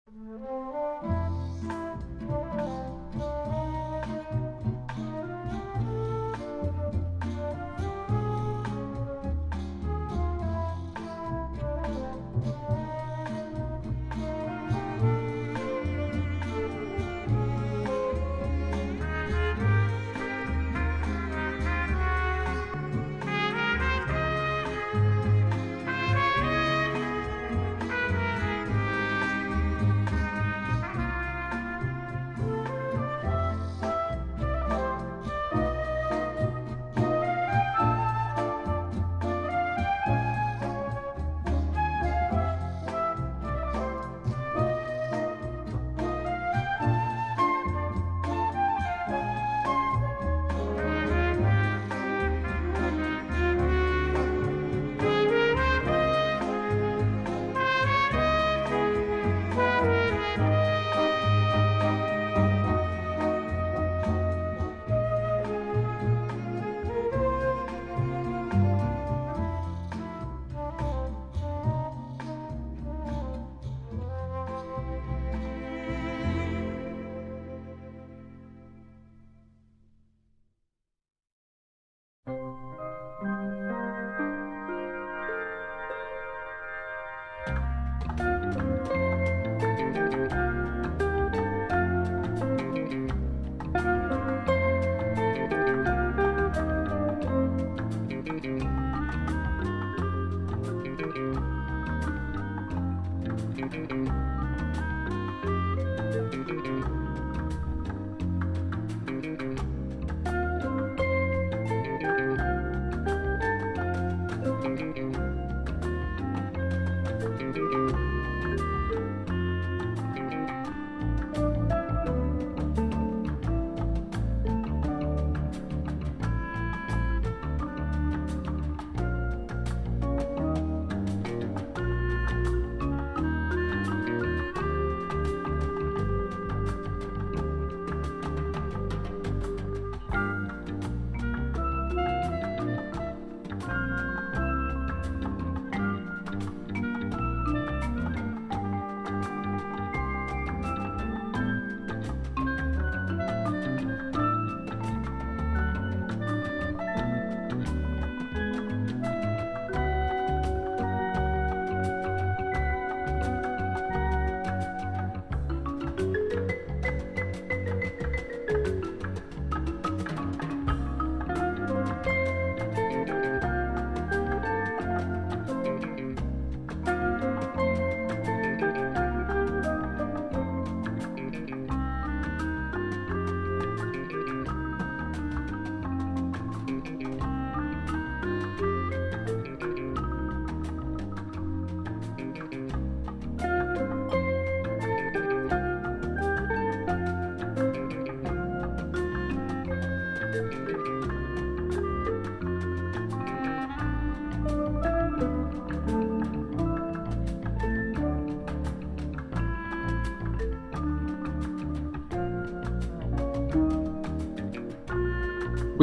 We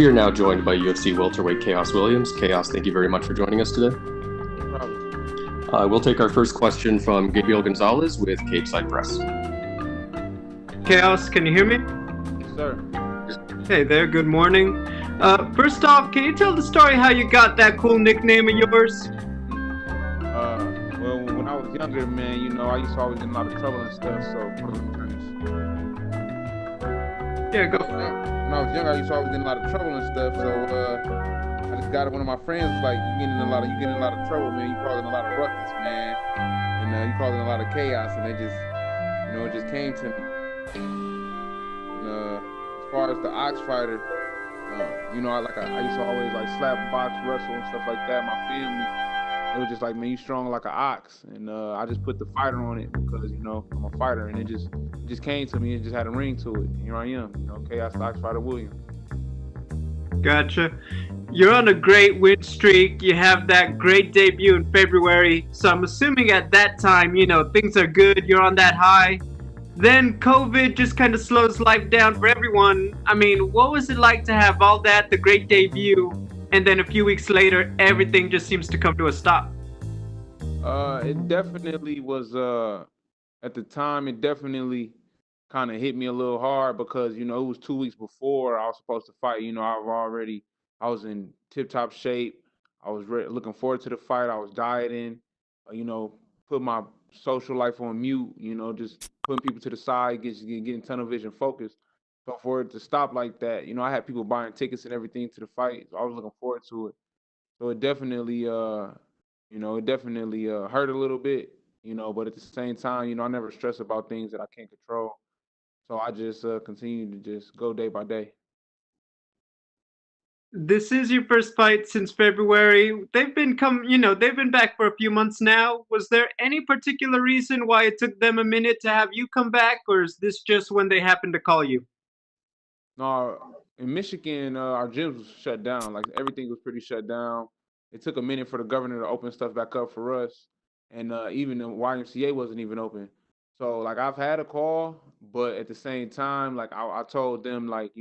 are now joined by UFC welterweight Khaos Williams. Khaos, thank you very much for joining us today. No problem. We'll take our first question from Gabriel Gonzalez with Cage Side Press. Khaos, can you hear me? Yes, sir. Hey there, good morning. First off, can you tell the story how you got that cool nickname of yours? Well, when I was younger, man, you know, I used to always get in a lot of trouble and stuff, so... Yeah, go for it. When I was younger, I used to always get in a lot of trouble and stuff, so, I just got it. One of my friends was like, you getting in a lot of trouble, man. You causing a lot of ruckus, man. And, you causing a lot of chaos, and it just came to me. And, as far as the ox fighter, I used to always like slap, box, wrestle, and stuff like that. My family, it was just like, man, you strong like an ox, and I just put the fighter on it because I'm a fighter, and it just came to me. It just had a ring to it. And here I am, Khaos the Ox Fighter Williams. Gotcha. You're on a great win streak. You have that great debut in February. So I'm assuming at that time, things are good. You're on that high. Then COVID just kind of slows life down for everyone. I mean, what was it like to have all that, the great debut, and then a few weeks later, everything just seems to come to a stop? It definitely was at the time, it definitely kind of hit me a little hard because, it was 2 weeks before I was supposed to fight. I was in tip top shape. I was looking forward to the fight. I was dieting, put my social life on mute, just putting people to the side, getting tunnel vision focused. So for it to stop like that, I had people buying tickets and everything to the fight. So I was looking forward to it. So it definitely hurt a little bit, but at the same time, I never stress about things that I can't control. So I just continue to just go day by day. This is your first fight since February. They've been back for a few months now. Was there any particular reason why it took them a minute to have you come back, or is this just when they happened to call you? No, in Michigan, our gyms was shut down. Like everything was pretty shut down. It took a minute for the governor to open stuff back up for us, and even the YMCA wasn't even open. So like I've had a call, but at the same time, like I told them like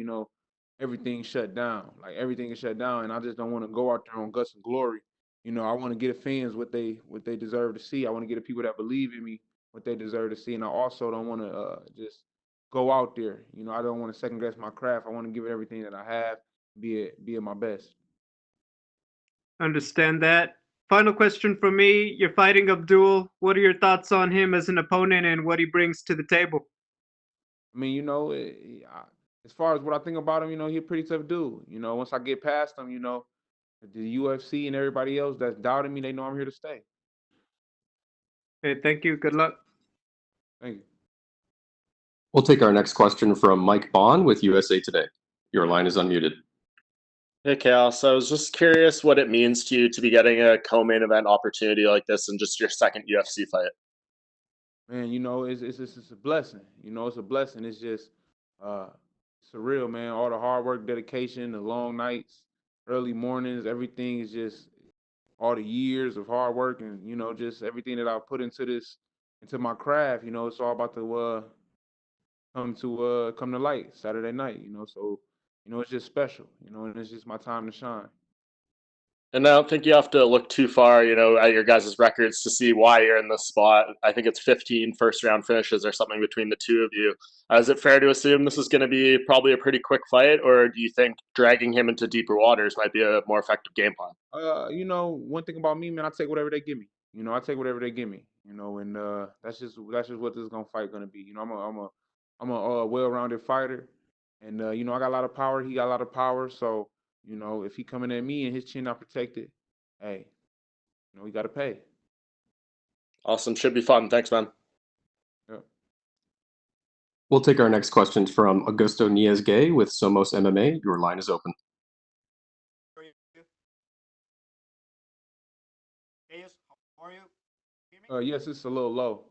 everything shut down. Like everything is shut down, and I just don't want to go out there on guts and glory. I want to get the fans what they deserve to see. I want to get the people that believe in me what they deserve to see, and I also don't want to just go out there. I don't want to second guess my craft. I want to give it everything that I have, be at my best. Understand that. Final question from me. You're fighting Abdul. What are your thoughts on him as an opponent and what he brings to the table? I mean, as far as what I think about him, he's a pretty tough dude. Once I get past him, the UFC and everybody else that's doubting me, they know I'm here to stay. Hey, thank you. Good luck. Thank you. We'll take our next question from Mike Bond with USA Today. Your line is unmuted. Hey, Khaos. I was just curious what it means to you to be getting a co-main event opportunity like this in just your second UFC fight. Man, it's a blessing. It's a blessing. It's just surreal, man. All the hard work, dedication, the long nights, early mornings, everything is just all the years of hard work and just everything that I put into my craft. It's all about to come to light Saturday night. So it's just special. And it's just my time to shine. And I don't think you have to look too far, at your guys' records to see why you're in this spot. I think it's 15 first-round finishes or something between the two of you. Is it fair to assume this is going to be probably a pretty quick fight, or do you think dragging him into deeper waters might be a more effective game plan? One thing about me, man, I take whatever they give me. I take whatever they give me. And that's just what this gonna be. I'm a well-rounded fighter, and I got a lot of power. He got a lot of power, so. If he coming at me and his chin not protected, hey, we got to pay. Awesome. Should be fun. Thanks, man. Yep. We'll take our next question from Augusto Niez-Gay with Somos MMA. Your line is open. How are you? Yes, it's a little low.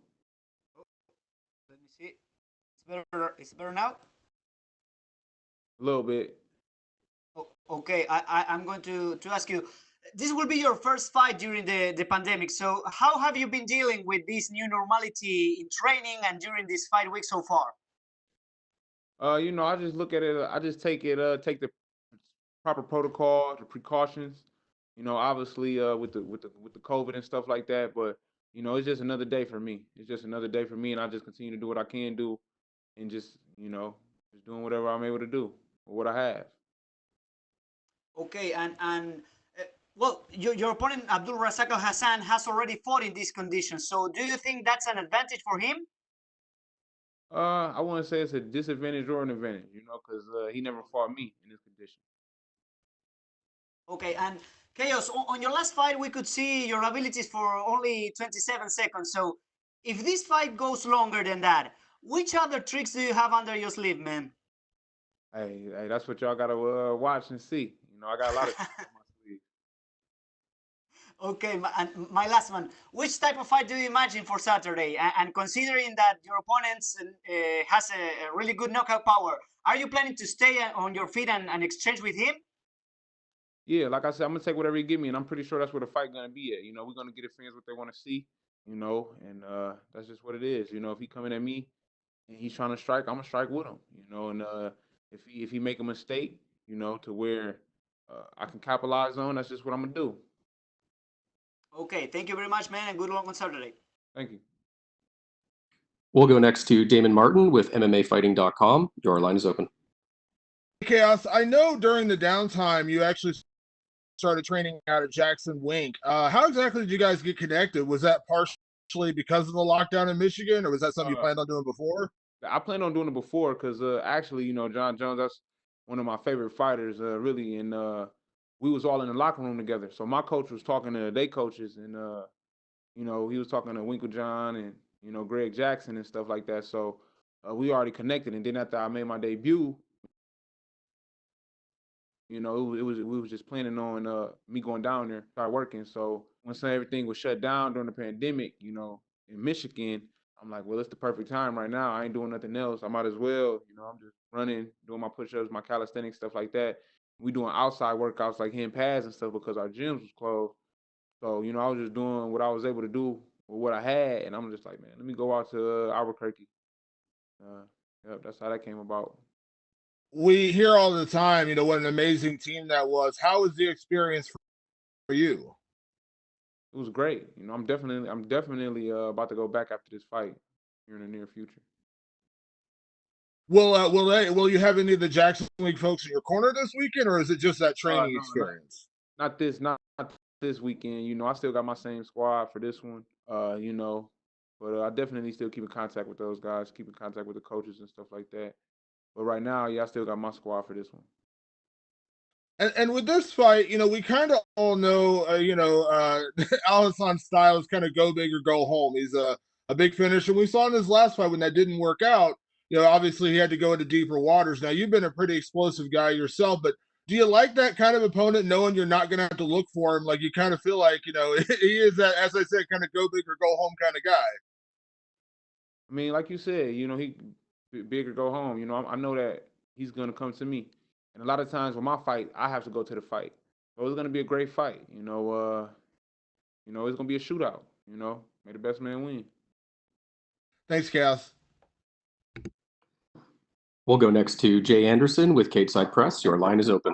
Let me see. It's better now? A little bit. Okay, I'm going to ask you, this will be your first fight during the pandemic. So how have you been dealing with this new normality in training and during this fight week so far? I just look at it. I just take the proper protocol, the precautions. Obviously with the COVID and stuff like that. But it's just another day for me. It's just another day for me, and I just continue to do what I can do, and just doing whatever I'm able to do or what I have. Okay, well, your opponent Abdul Razak Alhassan has already fought in these conditions. So do you think that's an advantage for him? I wouldn't say it's a disadvantage or an advantage, because he never fought me in this condition. Okay, and Khaos, on your last fight, we could see your abilities for only 27 seconds. So if this fight goes longer than that, which other tricks do you have under your sleeve, man? Hey, that's what y'all gotta watch and see. I got a lot of tricks on my sleeve. Okay, and my last one. Which type of fight do you imagine for Saturday? And considering that your opponent has a really good knockout power, are you planning to stay on your feet and exchange with him? Yeah, like I said, I'm gonna take whatever he give me, and I'm pretty sure that's where the fight gonna be at. We're gonna get the fans what they want to see. And that's just what it is. If he coming at me and he's trying to strike, I'm gonna strike with him. And if he make a mistake, to where I can capitalize on, that's just what I'm gonna do. Okay, thank you very much, man, and good luck on Saturday. Thank you. We'll go next to Damon Martin with MMAfighting.com. Your line is open. Khaos, I know during the downtime you actually started training out at Jackson Wink. How exactly did you guys get connected? Was that partially because of the lockdown in Michigan, or was that something you planned on doing before? I planned on doing it before because actually, you know, John Jones, that's one of my favorite fighters, really, and we was all in the locker room together. So my coach was talking to their coaches, and you know, he was talking to Winkle John and, you know, Greg Jackson and stuff like that. So we already connected. And then after I made my debut, you know, we was just planning on me going down there, start working. So once everything was shut down during the pandemic, you know, in Michigan, I'm like, well, it's the perfect time right now. I ain't doing nothing else. I might as well, you know, I'm just running, doing my push-ups, my calisthenics, stuff like that. We doing outside workouts like hitting pads and stuff because our gyms was closed. So, you know, I was just doing what I was able to do with what I had. And I'm just like, man, let me go out to Albuquerque. Yep, that's how that came about. We hear all the time, you know, what an amazing team that was. How was the experience for you? It was great. You know, I'm definitely about to go back after this fight here in the near future. Will you have any of the Jackson League folks in your corner this weekend, or is it just that training experience? Not this weekend. You know, I still got my same squad for this one. You know, but I definitely still keep in contact with those guys, keep in contact with the coaches and stuff like that. But right now, yeah, I still got my squad for this one. And with this fight, you know, we kind of all know, Alhassan's style is kind of go big or go home. He's a big finisher. We saw in his last fight when that didn't work out, you know, obviously he had to go into deeper waters. Now, you've been a pretty explosive guy yourself, but do you like that kind of opponent knowing you're not going to have to look for him? Like you kind of feel like, you know, he is that, as I said, kind of go big or go home kind of guy. I mean, like you said, you know, he big or go home. You know, I know that he's going to come to me. And a lot of times with my fight, I have to go to the fight. So it's going to be a great fight. You know, it's going to be a shootout. You know, may the best man win. Thanks, Khaos. We'll go next to Jay Anderson with Cage Side Press. Your line is open.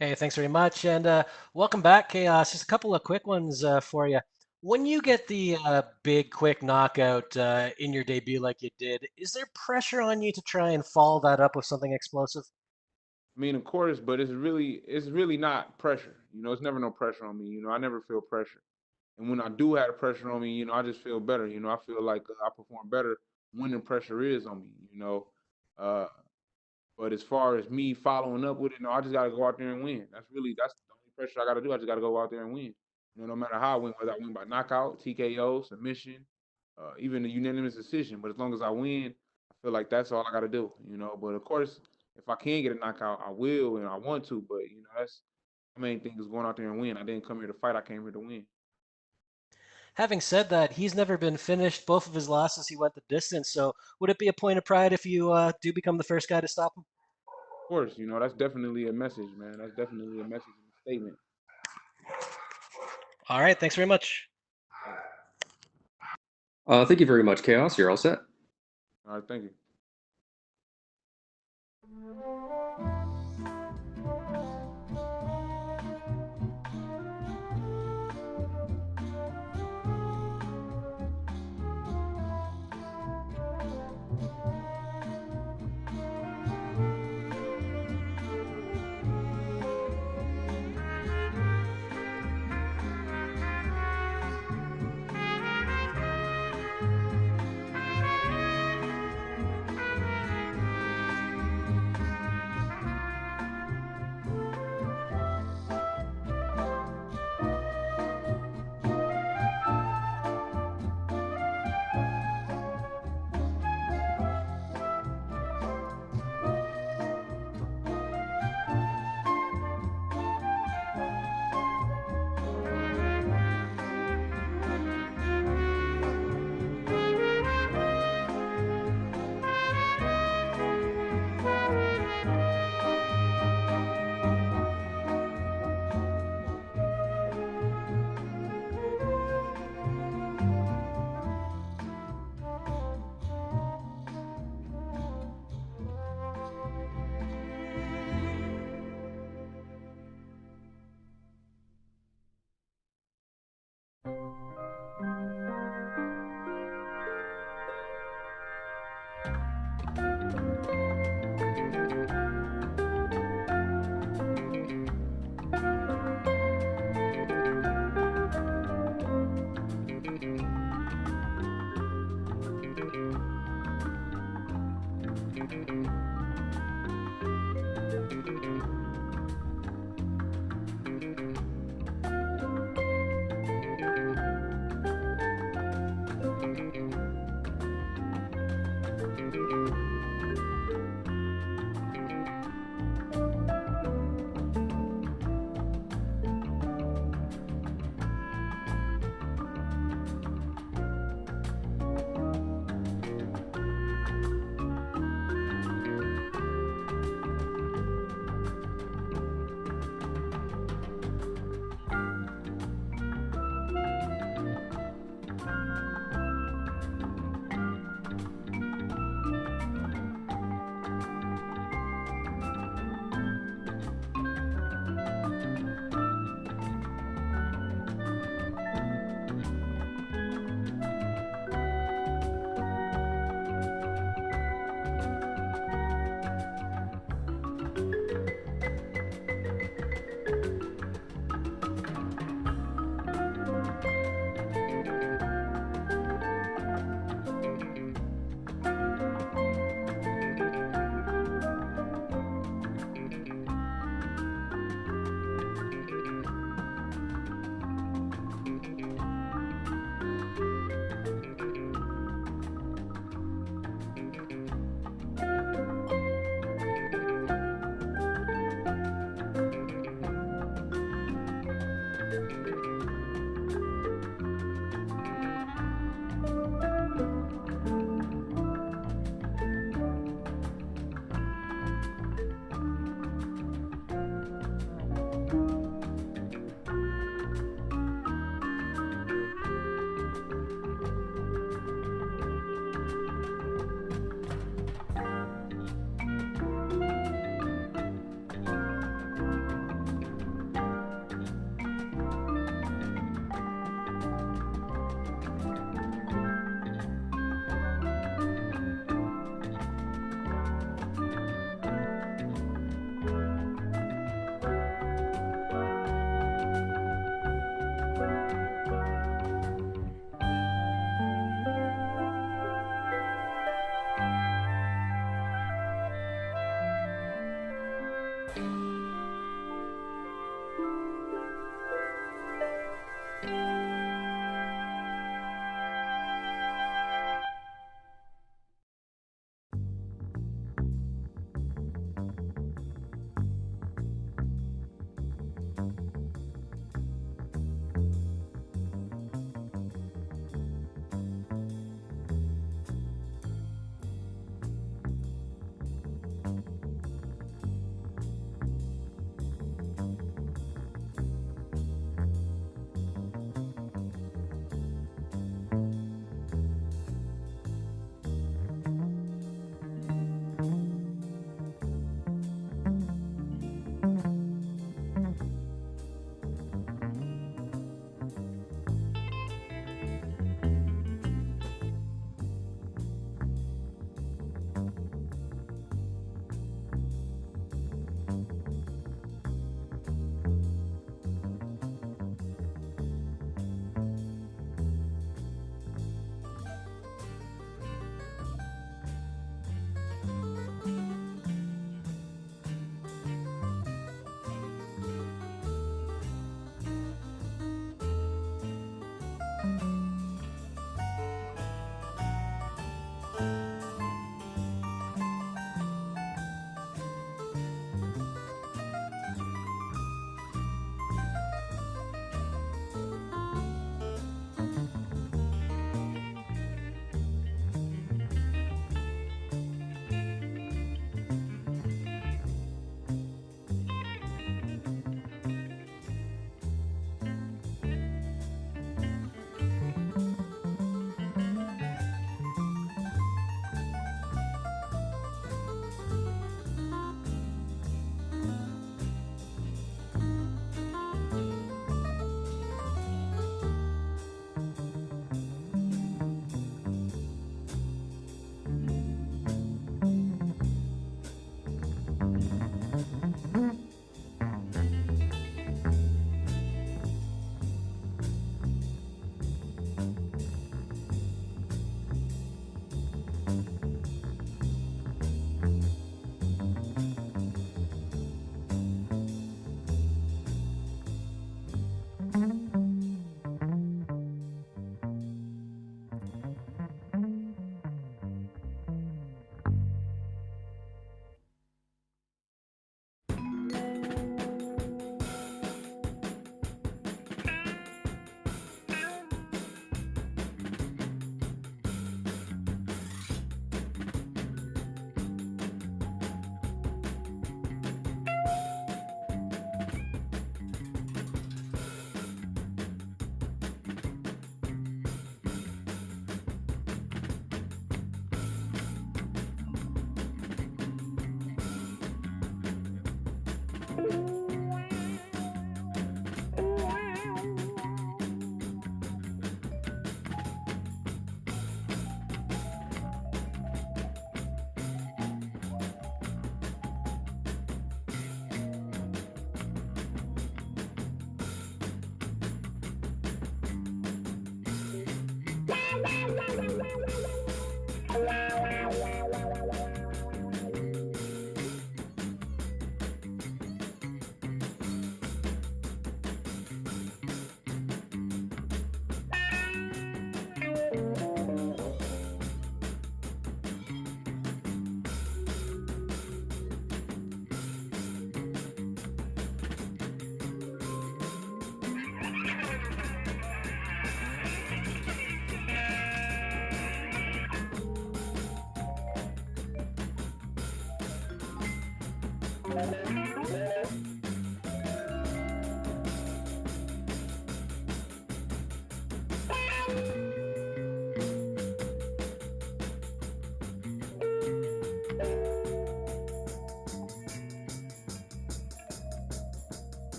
Hey, thanks very much, and welcome back, Khaos. Just a couple of quick ones for you. When you get the big, quick knockout in your debut like you did, is there pressure on you to try and follow that up with something explosive? I mean, of course, but it's really not pressure. You know, it's never no pressure on me. You know, I never feel pressure. And when I do have pressure on me, you know, I just feel better. You know, I feel like I perform better when the pressure is on me, you know. But as far as me following up with it, no, I just got to go out there and win. That's the only pressure I got to do. I just got to go out there and win. You know, no matter how I win, whether I win by knockout, TKO, submission, even a unanimous decision. But as long as I win, I feel like that's all I got to do, you know. But of course, if I can get a knockout, I will and I want to. But, you know, that's the main thing is going out there and win. I didn't come here to fight. I came here to win. Having said that, he's never been finished. Both of his losses, he went the distance. So would it be a point of pride if you do become the first guy to stop him? Of course, you know, that's definitely a message, man. That's definitely a message and a statement. All right, thanks very much. Thank you very much, Khaos. You're all set. All right, thank you.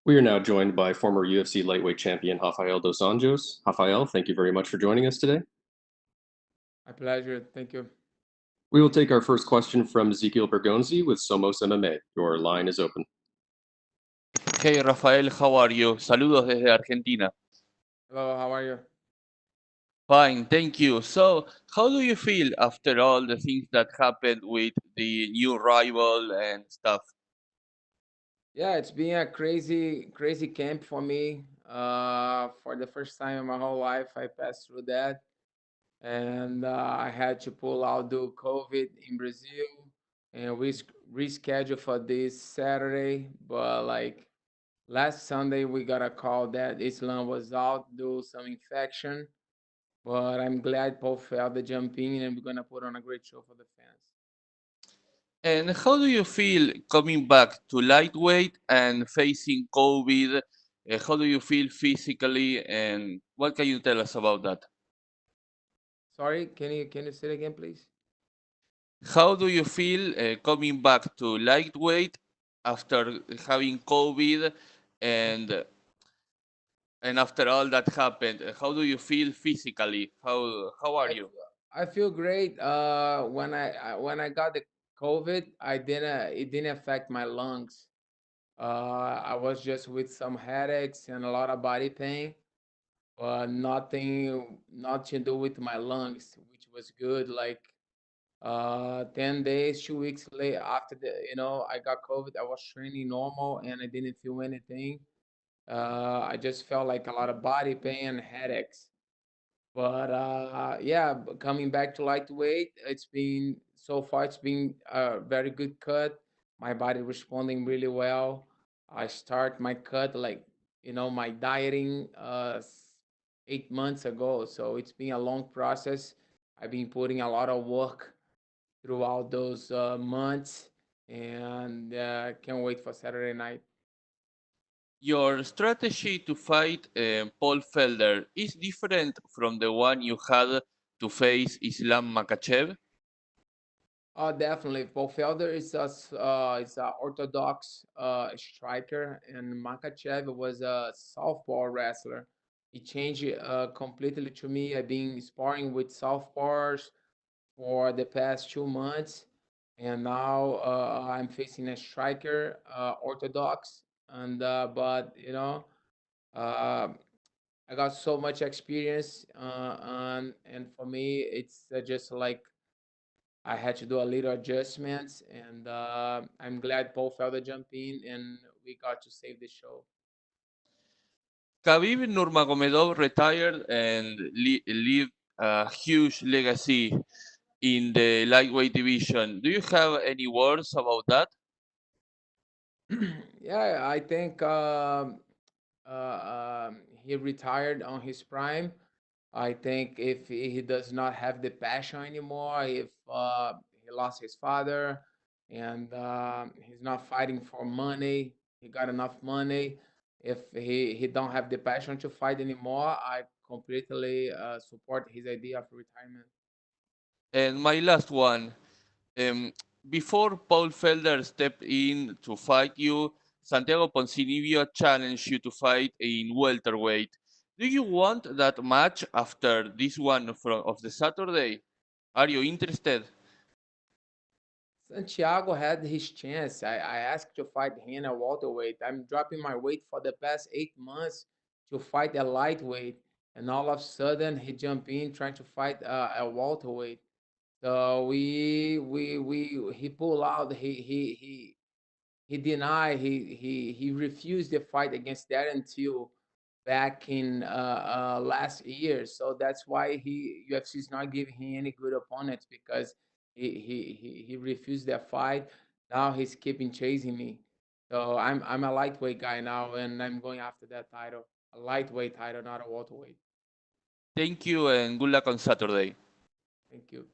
We are now joined by former UFC lightweight champion Rafael Dos Anjos. Rafael, thank you very much for joining us today. My pleasure. Thank you. We will take our first question from Ezekiel Bergonzi with Somos MMA. Your line is open. Hey Rafael, how are you? Saludos desde Argentina. Hello, how are you? Fine, thank you. So, how do you feel after all the things that happened with the new rival and stuff? Yeah, it's been a crazy, crazy camp for me. For the first time in my whole life, I passed through that, and I had to pull out due COVID in Brazil, and we rescheduled for this Saturday. But like last Sunday, we got a call that Islam was out due some infection. But I'm glad Paul Felder jumped in, and we're gonna put on a great show for the fans. And how do you feel coming back to lightweight and facing COVID? How do you feel physically, and what can you tell us about that? Sorry, can you say it again, please? How do you feel coming back to lightweight after having COVID and and after all that happened? How do you feel physically? How are you? I feel great. When I got the COVID, it didn't affect my lungs. I was just with some headaches and a lot of body pain, but not to do with my lungs, which was good. Like 10 days, 2 weeks later after I got COVID, I was training normal and I didn't feel anything. I just felt like a lot of body pain and headaches. But yeah, coming back to lightweight, it's been a very good cut. My body responding really well. I start my cut like my dieting 8 months ago, so it's been a long process. I've been putting a lot of work throughout those months, and can't wait for Saturday night. Your strategy to fight Paul Felder is different from the one you had to face Islam Makhachev. Oh, definitely. Paul Felder is a orthodox striker, and Makachev was a southpaw wrestler. He changed completely to me. I've been sparring with southpaws for the past 2 months, and now I'm facing a striker, orthodox. And but uh, I got so much experience, and for me, it's just like I had to do a little adjustments, and I'm glad Paul Felder jumped in, and we got to save the show. Khabib Nurmagomedov retired and leave a huge legacy in the lightweight division. Do you have any words about that? Yeah, I think he retired on his prime. I think if he does not have the passion anymore, if he lost his father and he's not fighting for money, he got enough money. If he don't have the passion to fight anymore, I completely support his idea of retirement. And my last one. Um, Before Paul Felder stepped in to fight you, Santiago Ponzinibbio challenged you to fight in welterweight. Do you want that match after this one of the Saturday? Are you interested? Santiago had his chance. I asked to fight him at welterweight. I'm dropping my weight for the past 8 months to fight at lightweight, and all of a sudden he jumped in trying to fight at welterweight. So he pulled out. He denied. He refused the fight against that until back in last year. So that's why UFC is not giving him any good opponents because he refused that fight. Now he's keeping chasing me. So I'm a lightweight guy now, and I'm going after that title, a lightweight title, not a welterweight. Thank you and good luck on Saturday. Thank you.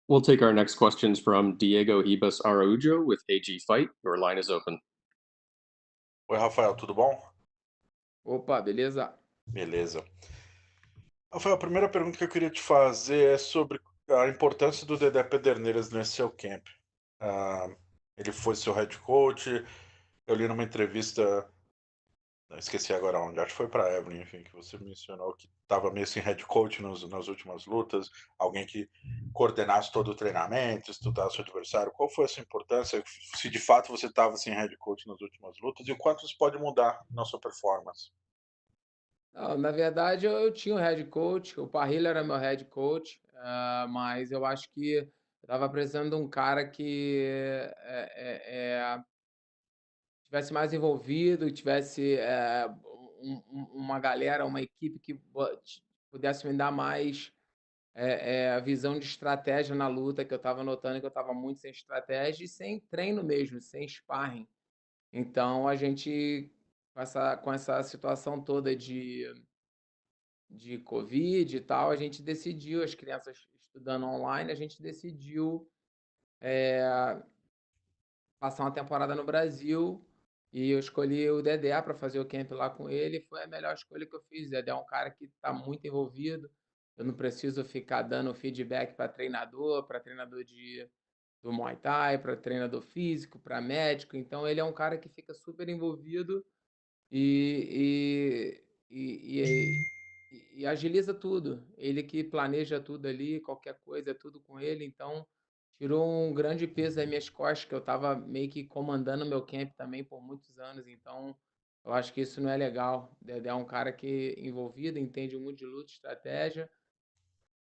We'll take our next questions from Diego Ibas Araujo with AG Fight. Your line is open. Oi, Rafael, tudo bom? Opa, beleza? Beleza. Rafael, a primeira pergunta que eu queria te fazer é sobre a importância do Dedé Pederneiras nesse seu camp. Ele foi seu head coach, eu li numa entrevista, não esqueci agora onde, acho que foi para Evelyn, enfim, que você mencionou que estava meio assim head coach nas últimas lutas, alguém que coordenasse todo o treinamento, estudasse o adversário. Qual foi essa importância, se de fato você estava assim head coach nas últimas lutas, e o quanto isso pode mudar na sua performance? Não, na verdade, eu tinha um head coach, o Parrilha era meu head coach, mas eu acho que eu estava precisando de um cara que tivesse mais envolvido, tivesse uma galera, uma equipe que pudesse me dar mais a visão de estratégia na luta, que eu estava notando que eu estava muito sem estratégia e sem treino mesmo, sem sparring. Então, a gente, com essa situação toda de Covid e tal, a gente decidiu, as crianças estudando online, a gente decidiu passar uma temporada no Brasil e eu escolhi o Dedé para fazer o camp lá com ele. Foi a melhor escolha que eu fiz. O Dedé é um cara que está muito envolvido. Eu não preciso ficar dando feedback para treinador do Muay Thai, para treinador físico, para médico. Então, ele é um cara que fica super envolvido e, e, e agiliza tudo. Ele que planeja tudo ali, qualquer coisa, é tudo com ele. Então, tirou um grande peso das minhas costas, que eu estava meio que comandando meu camp também por muitos anos. Então, eu acho que isso não é legal. Dedé é um cara que é envolvido, entende muito de luta, estratégia,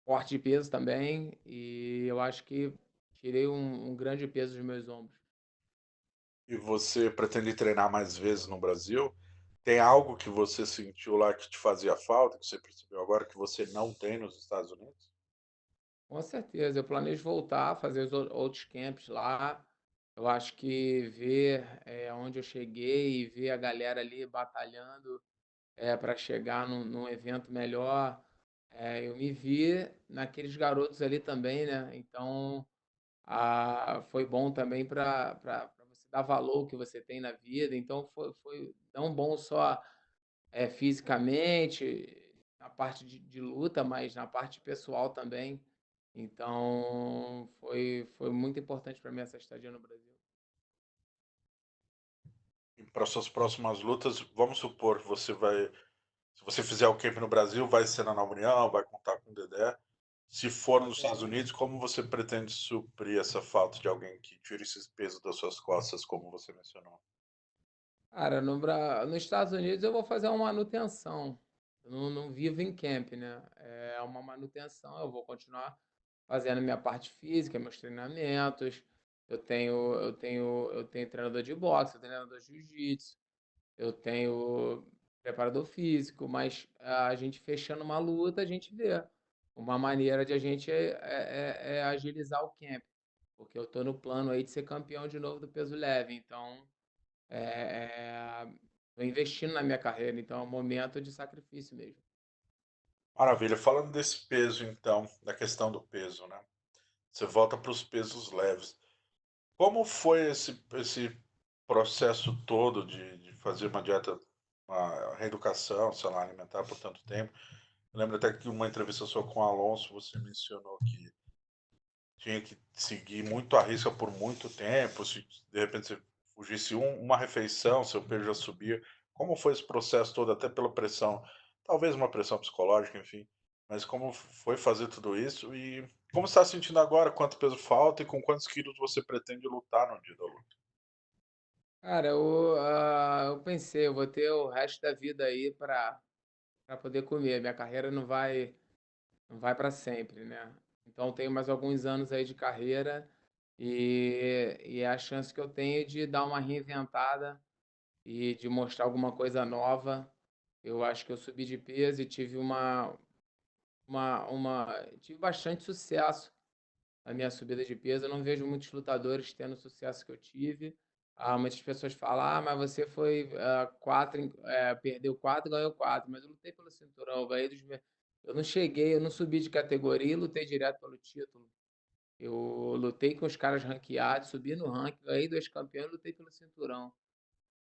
corte de peso também. E eu acho que tirei um grande peso dos meus ombros. E você pretende treinar mais vezes no Brasil? Tem algo que você sentiu lá que te fazia falta, que você percebeu agora que você não tem nos Estados Unidos? Com certeza, eu planejo voltar, fazer os outros camps lá. Eu acho que ver onde eu cheguei e ver a galera ali batalhando para chegar num evento melhor, eu me vi naqueles garotos ali também, né? Então, foi bom também para você dar valor ao que você tem na vida. Então, foi não bom só fisicamente, na parte de luta, mas na parte pessoal também. Então, foi muito importante para mim essa estadia no Brasil. E para suas próximas lutas, vamos supor que você vai, se você fizer o camp no Brasil, vai ser na Nova União, vai contar com o Dedé. Se for nos Estados Unidos, como você pretende suprir essa falta de alguém que tire esse peso das suas costas, como você mencionou? Cara, nos Estados Unidos eu vou fazer uma manutenção. Eu não vivo em camp, né? É uma manutenção. Eu vou continuar fazendo minha parte física, meus treinamentos. Eu tenho treinador de boxe, eu tenho treinador de jiu-jitsu, eu tenho preparador físico, mas a gente fechando uma luta, a gente vê uma maneira de a gente agilizar o camp, porque eu tô no plano aí de ser campeão de novo do peso leve. Então, é, Tô investindo na minha carreira, então é um momento de sacrifício mesmo. Maravilha. Falando desse peso, então, da questão do peso, né? Você volta para os pesos leves. Como foi esse processo todo de fazer uma dieta, uma reeducação, sei lá, alimentar por tanto tempo? Eu lembro até que uma entrevista sua com o Alonso, você mencionou que tinha que seguir muito à risca por muito tempo, se de repente você fugisse uma refeição, seu peso já subia. Como foi esse processo todo, até pela pressão, talvez uma pressão psicológica, enfim, mas como foi fazer tudo isso e como você está se sentindo agora? Quanto peso falta e com quantos quilos você pretende lutar no dia da luta? Cara, eu pensei, eu vou ter o resto da vida aí para poder comer. Minha carreira não vai para sempre, né? Então tenho mais alguns anos aí de carreira e é a chance que eu tenho de dar uma reinventada e de mostrar alguma coisa nova. Eu acho que eu subi de peso e tive tive bastante sucesso na minha subida de peso. Eu não vejo muitos lutadores tendo o sucesso que eu tive. Muitas pessoas falam, mas você foi perdeu quatro, ganhou quatro, mas eu lutei pelo cinturão, eu não cheguei, eu não subi de categoria e lutei direto pelo título. Eu lutei com os caras ranqueados, subi no ranking, ganhei 2 campeões e lutei pelo cinturão.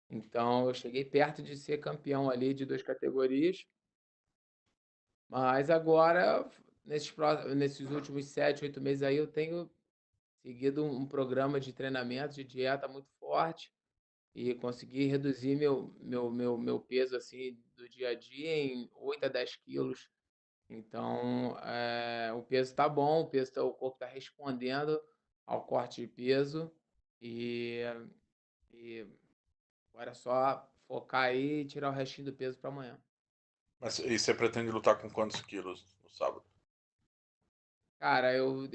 Então, eu cheguei perto de ser campeão ali de 2 categorias. Mas agora, nesses últimos 7, 8 meses aí, eu tenho seguido um programa de treinamento, de dieta muito forte e consegui reduzir meu peso assim do dia a dia em 8 a 10 quilos. Então, o peso está bom, o corpo está respondendo ao corte de peso e, e agora é só focar aí e tirar o restinho do peso para amanhã. Mas e você pretende lutar com quantos quilos no sábado? Cara, eu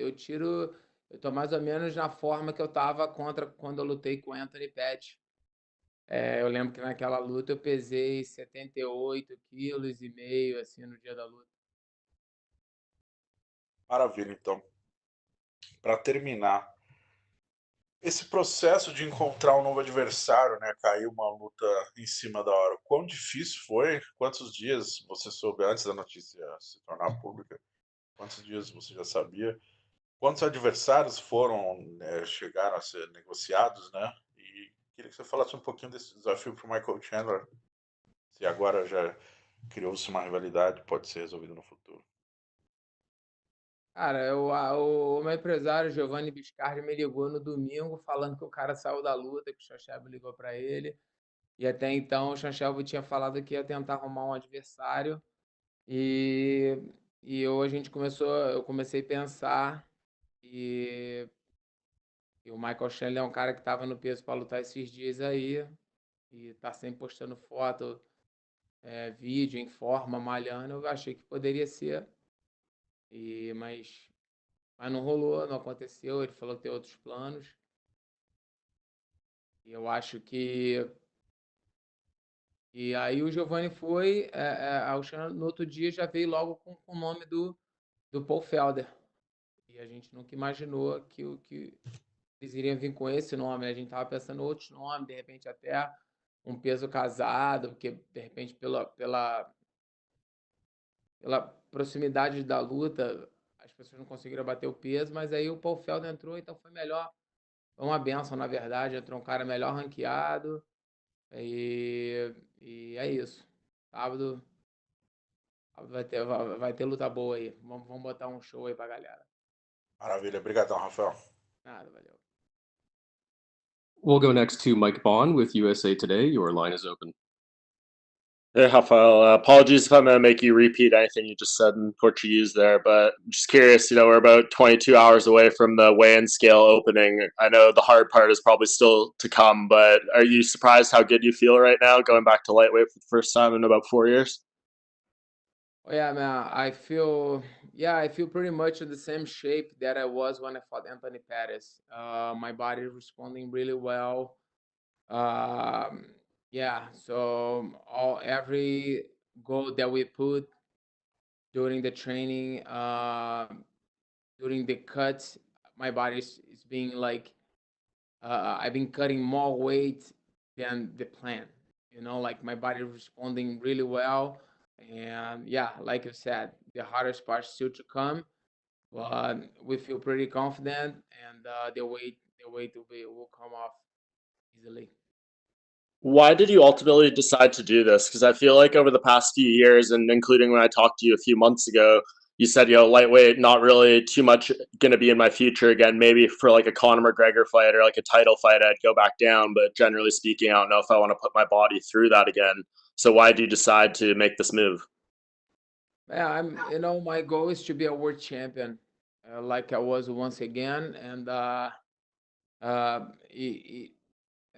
tô mais ou menos na forma que eu tava contra quando eu lutei com o Anthony Pettis. Eu lembro que naquela luta eu pesei 78,5 kg, assim, no dia da luta. Maravilha, então. Para terminar, esse processo de encontrar um novo adversário, né? Caiu uma luta em cima da hora. Quão difícil foi? Quantos dias você soube antes da notícia se tornar pública? Quantos dias você já sabia? Quantos adversários foram, chegaram a ser negociados, né? E queria que você falasse um pouquinho desse desafio para o Michael Chandler. Se agora já criou-se uma rivalidade, pode ser resolvido no futuro. Cara, o meu empresário, Giovanni Biscardi, me ligou no domingo falando que o cara saiu da luta, que o Xaxaba ligou para ele. E até então o Xaxaba tinha falado que ia tentar arrumar um adversário. E, a gente eu comecei a pensar e, o Michael Chandler é um cara que estava no peso para lutar esses dias aí e tá sempre postando foto, vídeo em forma, malhando. Eu achei que poderia ser, mas não rolou, não aconteceu. Ele falou que tem outros planos. E eu acho que. E aí o Giovanni foi, no outro dia já veio logo com o nome do Paul Felder. E a gente nunca imaginou que eles iriam vir com esse nome. A gente tava pensando em outros nomes, de repente até um peso casado, porque de repente pela proximidade da luta as pessoas não conseguiram bater o peso, mas aí o Paul Felder entrou, então foi melhor. Foi uma benção, na verdade. Entrou um cara melhor ranqueado e é isso. Sábado vai ter luta boa aí. Vamos botar um show aí pra galera. Maravilha. Obrigadão, Rafael. Nada, valeu. We'll go next to Mike Bond with USA Today. Your line is open. Hey, Rafael. Apologies if I'm going to make you repeat anything you just said in Portuguese there, but I'm just curious, we're about 22 hours away from the weigh-in scale opening. I know the hard part is probably still to come, but are you surprised how good you feel right now going back to lightweight for the first time in about 4 years? Oh, yeah, man. I feel pretty much in the same shape that I was when I fought Anthony Pettis. My body is responding really well. Yeah, so every goal that we put during the training, during the cuts, my body is being like, I've been cutting more weight than the plan. like my body responding really well. And yeah, like you said, the hardest part still to come, but we feel pretty confident, and the weight will come off easily. Why did you ultimately decide to do this? Because I feel like over the past few years, and including when I talked to you a few months ago, you said, lightweight, not really too much going to be in my future again. Maybe for like a Conor McGregor fight or like a title fight, I'd go back down. But generally speaking, I don't know if I want to put my body through that again. So why did you decide to make this move? Yeah, my goal is to be a world champion, like I was once again. And uh, i-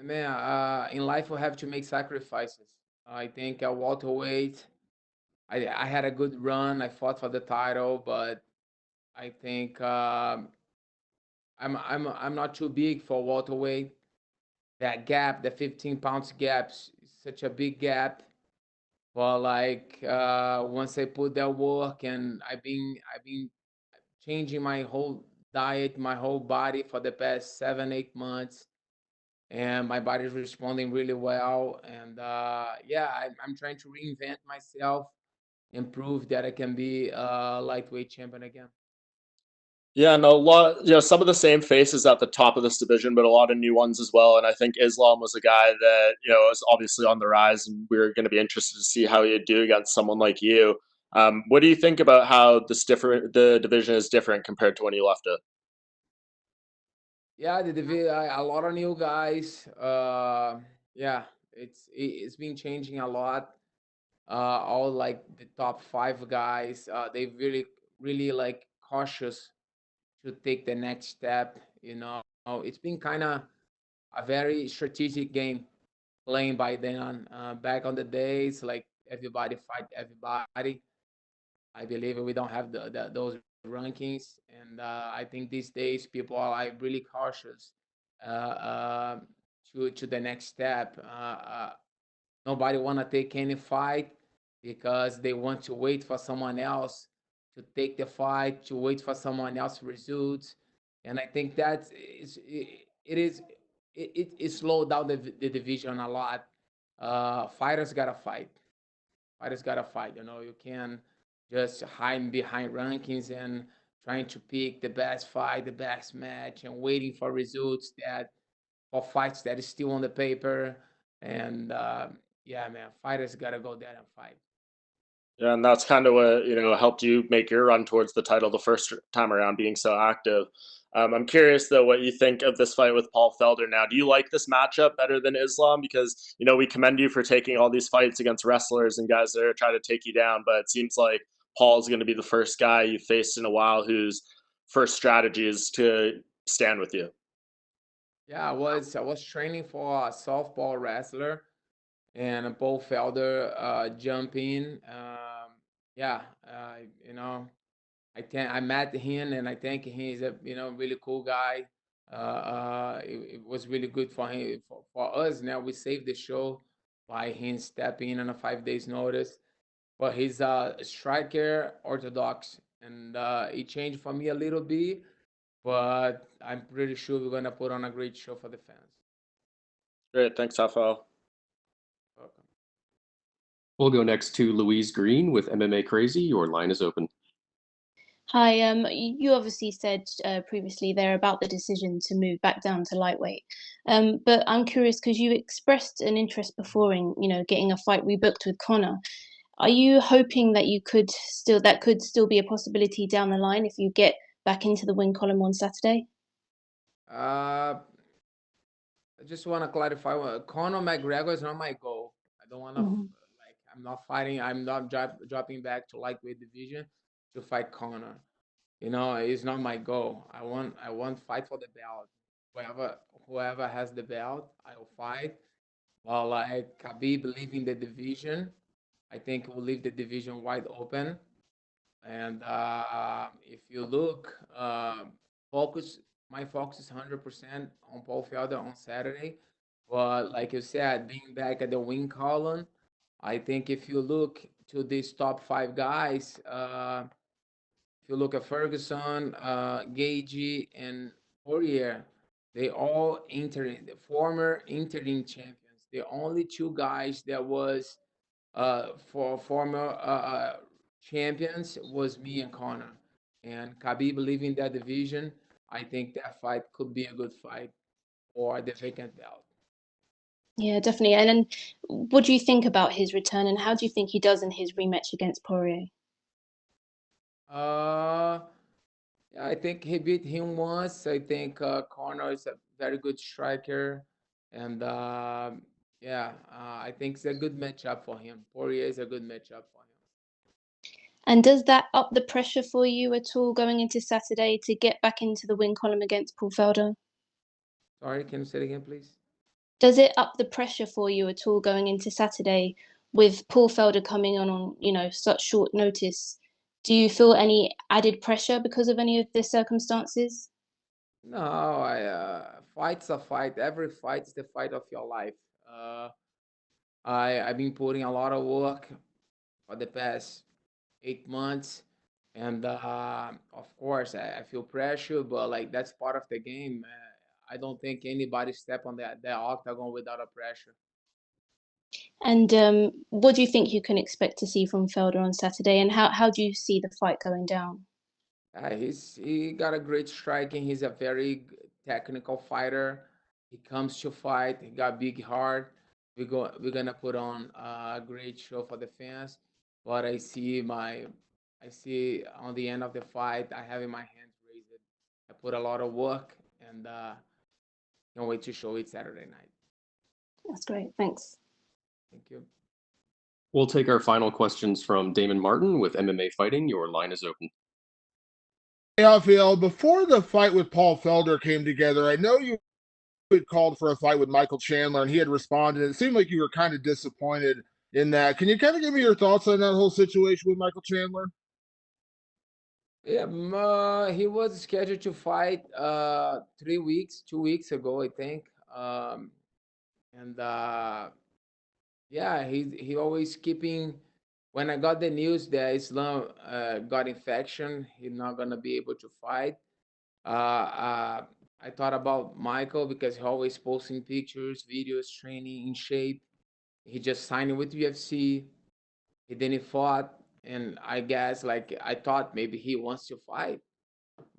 man, in life we have to make sacrifices. I think at welterweight, I had a good run. I fought for the title, but I think I'm not too big for welterweight. That gap, the 15 pounds gap, is such a big gap. But like once I put that work, and I've been changing my whole diet, my whole body for the past 7, 8 months, and my body's responding really well. And yeah, I'm trying to reinvent myself and prove that I can be a lightweight champion again. Yeah, no, some of the same faces at the top of this division, but a lot of new ones as well. And I think Islam was a guy that, is obviously on the rise, and we're going to be interested to see how he'd do against someone like you. What do you think about how the division is different compared to when you left it? Yeah, a lot of new guys. Yeah, it's been changing a lot. All like the top five guys, they really like cautious to take the next step. It's been kind of a very strategic game playing by then. Back on the days, like everybody fight everybody. I believe we don't have those rankings, and I think these days people are like really cautious uh, uh, to the next step. Nobody want to take any fight because they want to wait for someone else to take the fight, to wait for someone else results. And I think that it slowed down the division a lot. Fighters gotta fight. Fighters gotta fight. You can just hide behind rankings and trying to pick the best fight, the best match, and waiting for results that for fights that is still on the paper. And yeah, man, fighters gotta go there and fight. Yeah, and that's kind of what helped you make your run towards the title the first time around, being so active. I'm curious though what you think of this fight with Paul Felder. Now, do you like this matchup better than Islam? Because we commend you for taking all these fights against wrestlers and guys that are trying to take you down, but it seems like Paul's going to be the first guy you've faced in a while whose first strategy is to stand with you. Yeah, I was training for a softball wrestler, and Paul Felder jumping. Yeah, you know, I met him, and I think he's a really cool guy. It was really good for him, for us. Now we saved the show by him stepping in on a 5 days notice. But he's a striker, orthodox, and it changed for me a little bit. But I'm pretty sure we're gonna put on a great show for the fans. Great, thanks, Rafael. Welcome. We'll go next to Louise Green with MMA Crazy. Your line is open. Hi, you obviously said previously there about the decision to move back down to lightweight. But I'm curious because you expressed an interest before in, getting a fight rebooked with Conor. Are you hoping that that could still be a possibility down the line if you get back into the win column on Saturday? Uh, I just want to clarify. Conor McGregor is not my goal. I don't want to Mhm. like. I'm not fighting. I'm not dropping back to lightweight division to fight Conor. It's not my goal. I want fight for the belt. Whoever has the belt, I will fight. Well, like Khabib leaving the division, I think we'll leave the division wide open. And if you look, focus my focus is 100% on Paul Felder on Saturday. But like you said, being back at the win column, I think if you look to these top five guys, if you look at Ferguson, Gagey, and Poirier, they all the former interim champions. The only two guys that was for former champions was me and Connor. And Khabib leaving that division, I think that fight could be a good fight for the vacant belt. Yeah, definitely. And then what do you think about his return, and how do you think he does in his rematch against Poirier? Uh, I think he beat him once. I think Connor is a very good striker, and I think it's a good matchup for him. Poirier is a good matchup for him. And does that up the pressure for you at all going into Saturday to get back into the win column against Paul Felder? Sorry, can you say it again, please? Does it up the pressure for you at all going into Saturday with Paul Felder coming on such short notice? Do you feel any added pressure because of any of the circumstances? No, fight's a fight. Every fight is the fight of your life. Uh, I've been putting a lot of work for the past 8 months, and of course I feel pressure, but like that's part of the game. I don't think anybody step on that octagon without a pressure. And what do you think you can expect to see from Felder on Saturday, and how do you see the fight going down? He got a great striking. He's a very technical fighter. He comes to fight. He got big heart. We're gonna put on a great show for the fans. But I see on the end of the fight, I have in my hands raised. I put a lot of work, and can't wait to show it Saturday night. That's great. Thanks. Thank you. We'll take our final questions from Damon Martin with MMA Fighting. Your line is open. Hey, Rafael, before the fight with Paul Felder came together, I know you had called for a fight with Michael Chandler, and he had responded. It seemed like you were kind of disappointed in that. Can you kind of give me your thoughts on that whole situation with Michael Chandler? Yeah, he was scheduled to fight 2 weeks ago, I think. And yeah, he always keeping. When I got the news that Islam got infection, he's not gonna be able to fight. I thought about Michael because he always posting pictures, videos, training in shape. He just signed with UFC. He didn't fought, and I guess like I thought maybe he wants to fight.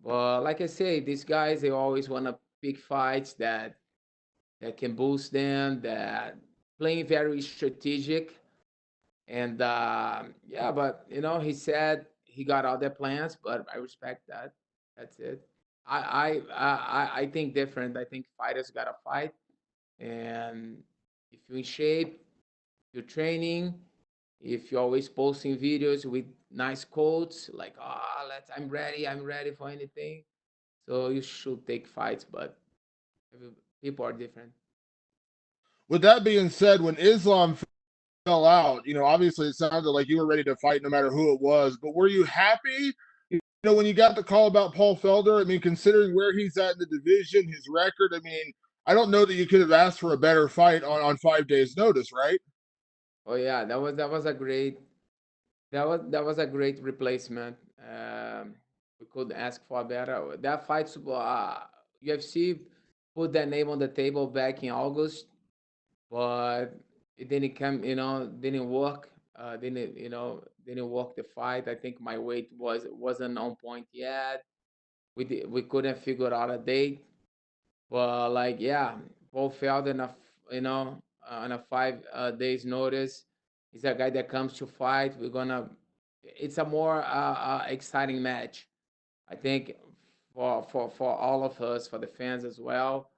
But like I say, these guys they always want to pick fights that can boost them, that playing very strategic. And yeah, but he said he got other plans, but I respect that. That's it. I think different. I think fighters gotta fight, and if you're in shape, you're training. If you're always posting videos with nice quotes like I'm ready for anything. So you should take fights, but people are different. With that being said, when Islam fell out, obviously it sounded like you were ready to fight no matter who it was, but were you happy, when you got the call about Paul Felder? I mean, considering where he's at in the division, his record, I mean, I don't know that you could have asked for a better fight on 5 days notice, right? Oh yeah, that was a great replacement. We could ask for a better. That fight, UFC put that name on the table back in August, but it didn't come. Didn't work. Didn't work the fight. I think my weight wasn't on point yet. We couldn't figure out a date. But like yeah, Paul Felder on a 5 days notice. He's a guy that comes to fight. It's a more exciting match. I think for all of us, for the fans as well.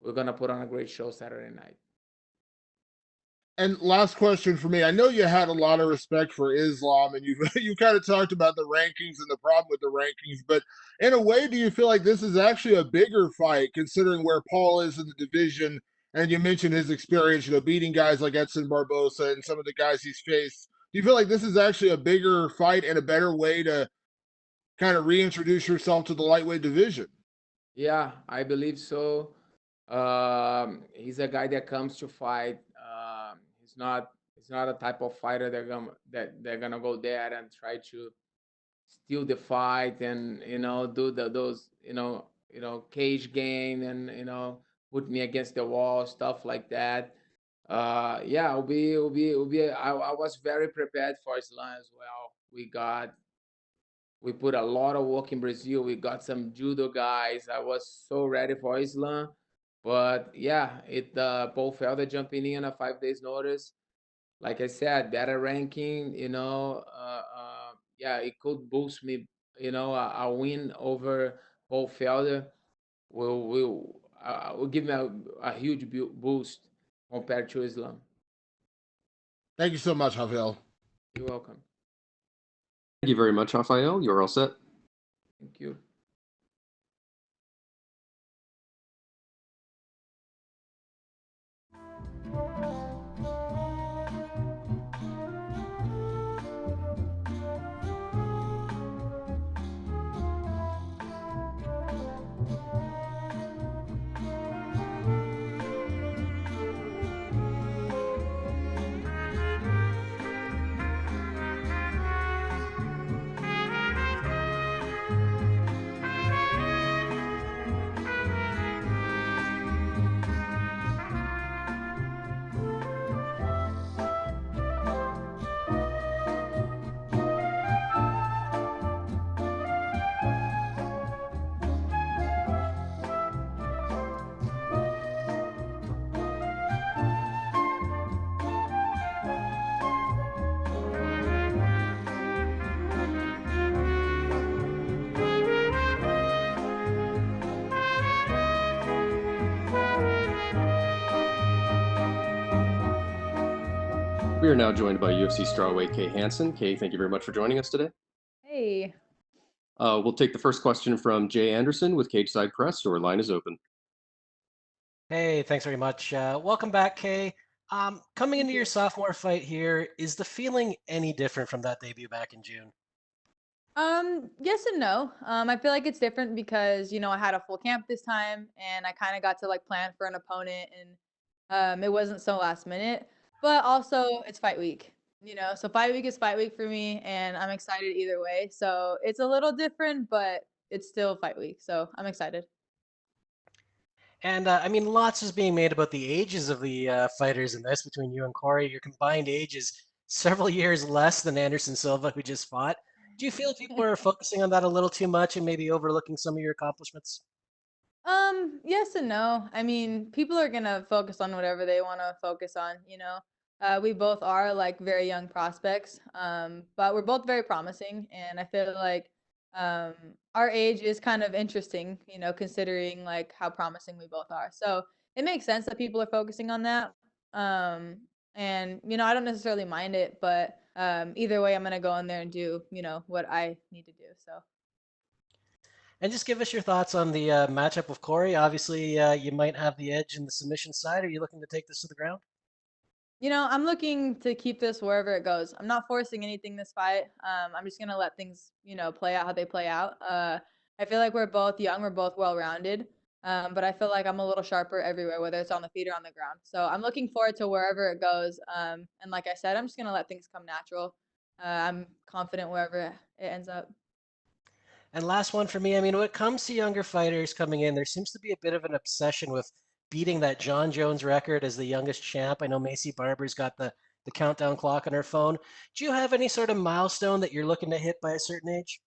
We're gonna put on a great show Saturday night. And last question for me. I know you had a lot of respect for Islam, and you you kind of talked about the rankings and the problem with the rankings, but in a way, do you feel like this is actually a bigger fight considering where Paul is in the division? And you mentioned his experience, beating guys like Edson Barbosa and some of the guys he's faced. Do you feel like this is actually a bigger fight and a better way to kind of reintroduce yourself to the lightweight division? Yeah, I believe so. He's a guy that comes to fight. He's not a type of fighter that they're gonna go there and try to steal the fight and do those cage game and put me against the wall, stuff like that. Yeah, I was very prepared for Islam as well. We put a lot of work in Brazil. We got some judo guys. I was so ready for Islam. But yeah, Paul Felder jumping in on a 5 days notice. Like I said, better ranking, yeah, it could boost me, a win over Paul Felder will give me a huge boost compared to Islam. Thank you so much, Rafael. You're welcome. Thank you very much, Rafael. You're all set. Thank you. We are now joined by UFC strawweight Kay Hanson. Kay, thank you very much for joining us today. Hey. We'll take the first question from Jay Anderson with Cage Side Press. Your line is open. Hey, thanks very much. Welcome back, Kay. Coming into your you. sophomore fight here, is the feeling any different from that debut back in June? Yes and no. I feel like it's different because, I had a full camp this time and I kind of got to like plan for an opponent and it wasn't so last minute. But also it's fight week, so fight week is fight week for me and I'm excited either way. So it's a little different, but it's still fight week. So I'm excited. And I mean, lots is being made about the ages of the fighters in this between you and Cory. Your combined age is several years less than Anderson Silva, who just fought. Do you feel people are focusing on that a little too much and maybe overlooking some of your accomplishments? Yes and no. I mean, people are gonna focus on whatever they want to focus on, We both are like very young prospects, but we're both very promising, and I feel like um our age is kind of interesting, considering like how promising we both are. So it makes sense that people are focusing on that. Um, and I don't necessarily mind it, but either way, I'm gonna go in there and do, what I need to do. So. And just give us your thoughts on the matchup with Cory. Obviously, you might have the edge in the submission side. Are you looking to take this to the ground? I'm looking to keep this wherever it goes. I'm not forcing anything this fight. I'm just gonna let things, play out how they play out. I feel like we're both young, we're both well-rounded, but I feel like I'm a little sharper everywhere, whether it's on the feet or on the ground. So I'm looking forward to wherever it goes. And like I said, I'm just gonna let things come natural. I'm confident wherever it ends up. And last one for me. I mean, when it comes to younger fighters coming in, there seems to be a bit of an obsession with beating that John Jones record as the youngest champ. I know Macy Barber's got the countdown clock on her phone. Do you have any sort of milestone that you're looking to hit by a certain age?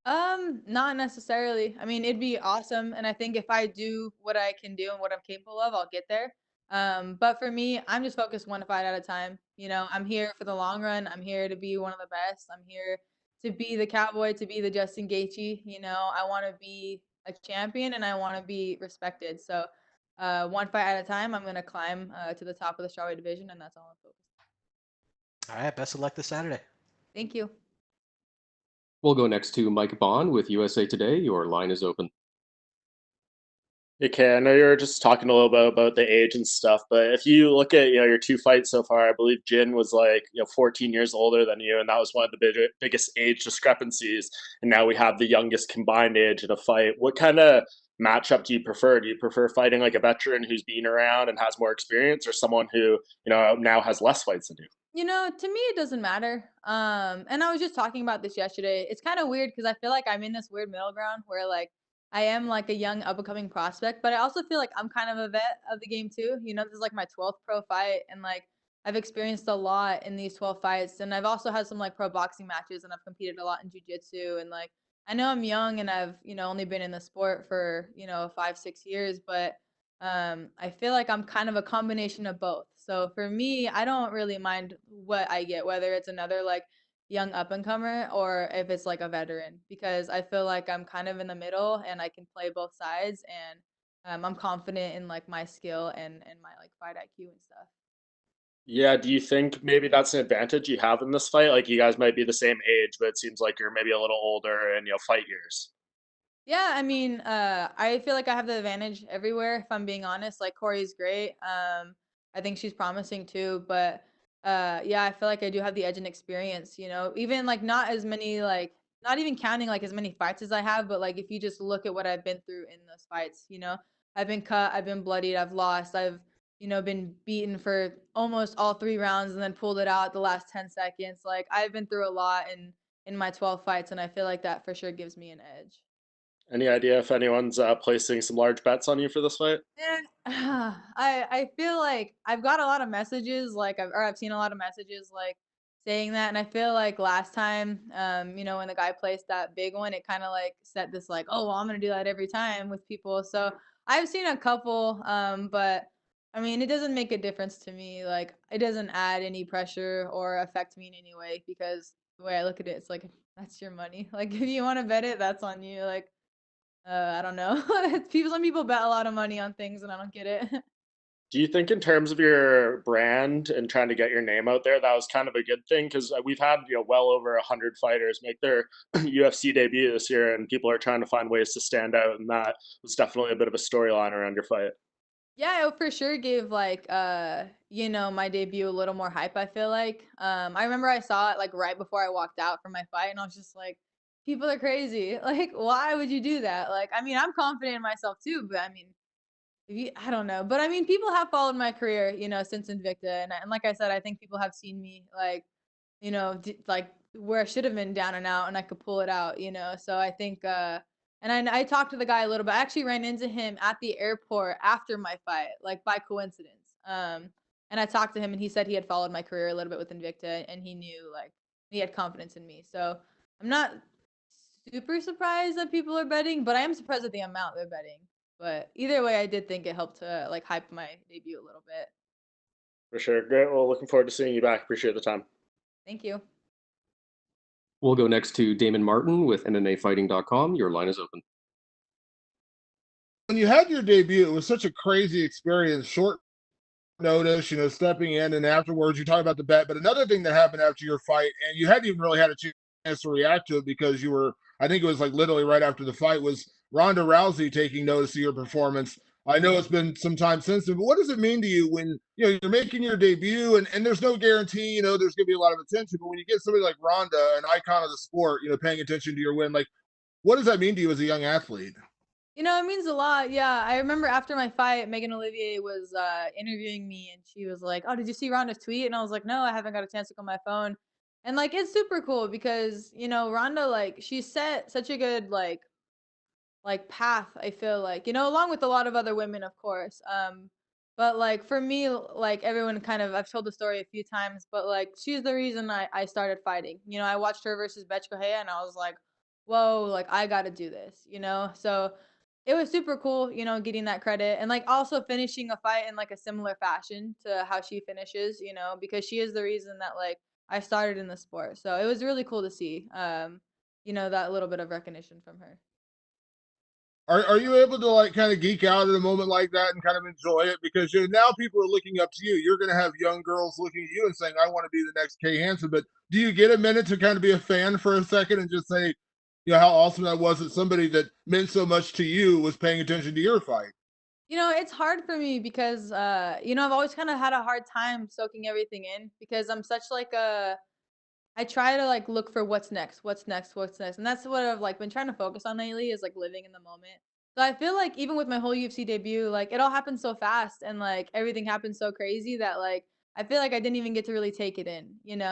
Not necessarily. I mean, it'd be awesome, and I think if I do what I can do and what I'm capable of, I'll get there. But for me, I'm just focused one fight at a time. I'm here for the long run. I'm here to be one of the best. I'm here to be the cowboy, to be the Justin Gaethje. I want to be a champion and I want to be respected. So, one fight at a time, I'm gonna climb to the top of the strawweight division, and that's all I'm focused. All right, best of luck this Saturday. Thank you. We'll go next to Mike Bond with USA Today. Your line is open. Okay, I know you're just talking a little bit about the age and stuff, but if you look at your two fights so far, I believe Jin was like 14 years older than you, and that was one of the biggest age discrepancies. And now we have the youngest combined age in a fight. What kind of matchup do you prefer? Do you prefer fighting like a veteran who's been around and has more experience, or someone who now has less fights than you? To me, it doesn't matter. And I was just talking about this yesterday. It's kind of weird because I feel like I'm in this weird middle ground where like I am like a young up and coming prospect, but I also feel like I'm kind of a vet of the game too. You know, this is like my 12th pro fight, and like I've experienced a lot in these 12 fights, and I've also had some like pro boxing matches, and I've competed a lot in jujitsu, and like I know I'm young, and I've only been in the sport for 5-6 years, but I feel like I'm kind of a combination of both. So for me, I don't really mind what I get, whether it's another like young up and comer or if it's like a veteran, because I feel like I'm kind of in the middle and I can play both sides, and I'm confident in like my skill and my like fight IQ and stuff. Yeah, do you think maybe that's an advantage you have in this fight? Like you guys might be the same age, but it seems like you're maybe a little older and fight years. Yeah, I mean, I feel like I have the advantage everywhere, if I'm being honest. Like Corey's great. I think she's promising too, but yeah, I feel like I do have the edge in experience, even like not as many like not even counting like as many fights as I have, but like if you just look at what I've been through in those fights, I've been cut, I've been bloodied, I've lost, I've been beaten for almost all 3 rounds and then pulled it out at the last 10 seconds. Like I've been through a lot in my 12 fights, and I feel like that for sure gives me an edge. Any idea if anyone's placing some large bets on you for this fight? Eh, I feel like I've got a lot of messages, like I've seen a lot of messages like saying that, and I feel like last time, when the guy placed that big one, it kind of like set this like, oh well, I'm gonna do that every time with people. So I've seen a couple, but I mean, it doesn't make a difference to me. Like it doesn't add any pressure or affect me in any way, because the way I look at it, it's like that's your money. Like if you want to bet it, that's on you. Like I don't know. Some people bet a lot of money on things, and I don't get it. Do you think, in terms of your brand and trying to get your name out there, that was kind of a good thing? Because we've had well over 100 fighters make their UFC debut this year, and people are trying to find ways to stand out, and that was definitely a bit of a storyline around your fight. Yeah, it for sure gave like my debut a little more hype, I feel like. I remember I saw it like right before I walked out from my fight, and I was just like, people are crazy. Like, why would you do that? Like, I mean, I'm confident in myself too, but I mean, I don't know. But I mean, people have followed my career, since Invicta, and like I said, I think people have seen me like, like where I should have been down and out, and I could pull it out. So I think, and I talked to the guy a little bit. I actually ran into him at the airport after my fight, like by coincidence. And I talked to him, and he said he had followed my career a little bit with Invicta, and he knew like he had confidence in me. So I'm not super surprised that people are betting, but I am surprised at the amount they're betting. But either way, I did think it helped to like hype my debut a little bit. For sure. Great. Well, looking forward to seeing you back. Appreciate the time. Thank you. We'll go next to Damon Martin with MMAfighting.com. Your line is open. When you had your debut, it was such a crazy experience, short notice, stepping in, and afterwards you talk about the bet. But another thing that happened after your fight, and you hadn't even really had a chance to react to it because you were, I think it was like literally right after the fight, was Ronda Rousey taking notice of your performance. I know it's been some time since then, but what does it mean to you when you're making your debut and there's no guarantee, there's going to be a lot of attention, but when you get somebody like Ronda, an icon of the sport, paying attention to your win, like what does that mean to you as a young athlete? It means a lot. Yeah, I remember after my fight, Megan Olivier was interviewing me, and she was like, "Oh, did you see Ronda's tweet?" And I was like, "No, I haven't got a chance to look on my phone." And like, it's super cool because Ronda, like, she set such a good like path, I feel like, along with a lot of other women, of course. But like for me, like everyone kind of, I've told the story a few times, but like she's the reason I started fighting. I watched her versus Betch Correia, and I was like, whoa, like I got to do this. So it was super cool, getting that credit, and like also finishing a fight in like a similar fashion to how she finishes, because she is the reason that like I started in the sport. So it was really cool to see, that little bit of recognition from her. Are you able to like kind of geek out at a moment like that and kind of enjoy it? Because now people are looking up to you. You're going to have young girls looking at you and saying, I want to be the next Kay Hanson. But do you get a minute to kind of be a fan for a second and just say, how awesome that was that somebody that meant so much to you was paying attention to your fight? It's hard for me because, I've always kind of had a hard time soaking everything in because I'm such like I try to like look for what's next. And that's what I've like been trying to focus on lately, is like living in the moment. So I feel like even with my whole UFC debut, like it all happened so fast, and like everything happened so crazy that like I feel like I didn't even get to really take it in.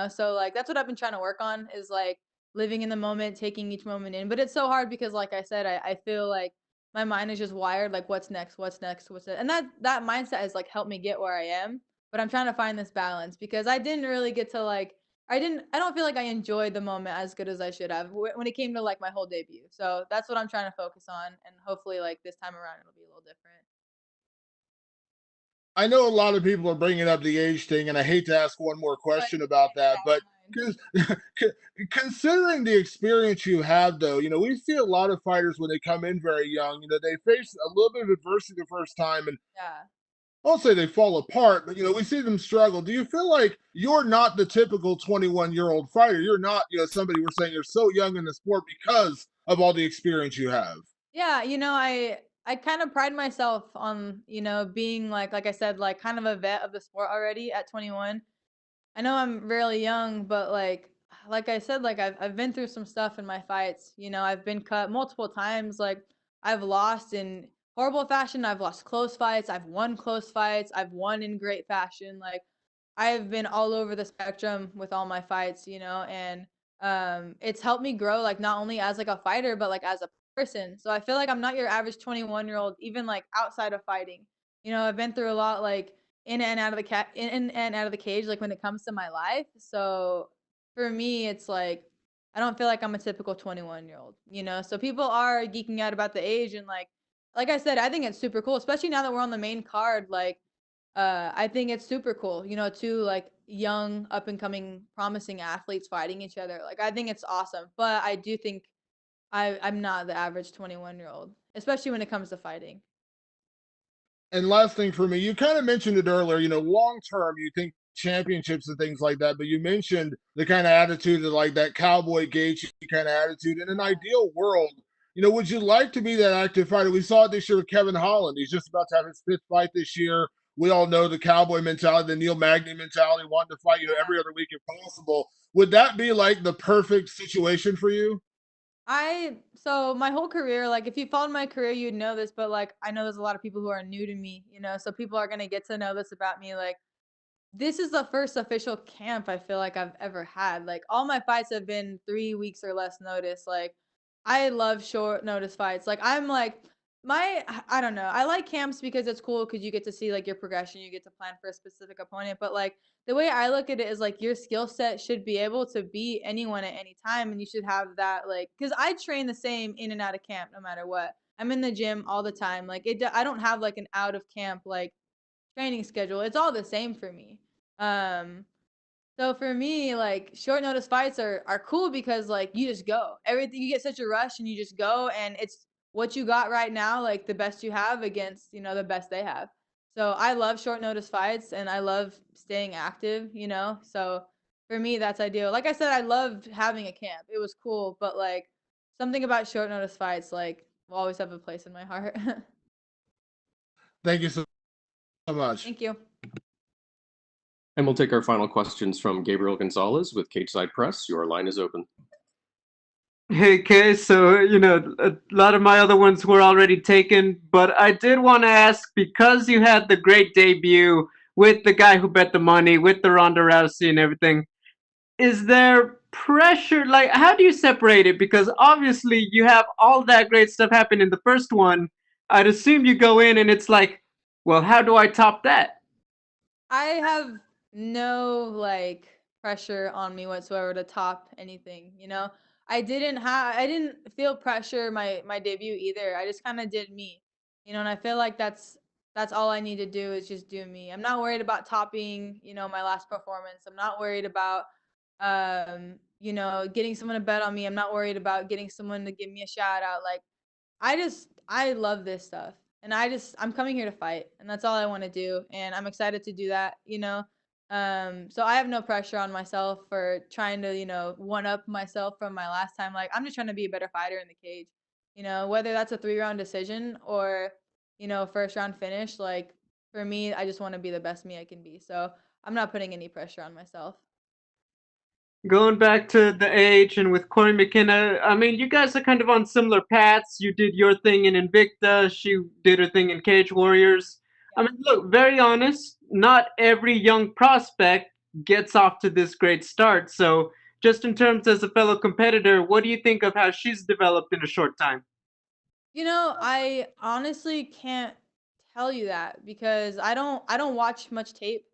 So like that's what I've been trying to work on, is like living in the moment, taking each moment in. But it's so hard because like I said, I feel like my mind is just wired like what's next, what's next, what's it, and that mindset has like helped me get where I am. But I'm trying to find this balance because I didn't really get to like I don't feel like I enjoyed the moment as good as I should have when it came to like my whole debut. So that's what I'm trying to focus on, and hopefully like this time around it'll be a little different. I know a lot of people are bringing up the age thing, and I hate to ask one more question about that, but considering the experience you have, though, we see a lot of fighters when they come in very young, they face a little bit of adversity the first time, and Yeah. I'll say they fall apart, but we see them struggle. Do you feel like you're not the typical 21-year-old fighter? You're not, somebody we're saying you're so young in the sport because of all the experience you have. Yeah, I kind of pride myself on, being like I said, like kind of a vet of the sport already at 21. I know I'm really young, but like I said, like I've been through some stuff in my fights. I've been cut multiple times. Like I've lost in horrible fashion. I've lost close fights. I've won close fights. I've won in great fashion. Like I've been all over the spectrum with all my fights, and it's helped me grow like not only as like a fighter but like as a person. So I feel like I'm not your average 21-year-old even like outside of fighting. I've been through a lot like in and out of in and out of the cage like when it comes to my life. So for me it's like I don't feel like I'm a typical 21-year-old, So people are geeking out about the age and like I said, I think it's super cool, especially now that we're on the main card. Like I think it's super cool, two like young, up and coming, promising athletes fighting each other. Like I think it's awesome, but I do think I'm not the average 21-year-old, especially when it comes to fighting. And last thing for me, you kind of mentioned it earlier, long term, you think championships and things like that, but you mentioned the kind of attitude of like that cowboy gauge kind of attitude. In an ideal world, would you like to be that active fighter? We saw it this year with Kevin Holland. He's just about to have his 5th fight this year. We all know the cowboy mentality, the Neil Magny mentality, wanting to fight every other week if possible. Would that be like the perfect situation for you? So my whole career, like if you followed my career, you'd know this, but like I know there's a lot of people who are new to me, so people are gonna get to know this about me. Like this is the first official camp I feel like I've ever had. Like all my fights have been 3 weeks or less notice. Like I love short notice fights. Like I'm like I don't know. I like camps because it's cool because you get to see like your progression, you get to plan for a specific opponent. But like the way I look at it is like your skill set should be able to beat anyone at any time, and you should have that like because I train the same in and out of camp no matter what. I'm in the gym all the time. Like I don't have like an out of camp like training schedule. It's all the same for me. Um, so for me, like short notice fights are cool because like you just go. Everything you get such a rush and you just go and it's what you got right now, like the best you have against, the best they have. So I love short notice fights and I love staying active, So for me that's ideal. Like I said, I loved having a camp. It was cool, but like something about short notice fights like will always have a place in my heart. Thank you so much. Thank you. And we'll take our final questions from Gabriel Gonzalez with Cageside Press. Your line is open. Hey, Kay, so, a lot of my other ones were already taken, but I did want to ask, because you had the great debut with the guy who bet the money, with the Ronda Rousey and everything, is there pressure? Like, how do you separate it? Because obviously you have all that great stuff happen in the first one. I'd assume you go in and it's like, well, how do I top that? I have no like pressure on me whatsoever to top anything, I didn't feel pressure my debut either. I just kind of did me, and I feel like that's all I need to do is just do me. I'm not worried about topping, my last performance. I'm not worried about getting someone to bet on me. I'm not worried about getting someone to give me a shout out. Like I love this stuff. And I'm coming here to fight, and that's all I want to do, and I'm excited to do that, So I have no pressure on myself for trying to, one up myself from my last time. Like I'm just trying to be a better fighter in the cage, whether that's a 3-round decision or, first round finish. Like for me, I just want to be the best me I can be. So I'm not putting any pressure on myself. Going back to the age and with Cory McKenna, I mean, you guys are kind of on similar paths. You did your thing in Invicta. She did her thing in Cage Warriors. I mean, look, very honest, not every young prospect gets off to this great start. So just in terms as a fellow competitor, what do you think of how she's developed in a short time? I honestly can't tell you that because I don't watch much tape.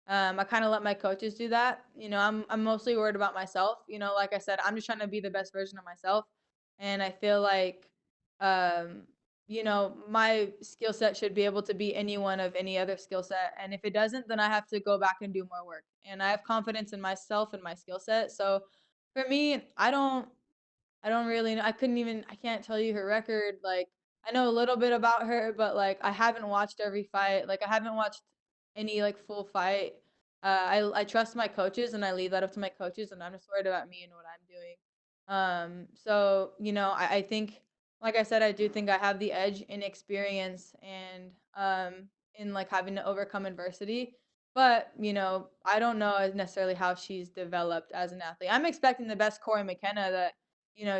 I kind of let my coaches do that. I'm mostly worried about myself. Like I said, I'm just trying to be the best version of myself, and I feel like, um, my skill set should be able to be anyone of any other skill set. And if it doesn't, then I have to go back and do more work. And I have confidence in myself and my skill set. So for me, I don't really know. I can't tell you her record. Like, I know a little bit about her, but like, I haven't watched every fight. Like, I haven't watched any like full fight. I trust my coaches and I leave that up to my coaches, and I'm just worried about me and what I'm doing. So, I think, like I said, I do think I have the edge in experience and, in like having to overcome adversity. But, I don't know necessarily how she's developed as an athlete. I'm expecting the best Cory McKenna that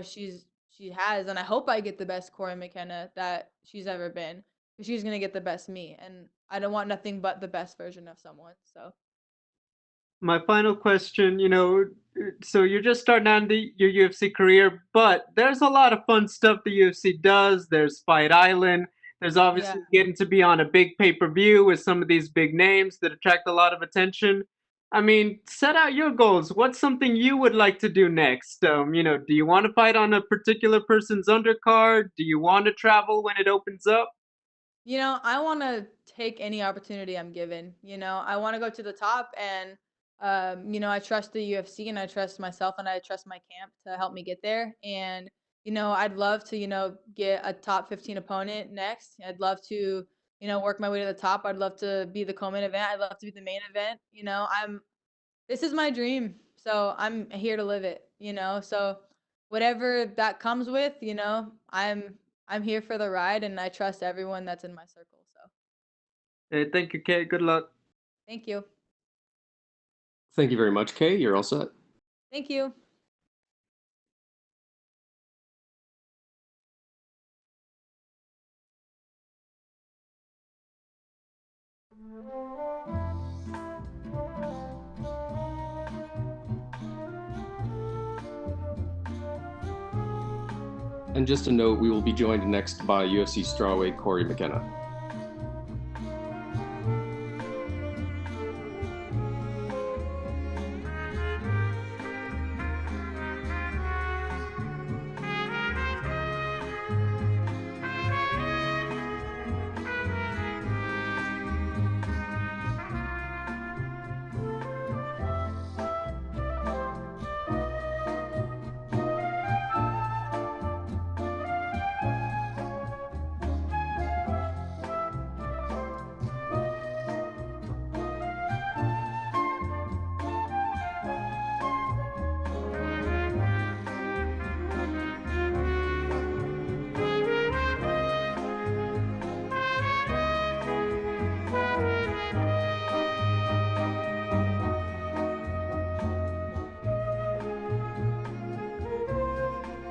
she has, and I hope I get the best Cory McKenna that she's ever been. 'Cause she's gonna get the best me, and I don't want nothing but the best version of someone. So My final question, so you're just starting out your UFC career, but there's a lot of fun stuff the UFC does. There's Fight Island. There's yeah. obviously getting to be on a big pay-per-view with some of these big names that attract a lot of attention. I mean, set out your goals. What's something you would like to do next? Do you want to fight on a particular person's undercard? Do you want to travel when it opens up? I want to take any opportunity I'm given. I want to go to the top, and I trust the UFC, and I trust myself, and I trust my camp to help me get there. And I'd love to get a top 15 opponent next. I'd love to work my way to the top. I'd love to be the co-main event. I'd love to be the main event. This is my dream, so I'm here to live it. So whatever that comes with, I'm here for the ride, and I trust everyone that's in my circle. So Hey, thank you, Kate. Good luck. thank you. Thank you very much, Kay. You're all set. Thank you. And just a note, we will be joined next by UFC strawweight Cory McKenna.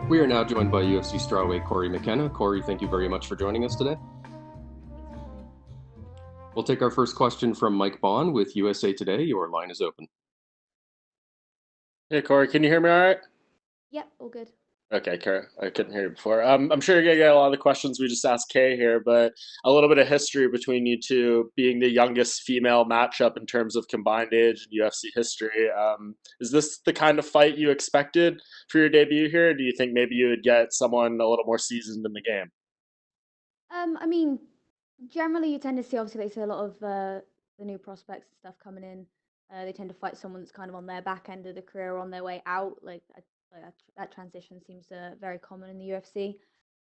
We are now joined by UFC strawweight Cory McKenna. Cory, thank you very much for joining us today. We'll take our first question from Mike Bond with USA Today. Your line is open. Hey, Cory, can you hear me all right? Yep, all good. Okay, Kara, I couldn't hear you before. I'm sure you're gonna get a lot of the questions we just asked Kay here, but a little bit of history between you two, being the youngest female matchup in terms of combined age in UFC history. Is this the kind of fight you expected for your debut here? Or do you think maybe you would get someone a little more seasoned in the game? I mean, generally you tend to see, obviously, they see a lot of the new prospects and stuff coming in. They tend to fight someone that's kind of on their back end of the career or on their way out. That transition seems very common in the UFC.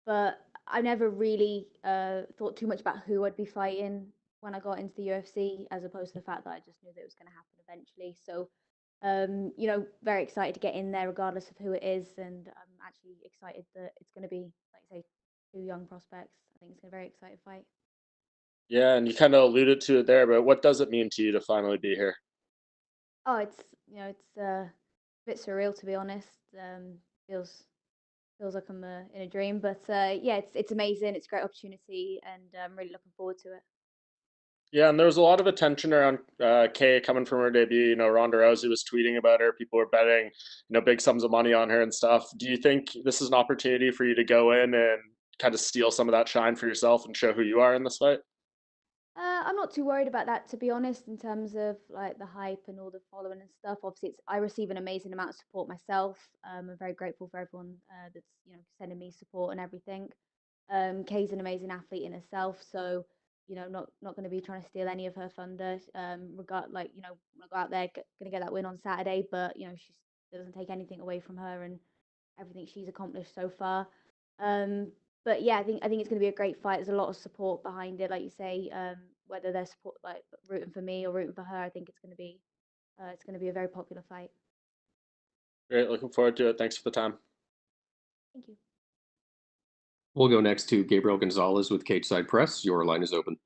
But I never really thought too much about who I'd be fighting when I got into the UFC, as opposed to the fact that I just knew that it was going to happen eventually. So, very excited to get in there regardless of who it is. And I'm actually excited that it's going to be, like I say, two young prospects. I think it's a very exciting fight. Yeah, and you kind of alluded to it there, but what does it mean to you to finally be here? Oh, it's a bit surreal, to be honest. Feels like I'm in a dream, but yeah, it's amazing. It's a great opportunity, and I'm really looking forward to it. Yeah, and there was a lot of attention around Kay coming from her debut. Ronda Rousey was tweeting about her. People were betting, big sums of money on her and stuff. Do you think this is an opportunity for you to go in and kind of steal some of that shine for yourself and show who you are in this fight? I'm not too worried about that, to be honest, in terms of like the hype and all the following and stuff. Obviously, I receive an amazing amount of support myself. I'm very grateful for everyone that's sending me support and everything. Kay's an amazing athlete in herself, so not going to be trying to steal any of her thunder. When I go out there, going to get that win on Saturday, but she doesn't take anything away from her and everything she's accomplished so far. But yeah, I think it's going to be a great fight. There's a lot of support behind it, like you say. Whether they're rooting for me or rooting for her, I think it's going to be a very popular fight. Great, looking forward to it. Thanks for the time. Thank you. We'll go next to Gabriel Gonzalez with Cage Side Press. Your line is open.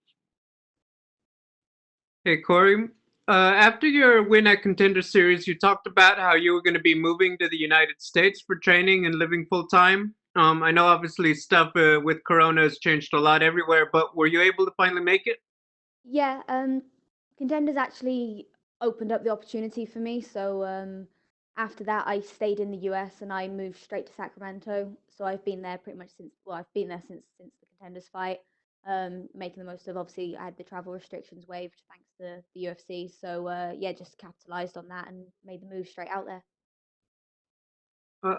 Hey, Cory. After your win at Contender Series, you talked about how you were going to be moving to the United States for training and living full time. I know obviously stuff with Corona has changed a lot everywhere, but were you able to finally make it? Yeah, Contenders actually opened up the opportunity for me. So after that, I stayed in the US and I moved straight to Sacramento. So I've been there pretty much I've been there since the Contenders fight. Making the most of, obviously, I had the travel restrictions waived thanks to the UFC. So yeah, just capitalized on that and made the move straight out there.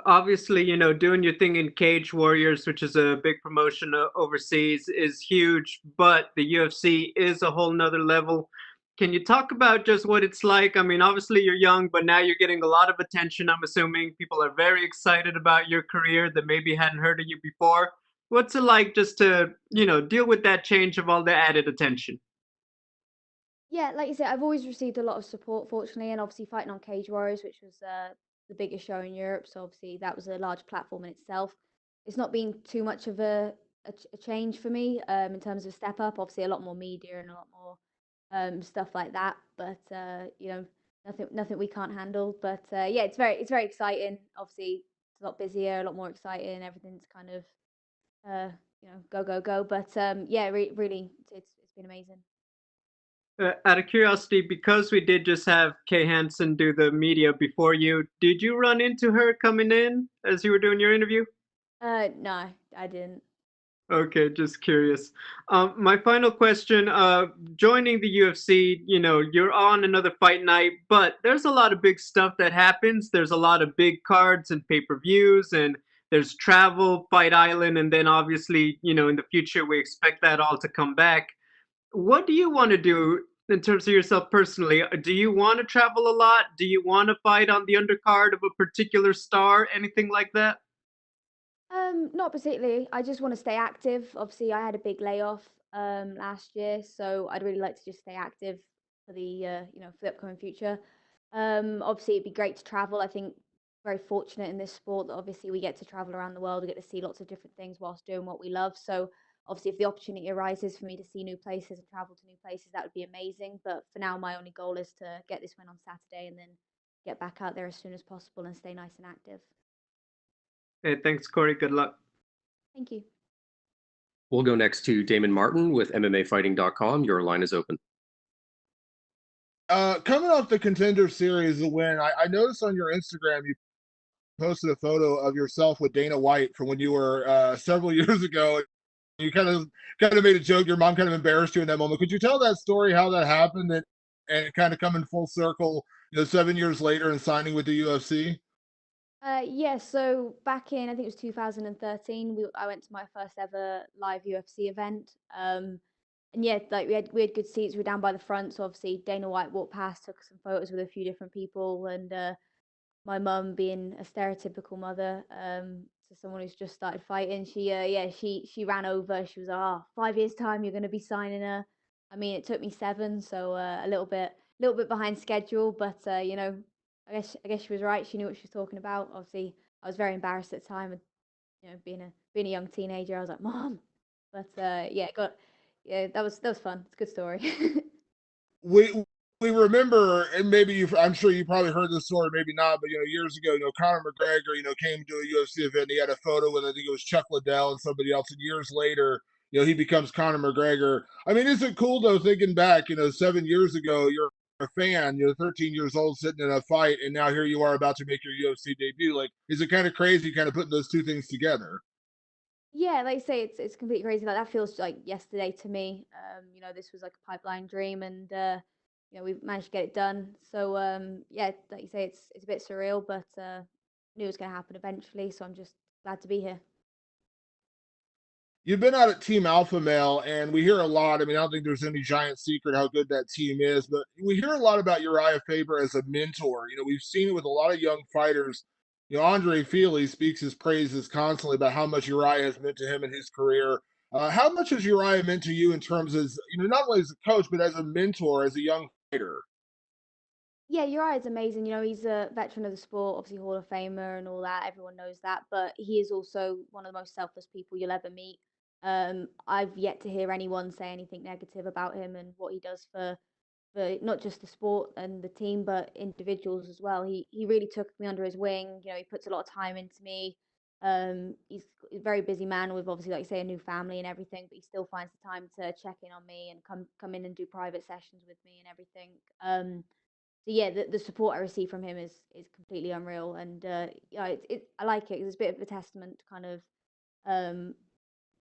Obviously, doing your thing in Cage Warriors, which is a big promotion overseas, is huge, but the UFC is a whole nother level. Can you talk about just what it's like? I mean, obviously you're young, but now you're getting a lot of attention. I'm assuming people are very excited about your career that maybe hadn't heard of you before. What's it like just to, deal with that change of all the added attention? Yeah, like you said, I've always received a lot of support, fortunately, and obviously fighting on Cage Warriors, which was the biggest show in Europe. So obviously that was a large platform in itself. It's not been too much of a change for me in terms of step up. Obviously, a lot more media and a lot more stuff like that. But nothing we can't handle. But yeah, it's very exciting. Obviously, it's a lot busier, a lot more exciting. Everything's kind of go. But yeah, really, it's been amazing. Out of curiosity, because we did just have Kay Hanson do the media before you, did you run into her coming in as you were doing your interview? No, I didn't. Okay, just curious. My final question, joining the UFC, you're on another fight night, but there's a lot of big stuff that happens. There's a lot of big cards and pay-per-views, and there's travel, Fight Island, and then obviously, in the future, we expect that all to come back. What do you want to do in terms of yourself personally? Do you want to travel a lot? Do you want to fight on the undercard of a particular star? Anything like that? Not particularly. I just want to stay active. Obviously, I had a big layoff last year, so I'd really like to just stay active for the for the upcoming future. Obviously, it'd be great to travel. I think very fortunate in this sport that obviously we get to travel around the world. We get to see lots of different things whilst doing what we love. So obviously, if the opportunity arises for me to see new places and travel to new places, that would be amazing. But for now, my only goal is to get this win on Saturday and then get back out there as soon as possible and stay nice and active. Hey, thanks, Cory. Good luck. Thank you. We'll go next to Damon Martin with MMAfighting.com. Your line is open. Coming off the Contender Series, the win, I noticed on your Instagram you posted a photo of yourself with Dana White from when you were several years ago. You kind of made a joke. Your mom kind of embarrassed you in that moment. Could you tell that story, how that happened, and kind of coming full circle, 7 years later and signing with the UFC? Yeah, so back in, I think it was 2013, I went to my first ever live UFC event. And yeah, like we had good seats. We were down by the front, so obviously Dana White walked past, took some photos with a few different people, and my mum, being a stereotypical mother to someone who's just started fighting, she ran over. She was like, "Oh, 5 years time, you're going to be signing her." I mean, it took me 7, so a little bit behind schedule, but I guess she was right. She knew what she was talking about. Obviously, I was very embarrassed at the time, and being a young teenager, I was like, "Mom," but yeah, that was fun. It's a good story. We remember, and I'm sure you probably heard this story, maybe not, but years ago, Conor McGregor, came to a UFC event. And he had a photo with, I think it was Chuck Liddell and somebody else, and years later, he becomes Conor McGregor. I mean, is it cool though, thinking back, 7 years ago, you're a fan, 13 years old, sitting in a fight, and now here you are about to make your UFC debut? Like, is it kind of crazy, kind of putting those two things together? Yeah, like I say, it's completely crazy. Like that feels like yesterday to me. This was like a pipeline dream, and we managed to get it done. So yeah, like you say, it's a bit surreal, but knew it was gonna happen eventually. So I'm just glad to be here. You've been out at Team Alpha Male, and we hear a lot. I mean, I don't think there's any giant secret how good that team is, but we hear a lot about Uriah Faber as a mentor. We've seen it with a lot of young fighters. Andre Feely speaks his praises constantly about how much Uriah has meant to him in his career. How much has Uriah meant to you in terms of, not only as a coach, but as a mentor, as a young fighter? Yeah, Uriah is amazing. He's a veteran of the sport, obviously Hall of Famer and all that. Everyone knows that, but he is also one of the most selfless people you'll ever meet. I've yet to hear anyone say anything negative about him and what he does for not just the sport and the team, but individuals as well. He really took me under his wing. He puts a lot of time into me. He's a very busy man with obviously, like you say, a new family and everything, but he still finds the time to check in on me and come in and do private sessions with me and everything. So yeah, the support I receive from him is completely unreal, and I like it 'cause it's a bit of a testament, to kind of um,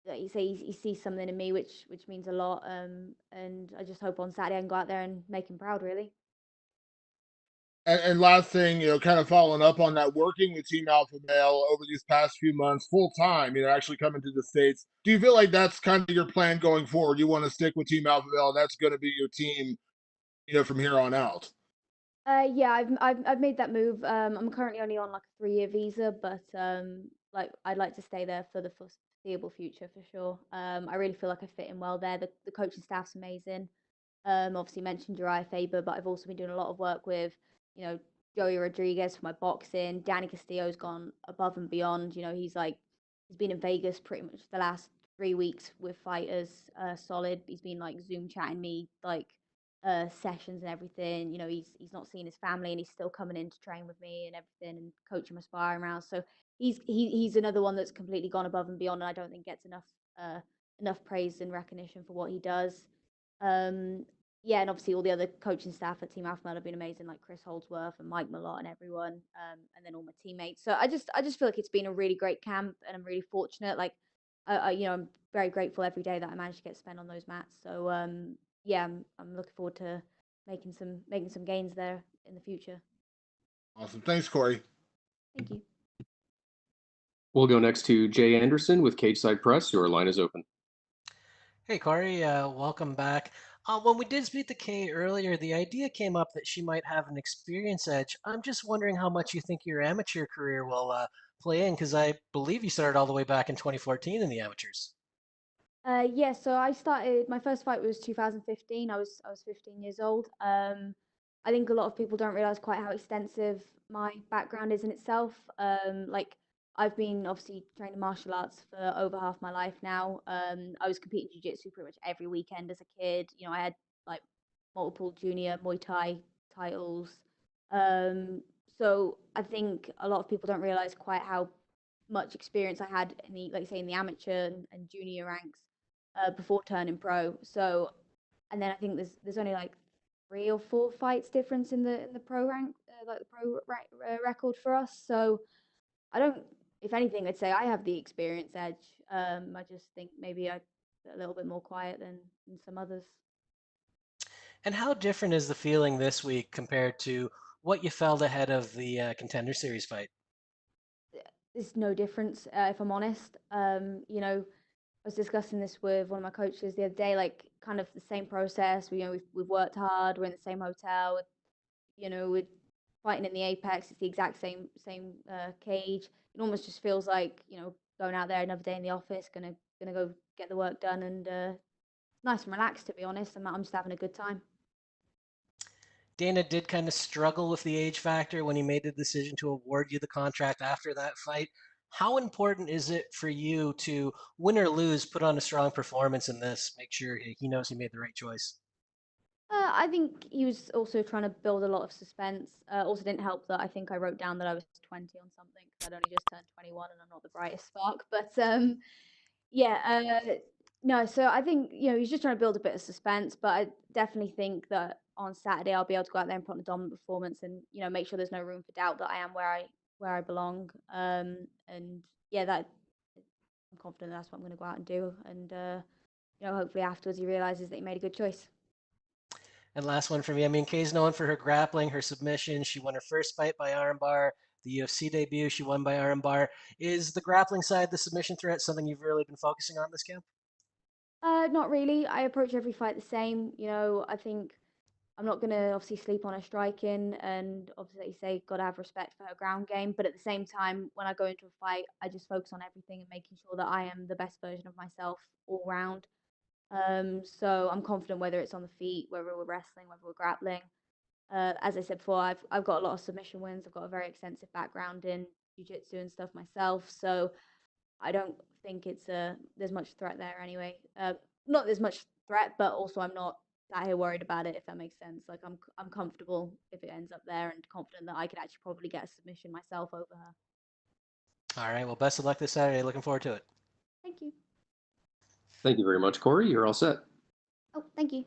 like you say, he sees something in me which means a lot, and I just hope on Saturday I can go out there and make him proud, really. And last thing, kind of following up on that, working with Team Alpha Male over these past few months, full time, actually coming to the States. Do you feel like that's kind of your plan going forward? You want to stick with Team Alpha Male, and that's going to be your team, from here on out? Yeah, I've made that move. I'm currently only on like a 3-year visa, but like I'd like to stay there for the foreseeable future for sure. I really feel like I fit in well there. The coaching staff's amazing. Obviously mentioned Uriah Faber, but I've also been doing a lot of work with, you know, Joey Rodriguez for my boxing. Danny Castillo's gone above and beyond. He's been in Vegas pretty much the last 3 weeks with fighters, solid. He's been like Zoom chatting me like sessions and everything. He's not seeing his family and he's still coming in to train with me and everything and coaching my sparring rounds. So he's another one that's completely gone above and beyond, and I don't think gets enough praise and recognition for what he does. Um, yeah, and obviously all the other coaching staff at Team Alpha Male have been amazing, like Chris Holdsworth and Mike Malott and everyone, and then all my teammates. So I just feel like it's been a really great camp, and I'm really fortunate. Like, I'm very grateful every day that I managed to get spent on those mats. So yeah, I'm looking forward to making some gains there in the future. Awesome. Thanks, Cory. Thank you. We'll go next to Jay Anderson with Cageside Press. Your line is open. Hey, Cory, welcome back. When we did speak to Kay earlier, the idea came up that she might have an experience edge. I'm just wondering how much you think your amateur career will play in, because I believe you started all the way back in 2014 in the amateurs. Yeah, so I started my first fight was 2015. I was 15 years old. I think a lot of people don't realize quite how extensive my background is in itself. Like I've been obviously trained in martial arts for over half my life now. I was competing jiu-jitsu pretty much every weekend as a kid. I had like multiple junior Muay Thai titles. Um, so I think a lot of people don't realize quite how much experience I had in the, like say, in the amateur and junior ranks before turning pro. So, and then I think there's only like 3 or 4 fights difference in the pro rank, like the record for us. So I don't. If anything, I'd say I have the experience edge. I just think maybe I'm a little bit more quiet than some others. And how different is the feeling this week compared to what you felt ahead of the Contender Series fight? There's no difference, if I'm honest. I was discussing this with one of my coaches the other day, like kind of the same process. We've worked hard. We're in the same hotel. We're fighting in the Apex. It's the exact same cage. It almost just feels like going out there another day in the office, gonna go get the work done, and nice and relaxed. To be honest, I'm just having a good time. Dana did kind of struggle with the age factor when he made the decision to award you the contract after that fight. How important is it for you to win or lose, put on a strong performance in this, make sure he knows he made the right choice? I think he was also trying to build a lot of suspense. Also, didn't help that I think I wrote down that I was 20 on something because I'd only just turned 21 and I'm not the brightest spark. But yeah, no. So I think he's just trying to build a bit of suspense. But I definitely think that on Saturday I'll be able to go out there and put on a dominant performance and make sure there's no room for doubt that I am where I belong. And yeah, that I'm confident that's what I'm going to go out and do. And hopefully afterwards he realizes that he made a good choice. And last one for me. I mean, Kay's known for her grappling, her submission. She won her first fight by armbar. The UFC debut, she won by armbar. Is the grappling side, the submission threat, something you've really been focusing on this camp? Not really. I approach every fight the same. I think I'm not going to obviously sleep on her striking, and obviously, like you say, got to have respect for her ground game. But at the same time, when I go into a fight, I just focus on everything and making sure that I am the best version of myself all round. So I'm confident whether it's on the feet, whether we're wrestling, whether we're grappling. As I said before, I've got a lot of submission wins. I've got a very extensive background in jiu-jitsu and stuff myself, so I don't think there's much threat there anyway. Not there's much threat, but also I'm not sat here worried about it, if that makes sense. Like I'm comfortable if it ends up there, and confident that I could actually probably get a submission myself over her. All right. Well, best of luck this Saturday. Looking forward to it. Thank you. Thank you very much, Cory. You're all set. Oh, thank you.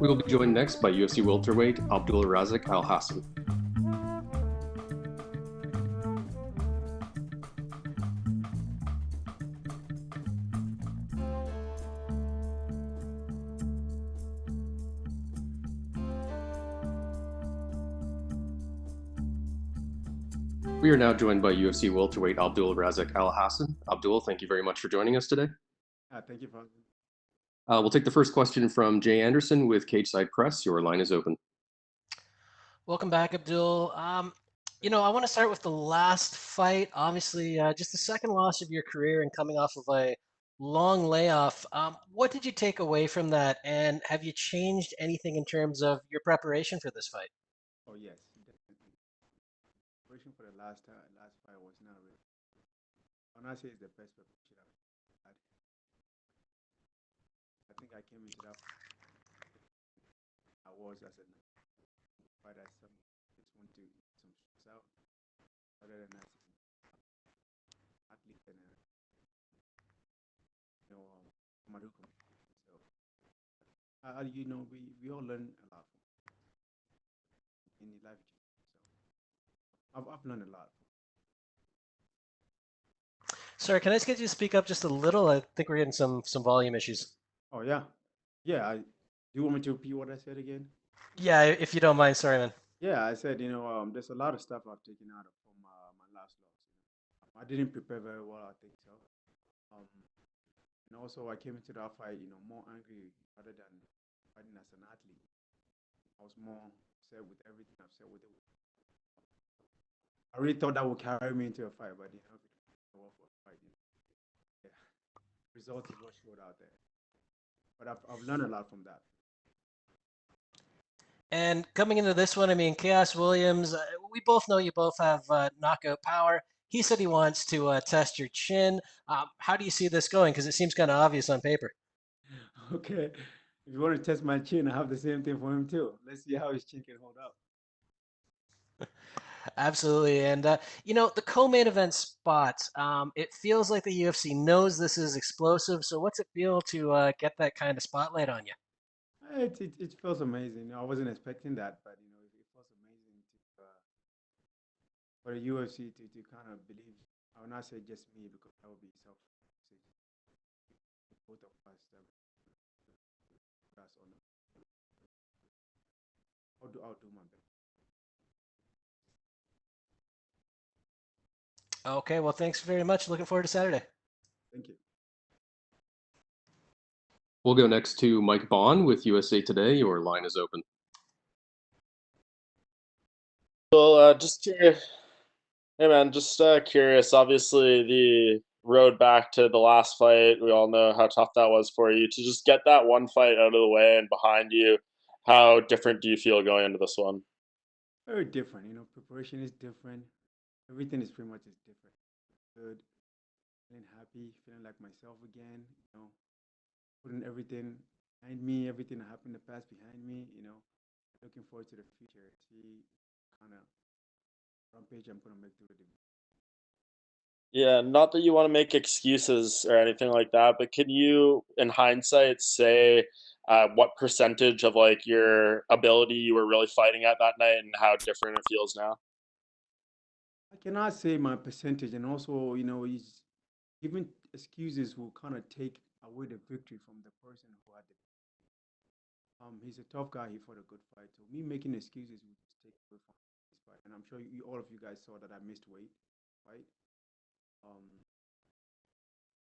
We will be joined next by UFC welterweight Abdul Razak Alhassan. We are now joined by UFC welterweight Abdul Razak Alhassan. Abdul, thank you very much for joining us today. Thank you for. We'll take the first question from Jay Anderson with Cageside Press. Your line is open. Welcome back, Abdul. You know, I want to start with the last fight. Obviously, just the second loss of your career and coming off of a long layoff. What did you take away from that? And have you changed anything in terms of your preparation for this fight? Oh yes, definitely. Preparation for the last fight was not really. When I say it's the best preparation I've had, I think I came into that. I was as a fight as some just want to some stress out other than that athlete and Maruko. So you know we all learn a lot in the life. So I've learned a lot. Sorry, can I just get you to speak up just a little? I think we're getting some volume issues. Oh yeah, yeah. Do you want me to repeat what I said again? Yeah, if you don't mind. Sorry, man. Yeah, I said there's a lot of stuff I've taken out from my last loss. I didn't prepare very well, I think so. And also I came into that fight, more angry rather than fighting as an athlete. I was more upset with everything I've said with it. I really thought that would carry me into a fight, but well for a fight. Yeah. Results is what showed out there. But I've learned a lot from that. And coming into this one, I mean, Khaos Williams, we both know you both have knockout power. He said he wants to test your chin. How do you see this going? Because it seems kind of obvious on paper. Okay. If you want to test my chin, I have the same thing for him too. Let's see how his chin can hold up. Absolutely. And, the co-main event spot, it feels like the UFC knows this is explosive. So what's it feel to get that kind of spotlight on you? It feels amazing. I wasn't expecting that, but it feels amazing for the UFC to kind of believe. I will not say just me because that would be self. Both of us. That's all. I'll do my best. Okay, well, thanks very much. Looking forward to Saturday. Thank you. We'll go next to Mike Bond with USA Today. Your line is open. Well, just curious. Hey man, just curious. Obviously, the road back to the last fight, we all know how tough that was for you. To just get that one fight out of the way and behind you, how different do you feel going into this one? Very different. Preparation is different. Everything is pretty much is different. Good. Feeling happy, feeling like myself again. Putting everything behind me, everything that happened in the past behind me. Looking forward to the future. See kind of rampage I'm gonna make through the division. Yeah, not that you want to make excuses or anything like that, but can you, in hindsight, say what percentage of like your ability you were really fighting at that night and how different it feels now? I cannot say my percentage, and also, is giving excuses will kind of take away the victory from the person who had the. He's a tough guy. He fought a good fight. So me making excuses will just take away from this fight. And I'm sure all of you guys saw that I missed weight, right?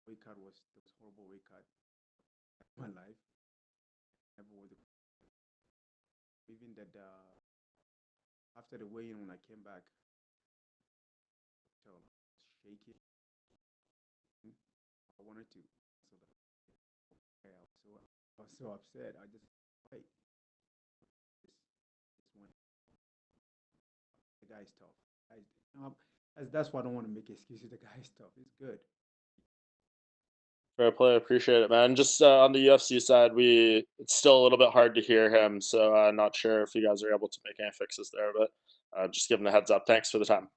Weight cut was horrible weight cut in my life. Never was even that after the weigh-in when I came back, so shaking. I wanted to. So I was so upset. I just wait. This one. The guy is tough. That's why I don't want to make excuses. The guy is tough. It's good. Fair play, appreciate it, man. Just on the UFC side, it's still a little bit hard to hear him, so I'm not sure if you guys are able to make any fixes there, but just giving a heads up. Thanks for the time.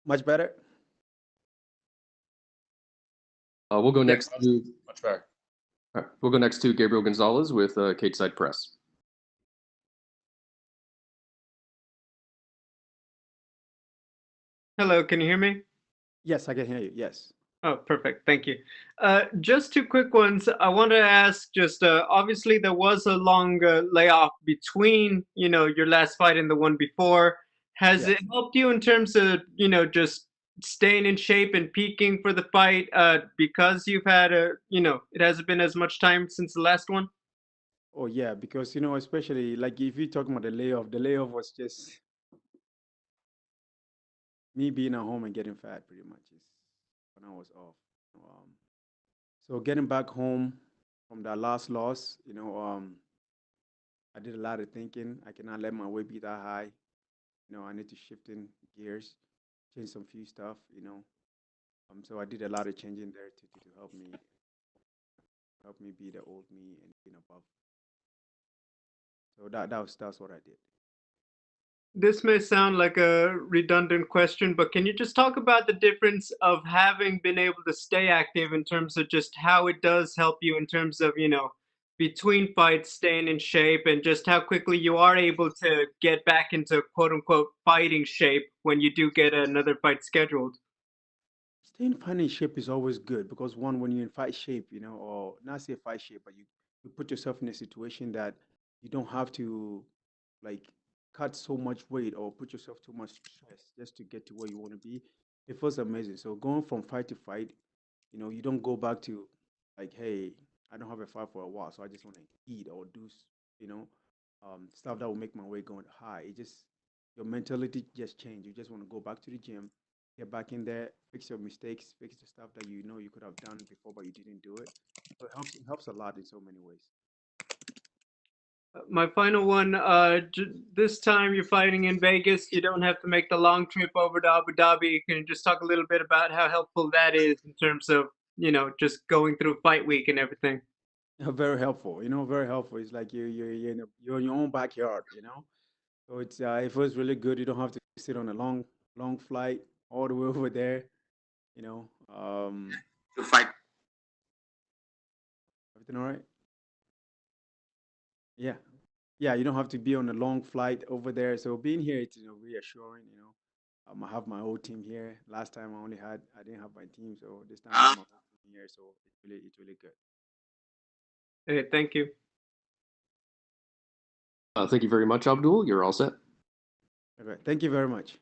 Much better. We'll go next to Much better. we'll go next to Gabriel Gonzalez with Cage Side Press. Hello, can you hear me? Yes, I can hear you. Yes. Oh, perfect. Thank you. Just two quick ones. I want to ask just obviously there was a long layoff between, your last fight and the one before. Has Yes. it helped you in terms of, just staying in shape and peaking for the fight because you've had it hasn't been as much time since the last one? Oh yeah, because especially like if you're talking about the layoff was just me being at home and getting fat pretty much is when I was off. So getting back home from that last loss, I did a lot of thinking. I cannot let my weight be that high. I need to shift in gears, change some few stuff. So I did a lot of changing there to help me be the old me and being above. So that's what I did. This may sound like a redundant question, but can you just talk about the difference of having been able to stay active in terms of just how it does help you in terms of, between fights, staying in shape, and just how quickly you are able to get back into quote unquote fighting shape when you do get another fight scheduled? Staying in shape is always good because one, when you're in fight shape, or not say fight shape, but you put yourself in a situation that you don't have to like cut so much weight or put yourself too much stress just to get to where you want to be. It feels amazing. So going from fight to fight, you don't go back to like, hey, I don't have a fight for a while, so I just want to eat or do, stuff that will make my weight going high. It just your mentality just changed. You just want to go back to the gym, get back in there, fix your mistakes, fix the stuff that you could have done before, but you didn't do it. So it helps a lot in so many ways. My final one, this time you're fighting in Vegas. You don't have to make the long trip over to Abu Dhabi. Can you just talk a little bit about how helpful that is in terms of, just going through fight week and everything? Very helpful. Very helpful. It's like you're in your own backyard. So it feels really good. You don't have to sit on a long flight all the way over there. You know, To fight. everything all right? Yeah, yeah. You don't have to be on a long flight over there. So being here, it's reassuring. I have my whole team here. Last time I didn't have my team, so this time I have my whole team here. So it's really good. Hey, thank you. Thank you very much, Abdul. You're all set. Okay, thank you very much.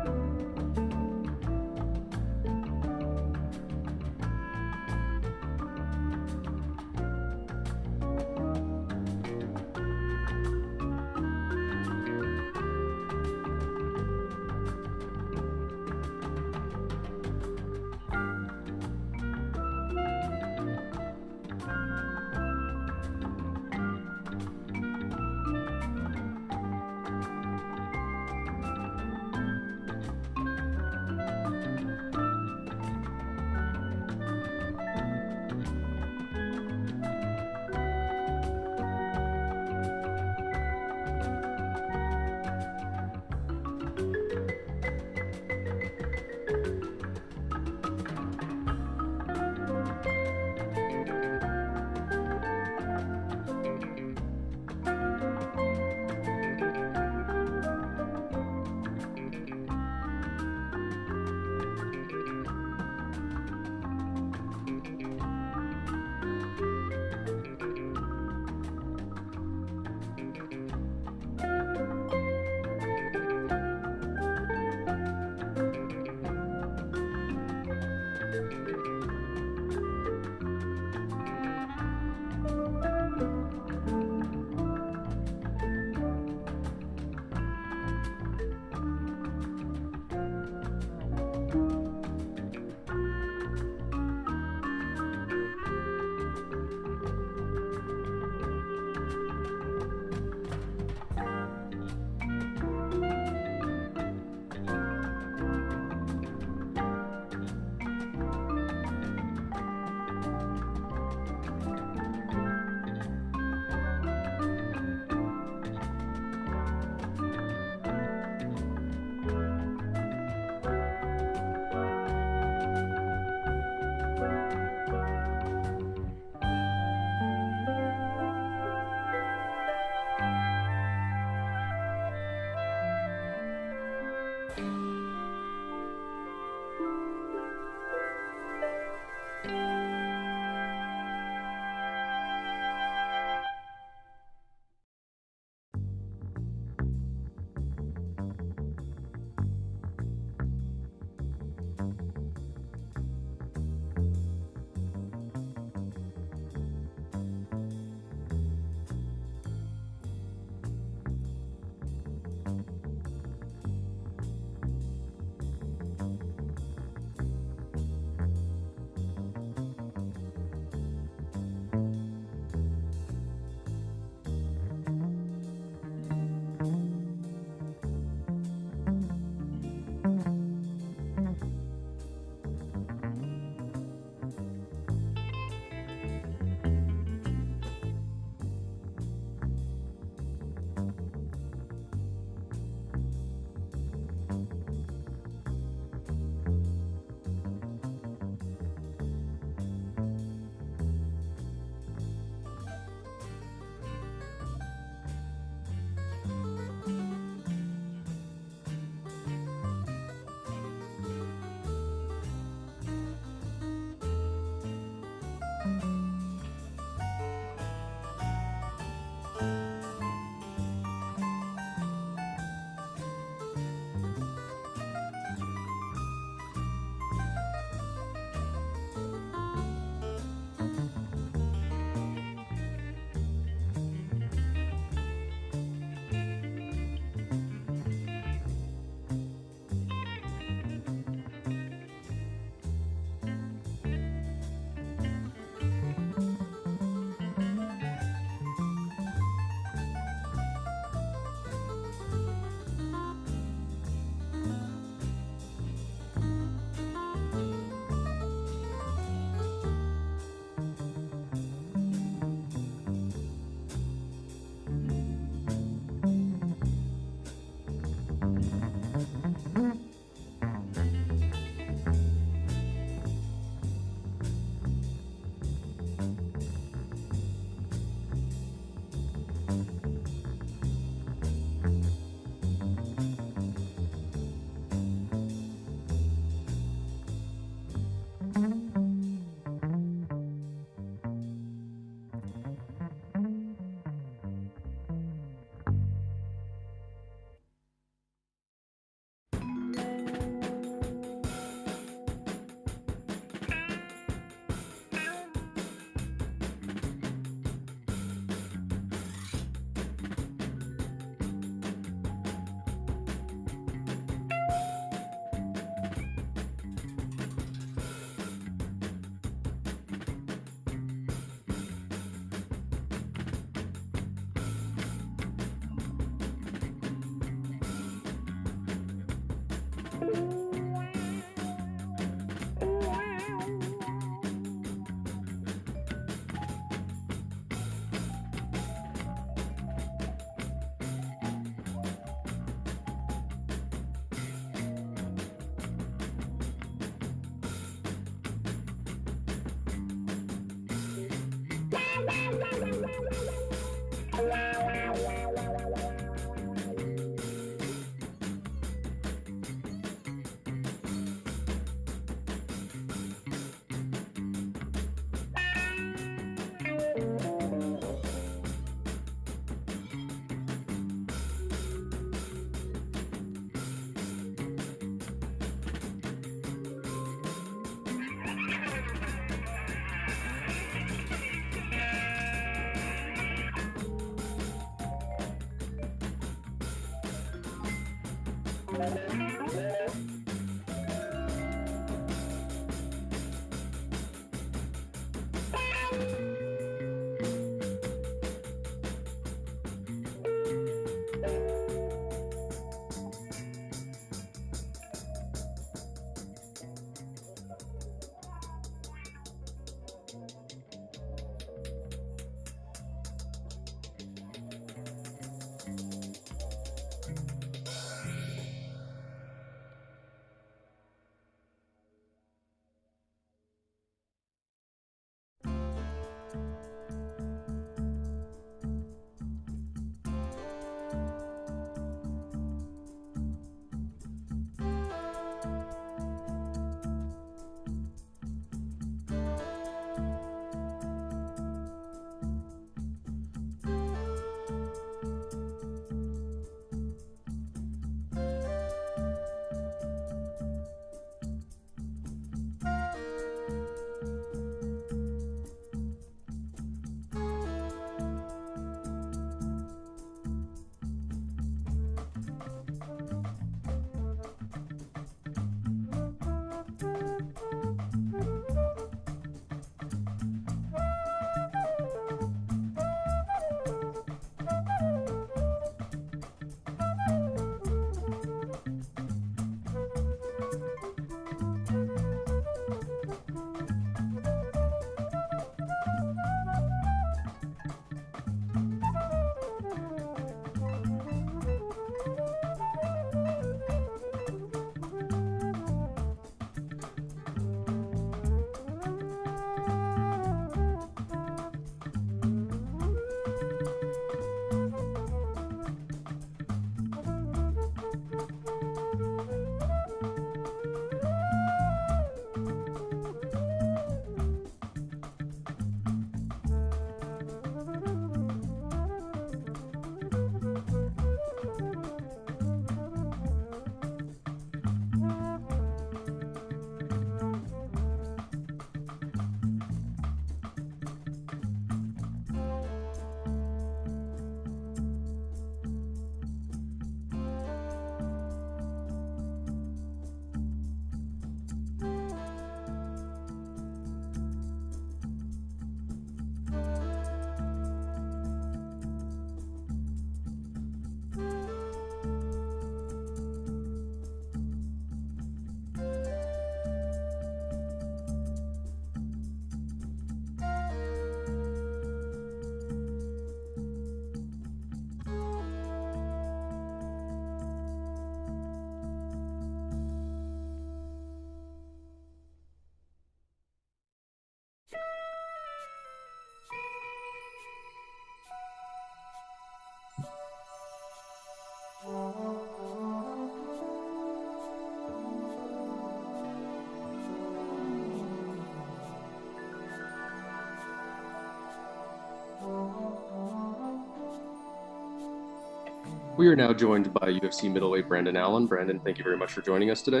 We are now joined by UFC middleweight Brandon Allen. Brandon, thank you very much for joining us today.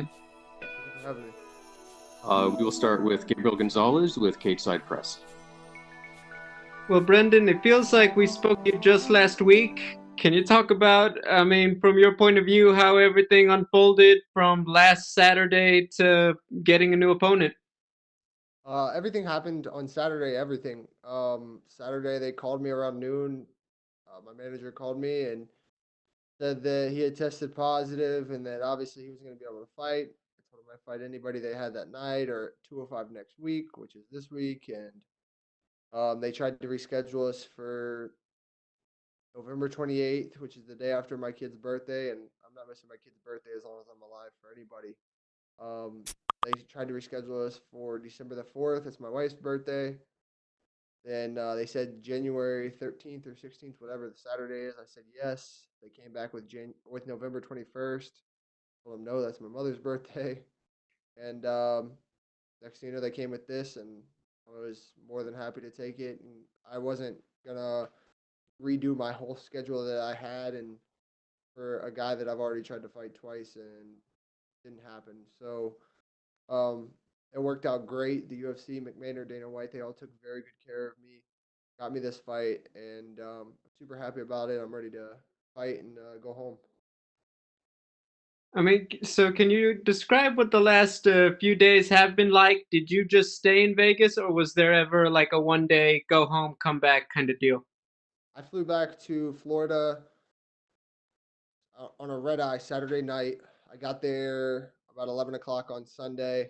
Thank you for having me. We will start with Gabriel Gonzalez with Cage Side Press. Well, Brendan, it feels like we spoke to you just last week. Can you talk about, I mean, from your point of view, how everything unfolded from last Saturday to getting a new opponent? Everything happened on Saturday. Everything. Saturday they called me around noon. My manager called me and said that he had tested positive and that obviously he was going to be able to fight. I told him I'd fight anybody they had that night or 205 next week, which is this week. And they tried to reschedule us for November 28th, which is the day after my kid's birthday. And I'm not missing my kid's birthday as long as I'm alive for anybody. They tried to reschedule us for December the 4th. It's my wife's birthday. Then they said January 13th or 16th, whatever the Saturday is. I said yes. They came back with November 21st. Told them no, that's my mother's birthday. And next thing you know, they came with this, and I was more than happy to take it. And I wasn't gonna redo my whole schedule that I had, and for a guy that I've already tried to fight twice and didn't happen. So it worked out great. The UFC, McMahon, Dana White, they all took very good care of me, got me this fight, and I'm super happy about it. I'm ready to fight and go home. I mean, so can you describe what the last few days have been like? Did you just stay in Vegas, or was there ever like a 1 day go home, come back kind of deal? I flew back to Florida on a red eye Saturday night. I got there about 11 o'clock on Sunday,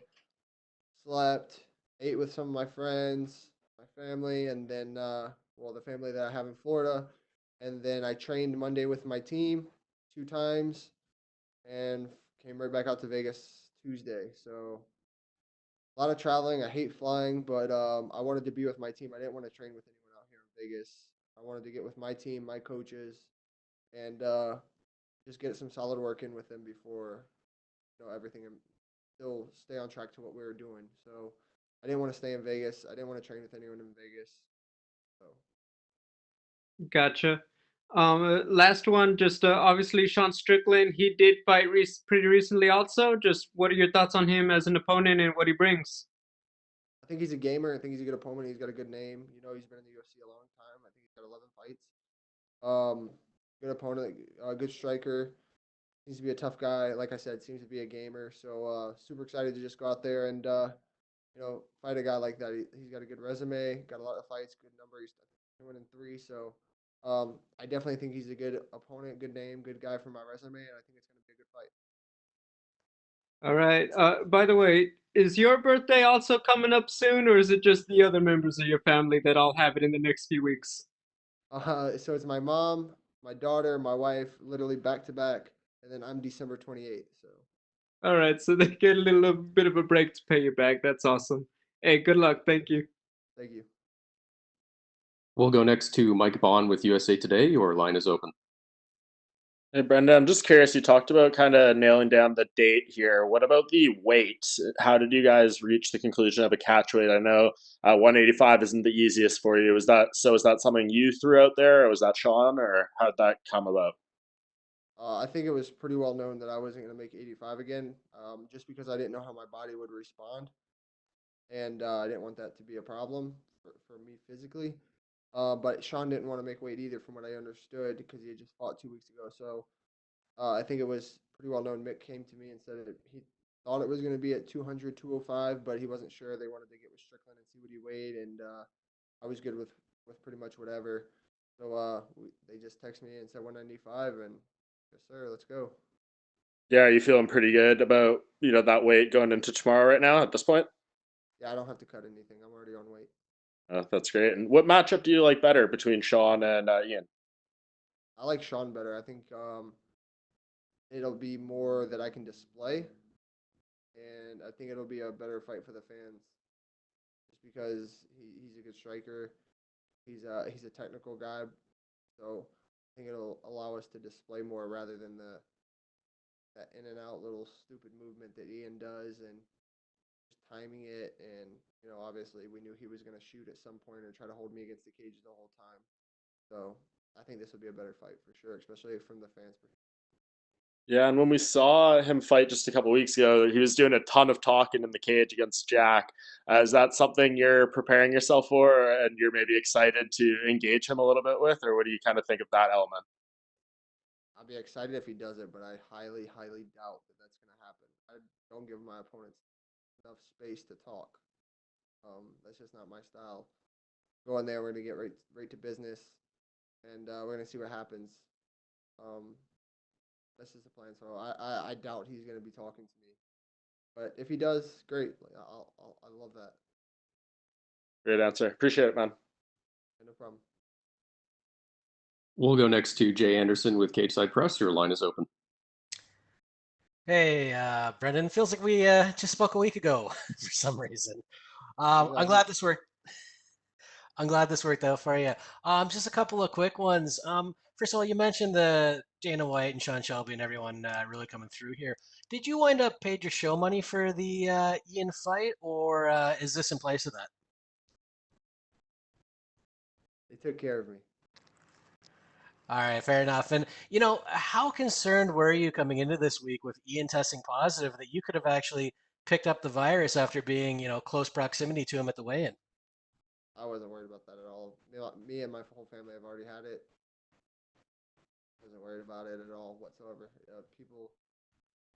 slept, ate with some of my friends, my family, and then, well, the family that I have in Florida. And then I trained Monday with my team 2 times and came right back out to Vegas Tuesday. So a lot of traveling. I hate flying, but I wanted to be with my team. I didn't want to train with anyone out here in Vegas. I wanted to get with my team, my coaches, and just get some solid work in with them before everything, and still stay on track to what we were doing. So I didn't want to stay in Vegas. I didn't want to train with anyone in Vegas. So Gotcha. Last one, just obviously Sean Strickland. He did fight pretty recently, also. Just what are your thoughts on him as an opponent and what he brings? I think he's a gamer. I think he's a good opponent. He's got a good name. He's been in the UFC a long time. I think he's got 11 fights. Good opponent, good striker. Seems to be a tough guy. Like I said, seems to be a gamer. So super excited to just go out there and fight a guy like that. He's got a good resume, got a lot of fights, good number. He's 2-3. So I definitely think he's a good opponent, good name, good guy for my resume, and I think it's going to be a good fight. All right. By the way, is your birthday also coming up soon, or is it just the other members of your family that all have it in the next few weeks? So it's my mom, my daughter, my wife, literally back to back, and then I'm December 28th. So All right, so they get a little bit of a break to pay you back. That's awesome. Hey, good luck. Thank you. thank you. We'll go next to Mike Bond with USA Today. Your line is open. Hey, Brenda, I'm just curious. You talked about kind of nailing down the date here. What about the weight? How did you guys reach the conclusion of a catch weight? I know 185 isn't the easiest for you. Is that something you threw out there, or was that Sean, or how did that come about? I think it was pretty well known that I wasn't going to make 85 again, just because I didn't know how my body would respond, and I didn't want that to be a problem for me physically. But Sean didn't want to make weight either, from what I understood, because he had just fought 2 weeks ago. So I think it was pretty well known. Mick came to me and said that he thought it was going to be at 200, 205, but he wasn't sure. They wanted to get with Strickland and see what he weighed, and I was good with pretty much whatever. So they just texted me and said 195, and yes, sir, let's go. Yeah, are you feeling pretty good about that weight going into tomorrow right now at this point? Yeah, I don't have to cut anything. I'm already on weight. That's great. And what matchup do you like better between Sean and Ian? I like Sean better. I think it'll be more that I can display, and I think it'll be a better fight for the fans, just because he's a good striker. He's a technical guy, so I think it'll allow us to display more rather than that in and out little stupid movement that Ian does and just timing it. And obviously we knew he was going to shoot at some point or try to hold me against the cage the whole time. So I think this will be a better fight for sure, especially from the fans' perspective. Yeah, and when we saw him fight just a couple weeks ago, he was doing a ton of talking in the cage against Jack. Is that something you're preparing yourself for, and you're maybe excited to engage him a little bit with, or what do you kind of think of that element? I'll be excited if he does it, but I highly, highly doubt that that's going to happen. I don't give my opponents enough space to talk. That's just not my style. Go in there, we're going to get right to business, and we're going to see what happens. That's just the plan. So I doubt he's going to be talking to me. But if he does, great. I love that. Great answer. Appreciate it, man. Yeah, no problem. We'll go next to Jay Anderson with Cageside Press. Your line is open. Hey, Brendan. Feels like we just spoke a week ago for some reason. I'm glad this worked. I'm glad this worked out for you. Just a couple of quick ones. First of all, you mentioned the Dana White and Sean Shelby and everyone really coming through here. Did you wind up paid your show money for the Ian fight, or is this in place of that? They took care of me. All right, fair enough. And, how concerned were you coming into this week with Ian testing positive that you could have actually picked up the virus after being, close proximity to him at the weigh-in? I wasn't worried about that at all. Me and my whole family have already had it. Wasn't worried about it at all whatsoever. People,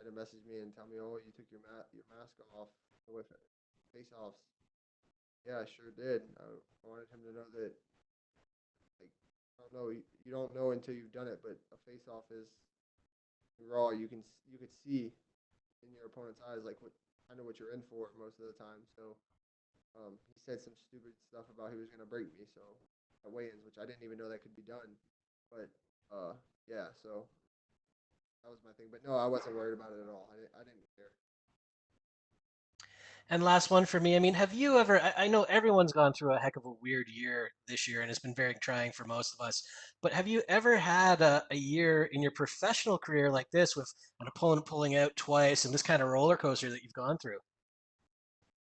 tried to message me and tell me, "Oh, you took your mask off with face-offs." Yeah, I sure did. I wanted him to know that, like, I don't know, you don't know until you've done it, but a face-off is raw. You could see in your opponent's eyes like what you're in for most of the time. So he said some stupid stuff about he was gonna break me. So at weigh-ins, which I didn't even know that could be done. But yeah, so that was my thing. But no, I wasn't worried about it at all. I didn't care. And last one for me. I mean, have you ever, I know everyone's gone through a heck of a weird year this year and it's been very trying for most of us, but have you ever had a year in your professional career like this with an opponent pulling out twice and this kind of roller coaster that you've gone through?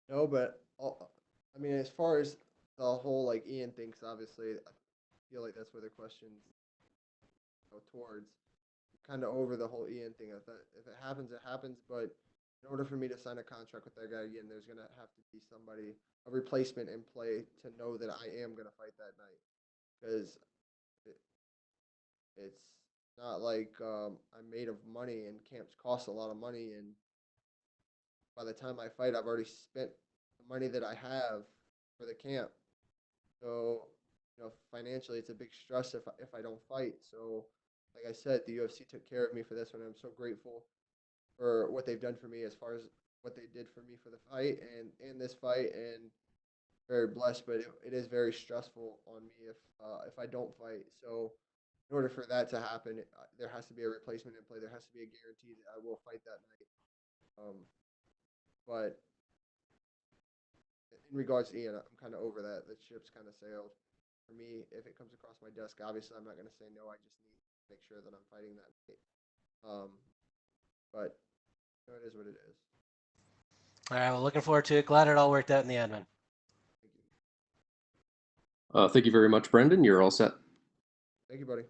No, but I mean, as far as the whole like Ian thinks, obviously, I feel like that's where the questions go towards. Kind of over the whole Ian thing. If it happens, it happens. But in order for me to sign a contract with that guy again, there's gonna have to be a replacement in play to know that I am gonna fight that night. Because it's not like I'm made of money, and camps cost a lot of money, and by the time I fight, I've already spent the money that I have for the camp. So, financially, it's a big stress if I don't fight. So, like I said, the UFC took care of me for this one. I'm so grateful for what they've done for me as far as what they did for me for the fight and this fight, and very blessed. But it is very stressful on me if I don't fight. So, in order for that to happen, there has to be a replacement in play. There has to be a guarantee that I will fight that night. But in regards to Ian, I'm kind of over that. The ship's kind of sailed. For me, if it comes across my desk, obviously I'm not going to say no. I just need to make sure that I'm fighting that night. But it is what it is. All right, well, looking forward to it. Glad it all worked out in the end, man. Thank you very much, Brendan. You're all set. Thank you, buddy.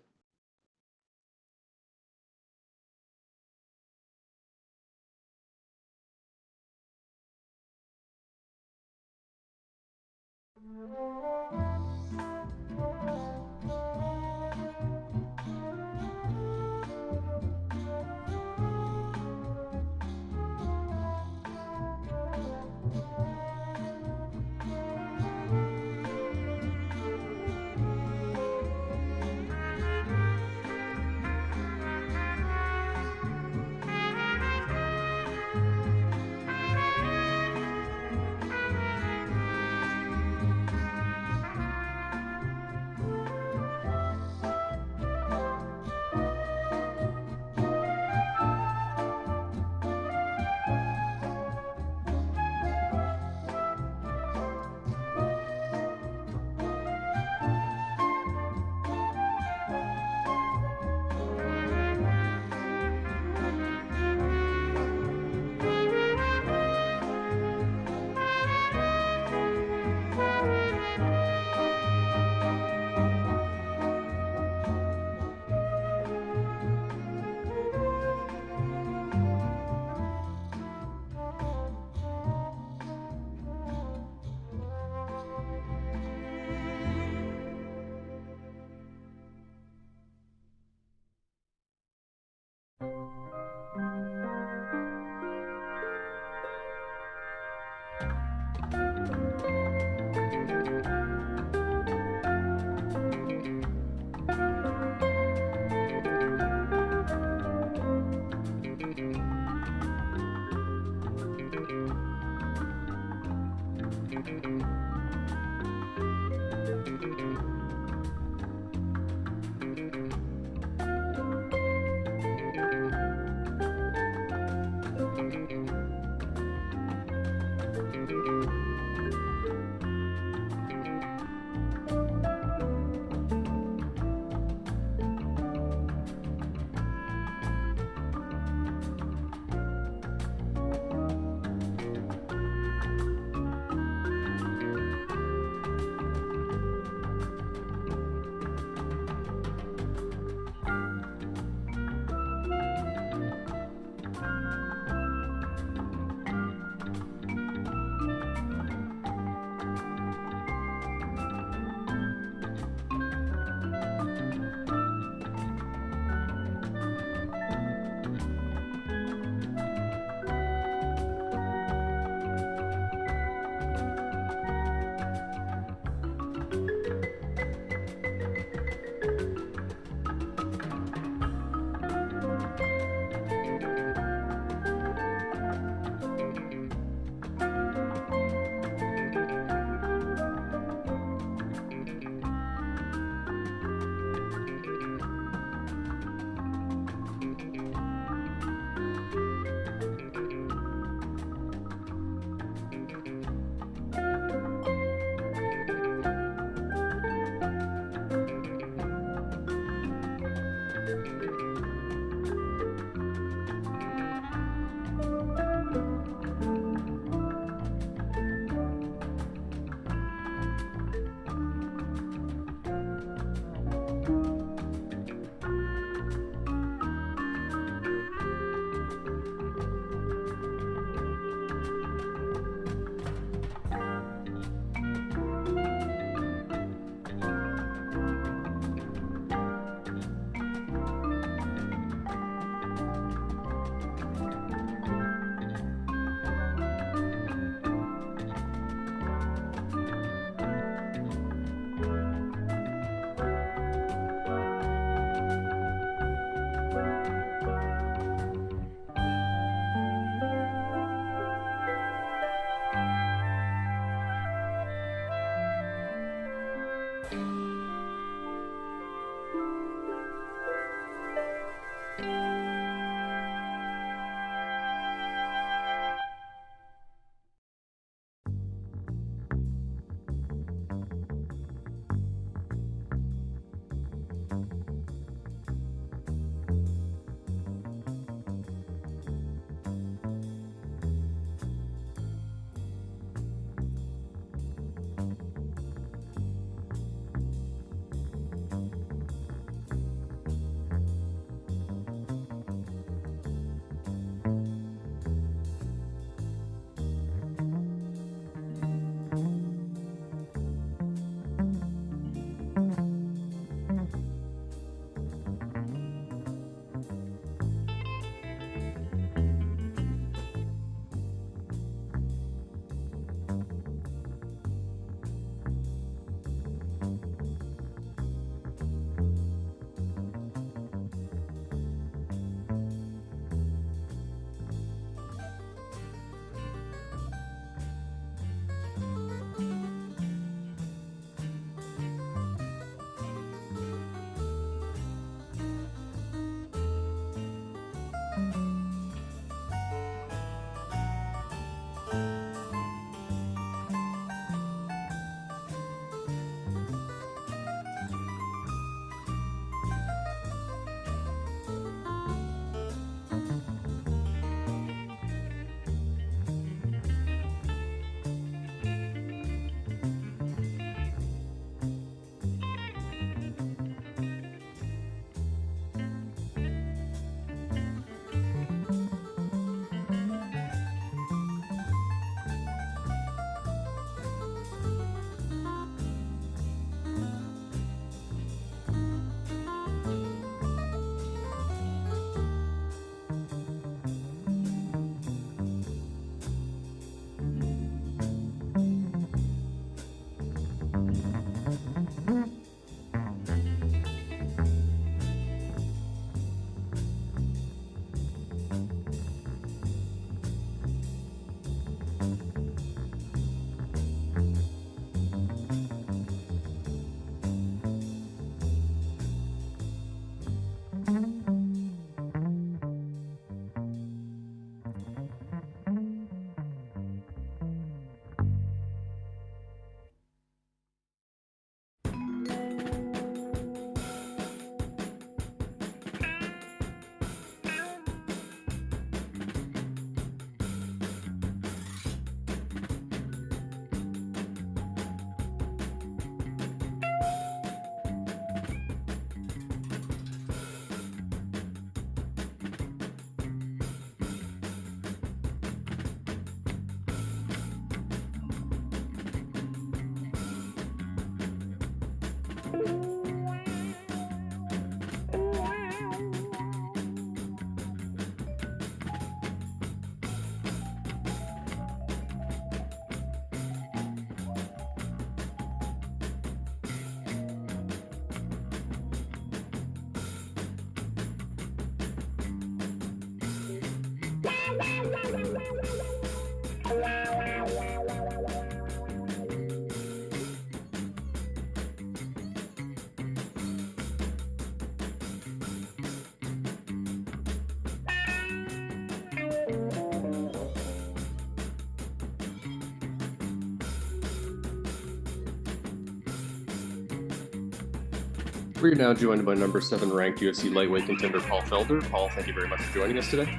We're now joined by number 7 ranked UFC lightweight contender Paul Felder. Paul, thank you very much for joining us today.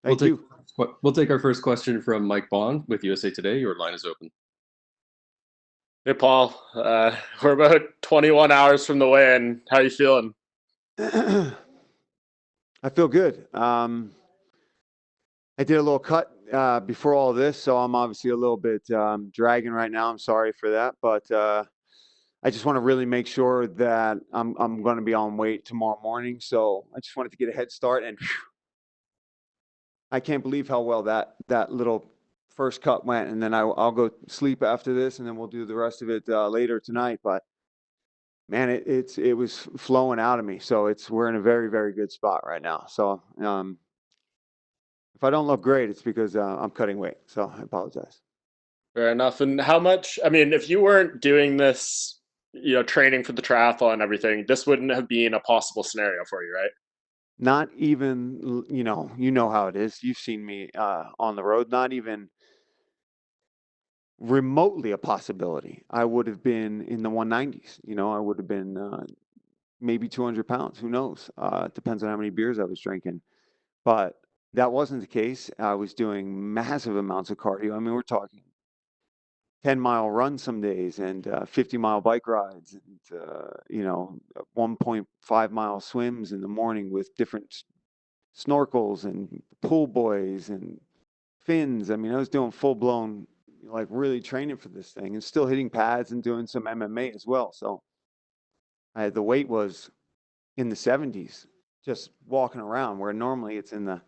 Thank you. We'll take our first question from Mike Bond with USA Today. Your line is open. Hey, Paul. We're about 21 hours from the weigh-in. How are you feeling? I feel good. I did a little cut before all this, so I'm obviously a little bit dragging right now. I'm sorry for that, but I just want to really make sure that I'm going to be on weight tomorrow morning. So I just wanted to get a head start, and I can't believe how well that little first cut went. And then I'll go sleep after this, and then we'll do the rest of it later tonight. But man, it was flowing out of me. So we're in a very, very good spot right now. So if I don't look great, it's because I'm cutting weight. So I apologize. Fair enough. And how much, I mean, if you weren't doing this, training for the triathlon and everything, this wouldn't have been a possible scenario for you, right? Not even, you know how it is. You've seen me on the road. Not even remotely a possibility. I would have been in the 190s. I would have been maybe 200 pounds. Who knows? Depends on how many beers I was drinking. But that wasn't the case. I was doing massive amounts of cardio. I mean, we're talking 10-mile runs some days and 50-mile bike rides and 1.5-mile swims in the morning with different snorkels and pool boys and fins. I mean, I was doing full-blown, like really training for this thing and still hitting pads and doing some MMA as well. So the weight was in the 70s, just walking around, where normally it's in the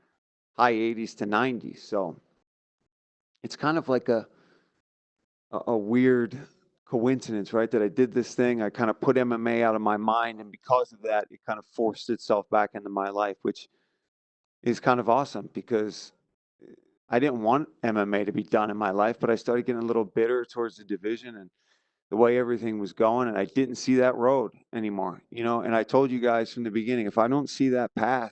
high 80s to 90s. So it's kind of like a weird coincidence, right? That I did this thing. I kind of put MMA out of my mind, and because of that, it kind of forced itself back into my life, which is kind of awesome because I didn't want MMA to be done in my life, but I started getting a little bitter towards the division and the way everything was going, and I didn't see that road anymore, and I told you guys from the beginning, if I don't see that path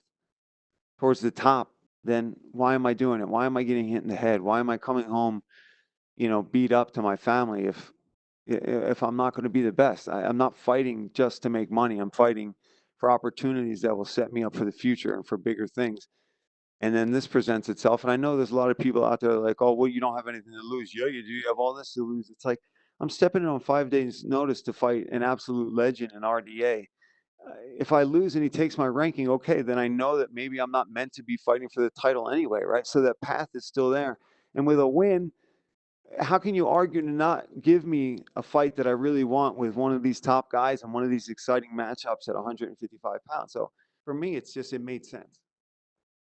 towards the top, then why am I doing it? Why am I getting hit in the head? Why am I coming home beat up to my family if I'm not going to be the best? I'm not fighting just to make money. I'm fighting for opportunities that will set me up for the future and for bigger things. And then this presents itself. And I know there's a lot of people out there like, oh, well, you don't have anything to lose. Yeah, you do. You have all this to lose. It's like, I'm stepping in on 5 days notice to fight an absolute legend in RDA. If I lose and he takes my ranking, okay, then I know that maybe I'm not meant to be fighting for the title anyway, right? So that path is still there. And with a win, how can you argue to not give me a fight that I really want with one of these top guys and one of these exciting matchups at 155 pounds? So for me, it made sense.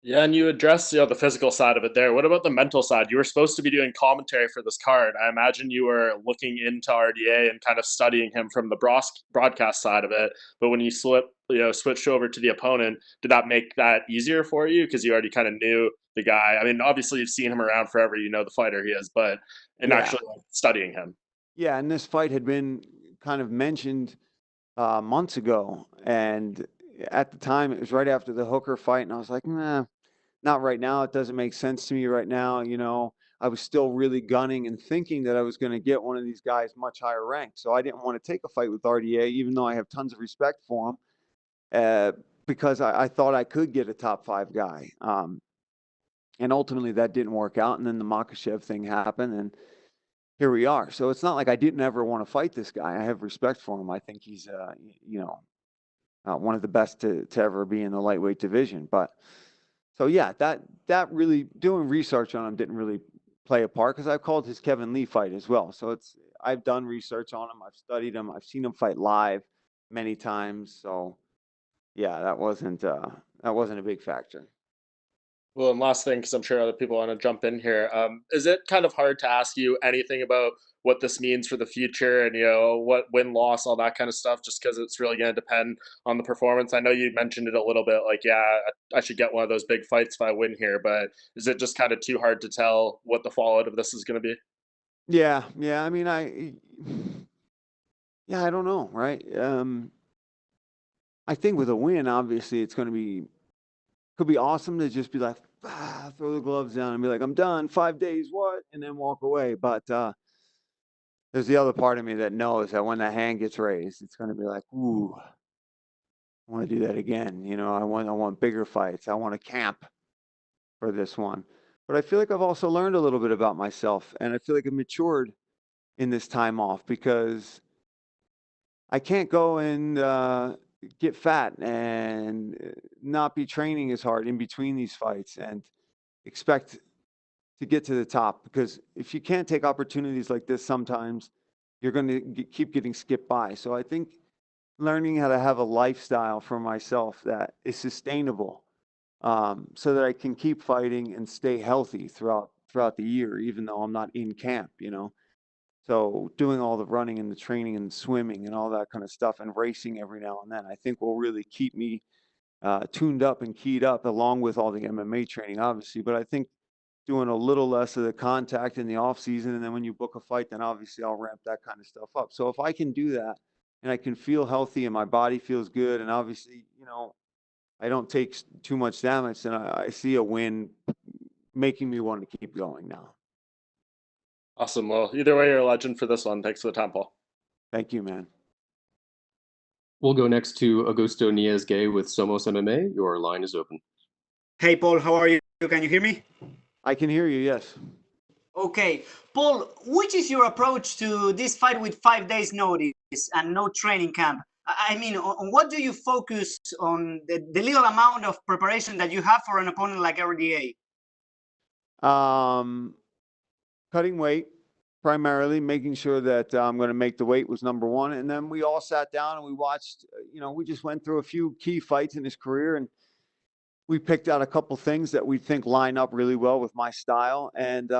Yeah, and you addressed the physical side of it there. What about the mental side? You were supposed to be doing commentary for this card. I imagine you were looking into RDA and kind of studying him from the broadcast side of it. But when you switched over to the opponent, did that make that easier for you because you already kind of knew the guy? I mean, obviously you've seen him around forever. You know the fighter he is, but actually studying him. Yeah, and this fight had been kind of mentioned months ago, and at the time it was right after the Hooker fight, and I was like, nah, not right now. It doesn't make sense to me right now. I was still really gunning and thinking that I was going to get one of these guys much higher ranked. So I didn't want to take a fight with RDA, even though I have tons of respect for him, because I thought I could get a top 5 guy. And ultimately that didn't work out. And then the Makhachev thing happened, and here we are. So it's not like I didn't ever want to fight this guy. I have respect for him. I think he's, one of the best to ever be in the lightweight division. But so, yeah, that really, doing research on him didn't really play a part because I've called his Kevin Lee fight as well. So I've done research on him. I've studied him. I've seen him fight live many times. So, yeah, that wasn't a big factor. Well, and last thing, because I'm sure other people want to jump in here. Is it kind of hard to ask you anything about what this means for the future and, what win-loss, all that kind of stuff, just because it's really going to depend on the performance? I know you mentioned it a little bit, like, yeah, I should get one of those big fights if I win here, but is it just kind of too hard to tell what the fallout of this is going to be? Yeah. I mean, I don't know, right? I think with a win, obviously, could be awesome to just be like, throw the gloves down and be like, I'm done, 5 days, what? And then walk away. But there's the other part of me that knows that when the hand gets raised, it's going to be like, ooh, I want to do that again. You know, I want bigger fights. I want to camp for this one. But I feel like I've also learned a little bit about myself, and I feel like I've matured in this time off because I can't go and get fat and not be training as hard in between these fights and expect to get to the top, because if you can't take opportunities like this, sometimes you're going to keep getting skipped by. So I think learning how to have a lifestyle for myself that is sustainable, so that I can keep fighting and stay healthy throughout the year, even though I'm not in camp, you know. So doing all the running and the training and swimming and all that kind of stuff and racing every now and then, I think will really keep me tuned up and keyed up, along with all the MMA training, obviously. But I think doing a little less of the contact in the off season, and then when you book a fight, then obviously I'll ramp that kind of stuff up. So if I can do that and I can feel healthy and my body feels good, and obviously, you know, I don't take too much damage, then I see a win making me want to keep going now. Awesome. Well, either way, you're a legend for this one. Thanks for the time, Paul. Thank you, man. We'll go next to Augusto Niez-Gay with Somos MMA. Your line is open. Hey, Paul, how are you? Can you hear me? I can hear you, yes. Okay. Paul, which is your approach to this fight with 5 days notice and no training camp? I mean, on what do you focus on the little amount of preparation that you have for an opponent like RDA? Cutting weight, primarily, making sure that I'm going to make the weight was number one. And then we all sat down and we watched, you know, we just went through a few key fights in his career, and we picked out a couple things that we think line up really well with my style. And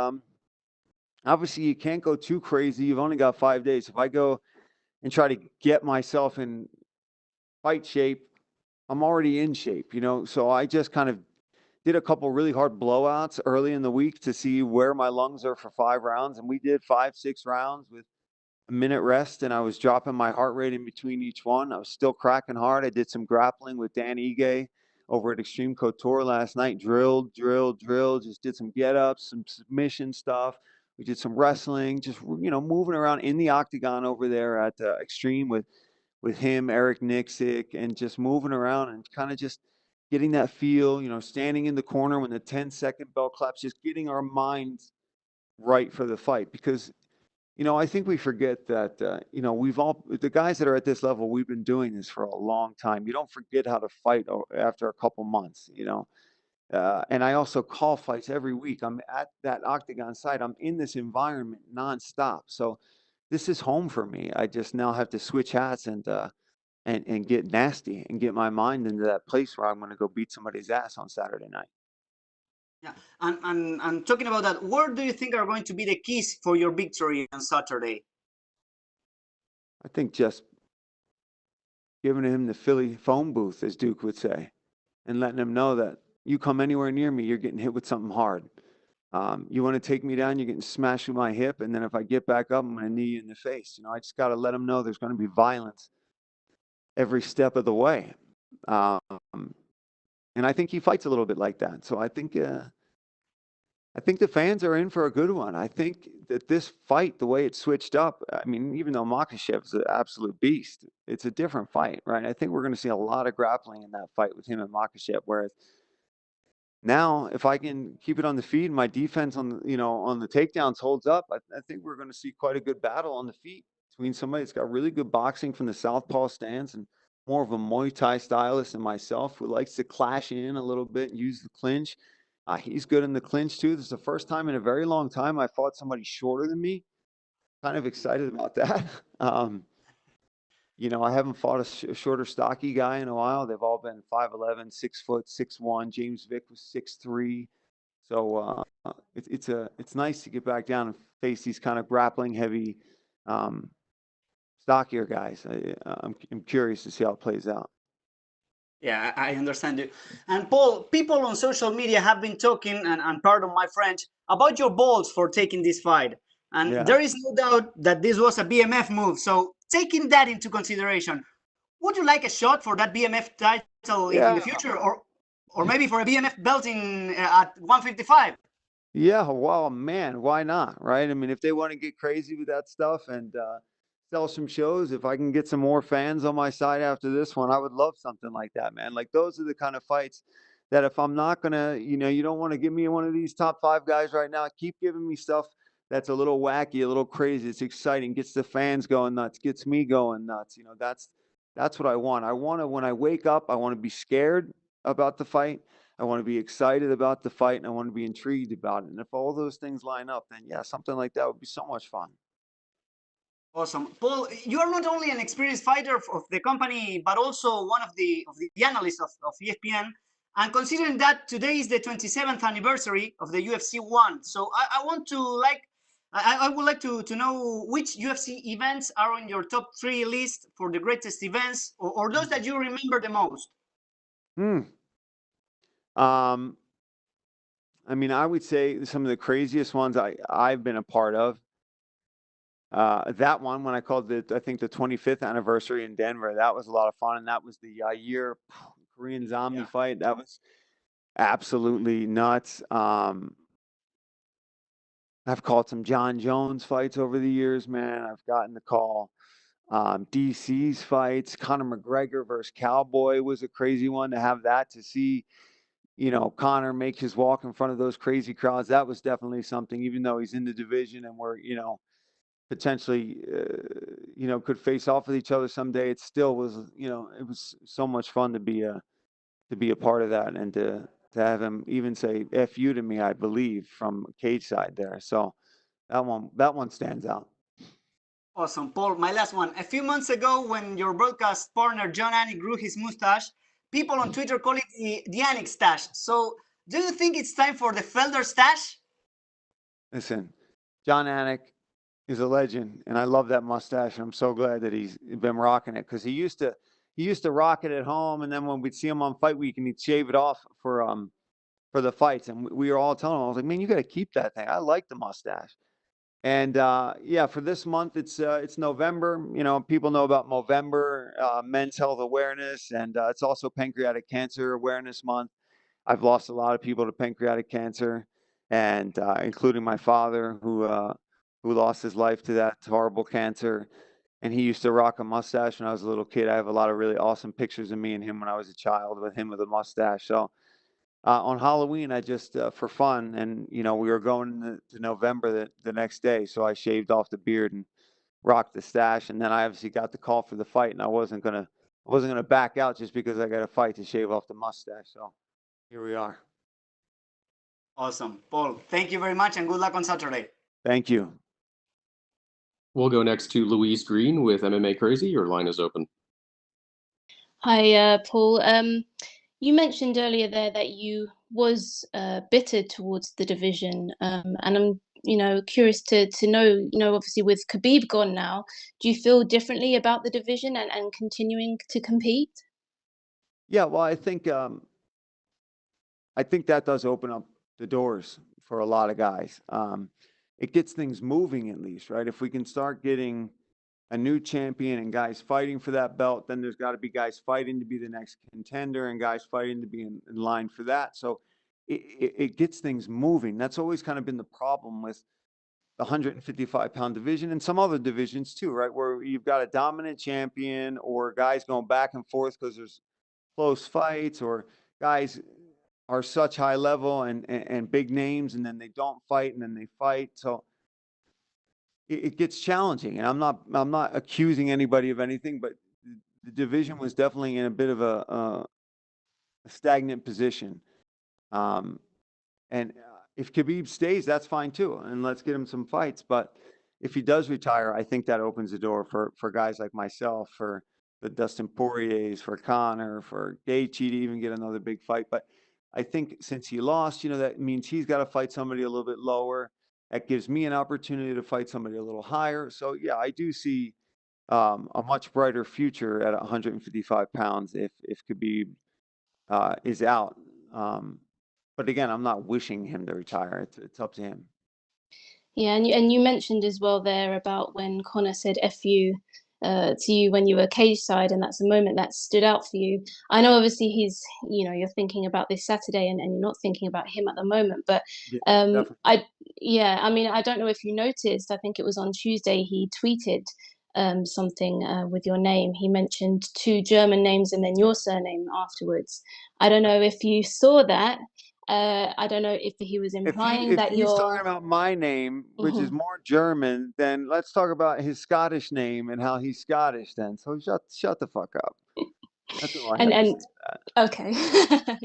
obviously, you can't go too crazy. You've only got 5 days. If I go and try to get myself in fight shape, I'm already in shape, you know. So I just kind of did a couple really hard blowouts early in the week to see where my lungs are for 5 rounds. And we did 5-6 rounds with a minute rest, and I was dropping my heart rate in between each one. I was still cracking hard. I did some grappling with Dan Ige over at Extreme Couture last night. Drilled, just did some get-ups, some submission stuff. We did some wrestling, just, you know, moving around in the octagon over there at Extreme with him, Eric Nixick, and just moving around and kind of just getting that feel, you know, standing in the corner when the 10-second bell claps, just getting our minds right for the fight. Because, you know, I think we forget that, you know, the guys that are at this level, we've been doing this for a long time. You don't forget how to fight after a couple months, you know. And I also call fights every week. I'm at that octagon site. I'm in this environment nonstop. So this is home for me. I just now have to switch hats and get nasty and get my mind into that place where I'm going to go beat somebody's ass on Saturday night. Yeah, and talking about that, where do you think are going to be the keys for your victory on Saturday? I think just giving him the Philly phone booth, as Duke would say, and letting him know that you come anywhere near me, you're getting hit with something hard. You want to take me down, you're getting smashed with my hip, and then if I get back up, I'm going to knee you in the face. You know, I just got to let him know there's going to be violence every step of the way. And I think he fights a little bit like that. So I think the fans are in for a good one. I think that this fight, the way it switched up, I mean, even though Makhachev is an absolute beast, it's a different fight, right? I think we're going to see a lot of grappling in that fight with him and Makhachev, whereas now, if I can keep it on the feet and my defense on the takedowns holds up, I think we're going to see quite a good battle on the feet between somebody that's got really good boxing from the southpaw stance and more of a Muay Thai stylist than myself, who likes to clash in a little bit and use the clinch. He's good in the clinch too. This is the first time in a very long time I fought somebody shorter than me. Kind of excited about that. You know, I haven't fought a shorter, stocky guy in a while. They've all been 5'11", 6 foot, 6'1". James Vick was 6'3". So it's nice to get back down and face these kind of grappling heavy, stockier guys. I'm curious to see how it plays out. Yeah, I understand you. And Paul, people on social media have been talking, and pardon my French, about your balls for taking this fight. And Yeah. there is no doubt that this was a BMF move. So taking that into consideration, would you like a shot for that BMF title in the future, or maybe for a BMF belt at 155? Yeah, well, man, why not, right? I mean, if they want to get crazy with that stuff and sell some shows, if I can get some more fans on my side after this one, I would love something like that, man. Like those are the kind of fights that if I'm not gonna, you don't want to give me one of these top 5 guys right now. Keep giving me stuff that's a little wacky, a little crazy. It's exciting, gets the fans going nuts, gets me going nuts. That's what I want. I want to when I wake up, I want to be scared about the fight. I want to be excited about the fight and I want to be intrigued about it. And if all those things line up, then yeah, something like that would be so much fun. Awesome. Paul, you are not only an experienced fighter of the company, but also one of the analysts of ESPN. And considering that today is the 27th anniversary of the UFC 1, so I want to I would like to know which UFC events are on your top 3 list for the greatest events, or those that you remember the most. I mean, I would say some of the craziest ones I've been a part of. That one when I called I think the 25th anniversary in Denver, that was a lot of fun, and that was the Yair Korean Zombie fight. That was absolutely nuts. I've called some John Jones fights over the years, man. I've gotten the call. DC's fights, Conor McGregor versus Cowboy was a crazy one to have that to see. Conor make his walk in front of those crazy crowds. That was definitely something, even though he's in the division and we're, potentially, could face off with each other someday. It still was, it was so much fun to be a part of that and to have him even say F you to me, I believe, from cage side there. So that one stands out. Awesome. Paul, my last one. A few months ago, when your broadcast partner, John Anik, grew his mustache, people on Twitter call it the Anik stash. So do you think it's time for the Felder stash? Listen, John Anik is a legend, and I love that mustache. And I'm so glad that he's been rocking it because he used to rock it at home, and then when we'd see him on fight week, and he'd shave it off for the fights, and we were all telling him, I was like, man, you got to keep that thing. I like the mustache. And for this month, it's November. People know about Movember, Men's Health Awareness, and it's also Pancreatic Cancer Awareness Month. I've lost a lot of people to pancreatic cancer, and including my father, who lost his life to that horrible cancer. And he used to rock a mustache when I was a little kid. I have a lot of really awesome pictures of me and him when I was a child with him with a mustache. So on Halloween, I just for fun, and we were going to November the next day, so I shaved off the beard and rocked the stash, and then I obviously got the call for the fight, and I wasn't gonna back out just because I got a fight to shave off the mustache. So here we are. Awesome, Paul. Thank you very much, and good luck on Saturday. Thank you. We'll go next to Louise Green with MMA Crazy. Your line is open. Hi, Paul. You mentioned earlier there that you was bitter towards the division, and I'm curious to know, obviously with Khabib gone now, do you feel differently about the division and continuing to compete? Yeah, well, I think that does open up the doors for a lot of guys. It gets things moving at least, right? If we can start getting a new champion and guys fighting for that belt, then there's got to be guys fighting to be the next contender and guys fighting to be in line for that. So it gets things moving. That's always kind of been the problem with the 155-pound division and some other divisions too, right? Where you've got a dominant champion or guys going back and forth because there's close fights, or guys are such high level and big names, and then they don't fight and then they fight. So it gets challenging, and I'm not accusing anybody of anything, but the division was definitely in a bit of a stagnant position. And if Khabib stays, that's fine too, and let's get him some fights. But if he does retire, I think that opens the door for guys like myself, for the Dustin Poiriers, for Conor, for Gaethje to even get another big fight. But I think since he lost, that means he's got to fight somebody a little bit lower. That gives me an opportunity to fight somebody a little higher. So yeah, I do see a much brighter future at 155 pounds if Khabib is out. But again, I'm not wishing him to retire. It's up to him. Yeah, and you mentioned as well there about when Conor said "F you," to you when you were cage side, and that's a moment that stood out for you. I know obviously he's, you're thinking about this Saturday, and you're not thinking about him at the moment, but Yeah, definitely. I mean, I don't know if you noticed, I think it was on Tuesday, he tweeted something with your name. He mentioned 2 German names and then your surname afterwards. I don't know if you saw that. I don't know if he was implying If that he's talking you're. about my name, which is more German, then let's talk about his Scottish name and how he's Scottish then. So shut the fuck up. That's all I have to say to that. Okay.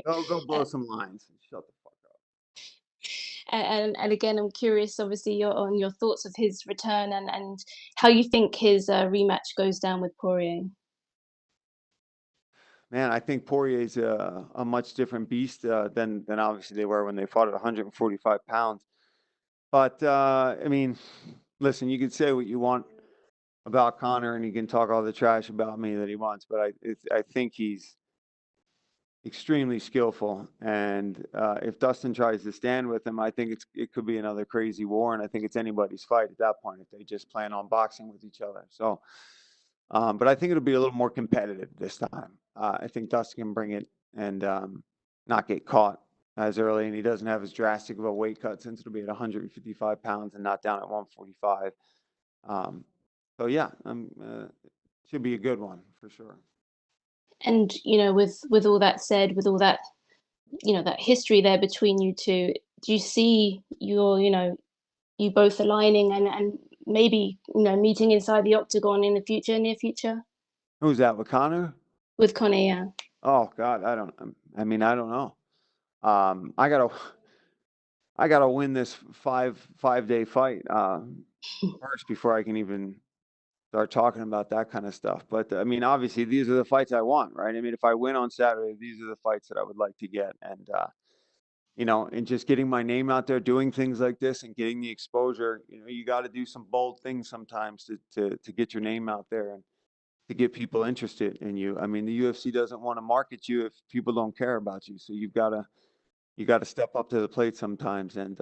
Go blow some lines and shut the fuck up. And again, I'm curious, obviously, on your thoughts of his return and how you think his rematch goes down with Poirier. Man, I think Poirier's a much different beast than obviously they were when they fought at 145 pounds. But I mean, listen, you can say what you want about Conor, and he can talk all the trash about me that he wants, but I think he's extremely skillful. And if Dustin tries to stand with him, I think it could be another crazy war, and I think it's anybody's fight at that point if they just plan on boxing with each other. So, but I think it'll be a little more competitive this time. I think Dustin can bring it and not get caught as early, and he doesn't have as drastic of a weight cut since it'll be at 155 pounds and not down at 145. So yeah, should be a good one for sure. And with all that said, with all that that history there between you two, do you see you both aligning and maybe meeting inside the octagon in the near future? Who's that, with Conor? With Conor, yeah. Oh God, I don't know. I gotta win this five-day fight first before I can even start talking about that kind of stuff. But I mean, obviously, these are the fights I want, right? I mean, if I win on Saturday, these are the fights that I would like to get, and and just getting my name out there, doing things like this, and getting the exposure. You got to do some bold things sometimes to get your name out there and to get people interested in you. I mean, the UFC doesn't want to market you if people don't care about you. So you got to step up to the plate sometimes and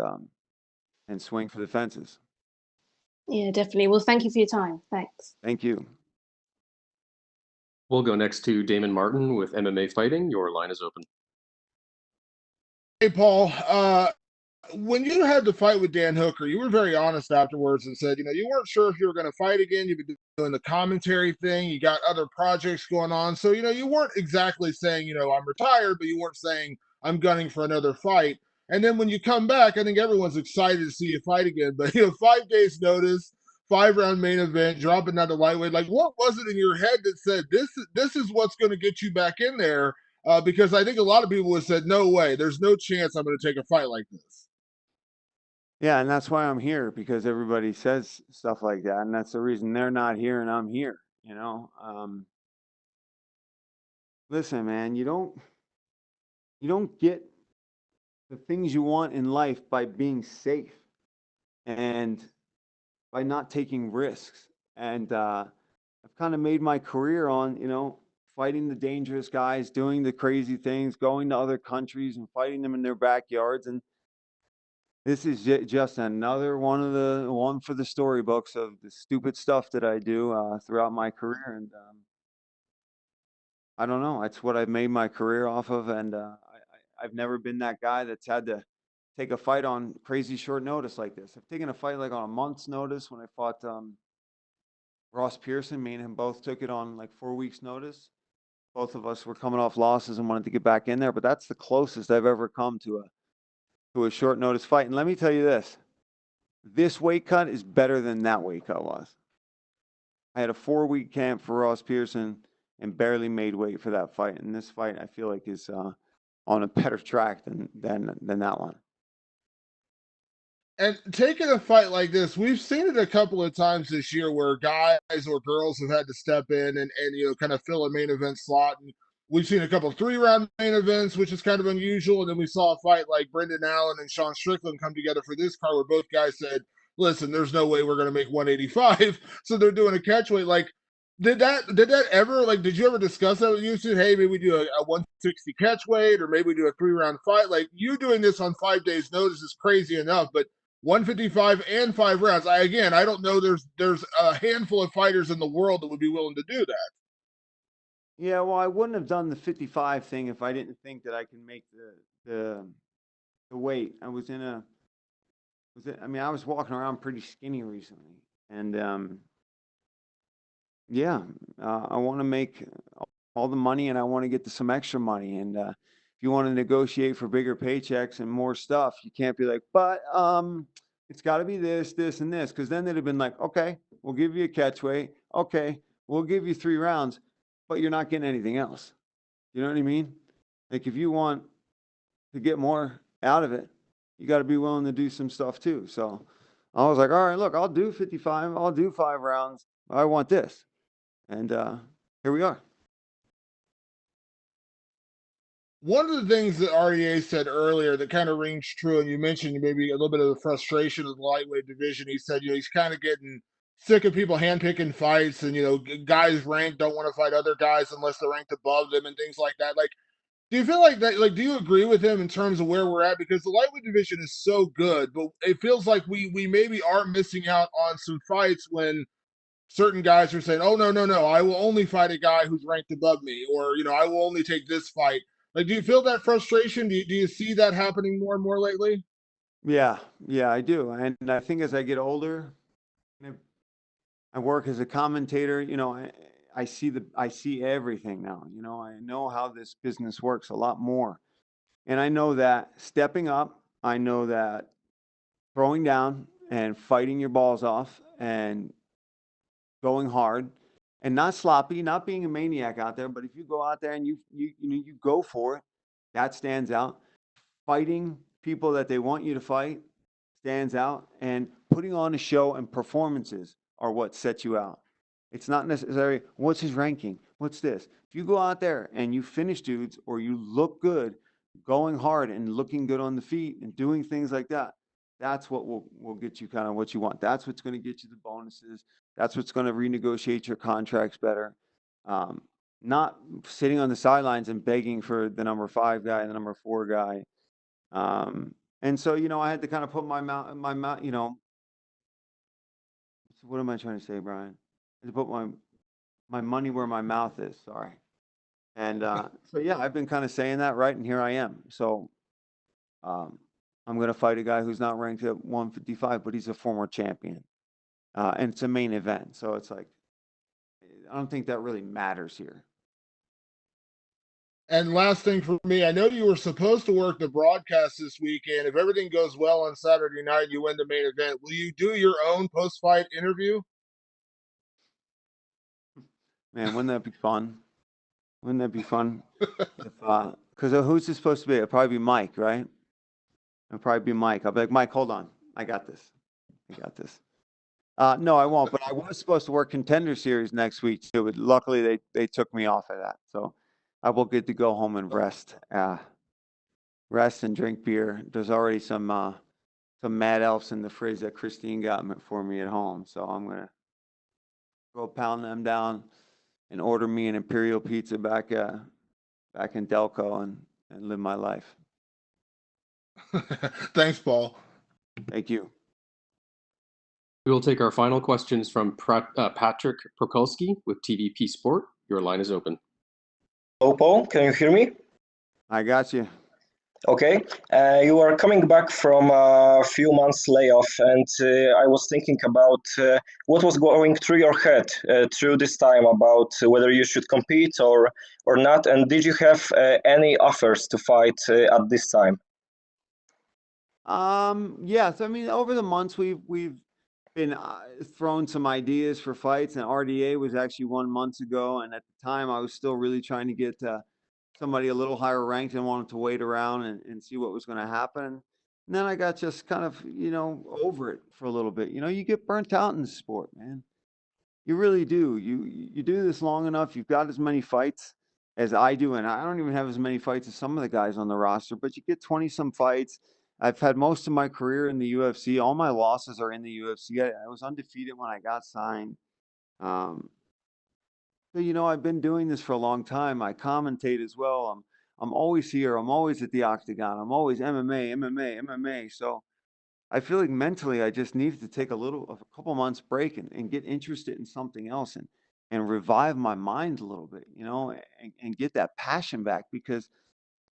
swing for the fences. Yeah, definitely. Well, thank you for your time. Thanks. Thank you. We'll go next to Damon Martin with MMA Fighting. Your line is open. Hey, Paul. When you had the fight with Dan Hooker, you were very honest afterwards and said, you weren't sure if you were going to fight again. You've been doing the commentary thing. You got other projects going on. So, you weren't exactly saying, I'm retired, but you weren't saying I'm gunning for another fight. And then when you come back, I think everyone's excited to see you fight again. But, 5 days notice, 5-round main event, dropping down to lightweight. Like, what was it in your head that said, this is what's going to get you back in there? Because I think a lot of people would have said, no way, there's no chance I'm going to take a fight like this. Yeah, and that's why I'm here, because everybody says stuff like that, and that's the reason they're not here and I'm here. Listen, man, you don't get the things you want in life by being safe and by not taking risks. And I've kind of made my career on, fighting the dangerous guys, doing the crazy things, going to other countries and fighting them in their backyards. And this is just another one for the storybooks of the stupid stuff that I do throughout my career. And I don't know. It's what I've made my career off of. And I've never been that guy that's had to take a fight on crazy short notice like this. I've taken a fight like on a month's notice when I fought Ross Pearson. Me and him both took it on like 4 weeks' notice. Both of us were coming off losses and wanted to get back in there. But that's the closest I've ever come to a short notice fight. And let me tell you this weight cut is better than that weight cut was. I had a 4-week camp for Ross Pearson and barely made weight for that fight. And this fight, I feel like, is on a better track than that one. And taking a fight like this, we've seen it a couple of times this year where guys or girls have had to step in and kind of fill a main event slot. And we've seen a couple of 3-round main events, which is kind of unusual. And then we saw a fight like Brendan Allen and Sean Strickland come together for this card where both guys said, listen, there's no way we're going to make 185. So they're doing a catchweight. Like, did that ever, like, did you ever discuss that with you? Said, hey, maybe we do a 160 catchweight or maybe we do a 3-round fight? Like, you doing this on 5 days notice is crazy enough, but 155 and 5 rounds. I don't know. There's a handful of fighters in the world that would be willing to do that. Yeah, well, I wouldn't have done the 55 thing if I didn't think that I can make the weight. I was in a I mean, I was walking around pretty skinny recently, and yeah, I want to make all the money, and I want to get to some extra money. And if you want to negotiate for bigger paychecks and more stuff, you can't be like, but it's got to be this, this, and this, because then they'd have been like, okay, we'll give you a catch weight, okay, we'll give you 3 rounds, but you're not getting anything else. You know what I mean? Like, if you want to get more out of it, you got to be willing to do some stuff too. So I was like, all right, look, I'll do 55, I'll do 5 rounds. I want this. And here we are. One of the things that RDA said earlier that kind of rings true, and you mentioned maybe a little bit of the frustration of the lightweight division. He said, he's kind of getting sick of people handpicking fights, and guys ranked don't want to fight other guys unless they're ranked above them and things like that. Like, do you feel like that? Like, do you agree with him in terms of where we're at? Because the lightweight division is so good, but it feels like we maybe are missing out on some fights when certain guys are saying, "Oh, no, I will only fight a guy who's ranked above me," or I will only take this fight. Like, do you feel that frustration? Do you see that happening more and more lately? Yeah, I do. And I think as I get older, I work as a commentator, I see everything now. I know how this business works a lot more. And I know that stepping up, I know that throwing down and fighting your balls off and going hard and not sloppy, not being a maniac out there, but if you go out there and you go for it, that stands out. Fighting people that they want you to fight stands out, and putting on a show and performances are what set you out. It's not necessarily what's his ranking, what's this. If you go out there and you finish dudes, or you look good, going hard and looking good on the feet and doing things like that, that's what will get you kind of what you want. That's what's going to get you the bonuses. That's what's going to renegotiate your contracts better. Not sitting on the sidelines and begging for the number 5 guy and the number 4 guy. And so, I had to kind of put my mouth, what am I trying to say, Brian? I had to put my money where my mouth is. Sorry. And so, yeah, I've been kind of saying that, right? And here I am. So I'm going to fight a guy who's not ranked at 155, but he's a former champion. And it's a main event. So it's like, I don't think that really matters here. And last thing for me, I know you were supposed to work the broadcast this weekend. If everything goes well on Saturday night and you win the main event, will you do your own post-fight interview? Man, wouldn't that be fun? Wouldn't that be fun? Because who's it supposed to be? It'll probably be Mike, right? It'll probably be Mike. I'll be like, Mike, hold on. I got this. No, I won't. But I was supposed to work Contender Series next week too. But luckily, they took me off of that. So I will get to go home and rest. Rest and drink beer. There's already some Mad Elves in the fridge that Christine got for me at home. So I'm going to go pound them down and order me an Imperial Pizza back in Delco and live my life. Thanks, Paul. Thank you. We will take our final questions from Patrick Prokulski with TVP Sport. Your line is open. Hello, Paul. Can you hear me? I got you. Okay. You are coming back from a few months layoff, and I was thinking about what was going through your head through this time about whether you should compete or not, and did you have any offers to fight at this time? Yes. I mean, over the months we've been thrown some ideas for fights, and RDA was actually 1 month ago, and at the time I was still really trying to get somebody a little higher ranked and wanted to wait around and see what was going to happen. And then I got just kind of, over it for a little bit. You get burnt out in the sport, man. You really do. You do this long enough. You've got as many fights as I do, and I don't even have as many fights as some of the guys on the roster, but you get 20-some fights. I've had most of my career in the UFC. All my losses are in the UFC. I was undefeated when I got signed. So, I've been doing this for a long time. I commentate as well. I'm always here. I'm always at the octagon. I'm always MMA. So I feel like mentally I just needed to take a couple months break and get interested in something else and revive my mind a little bit, and get that passion back. Because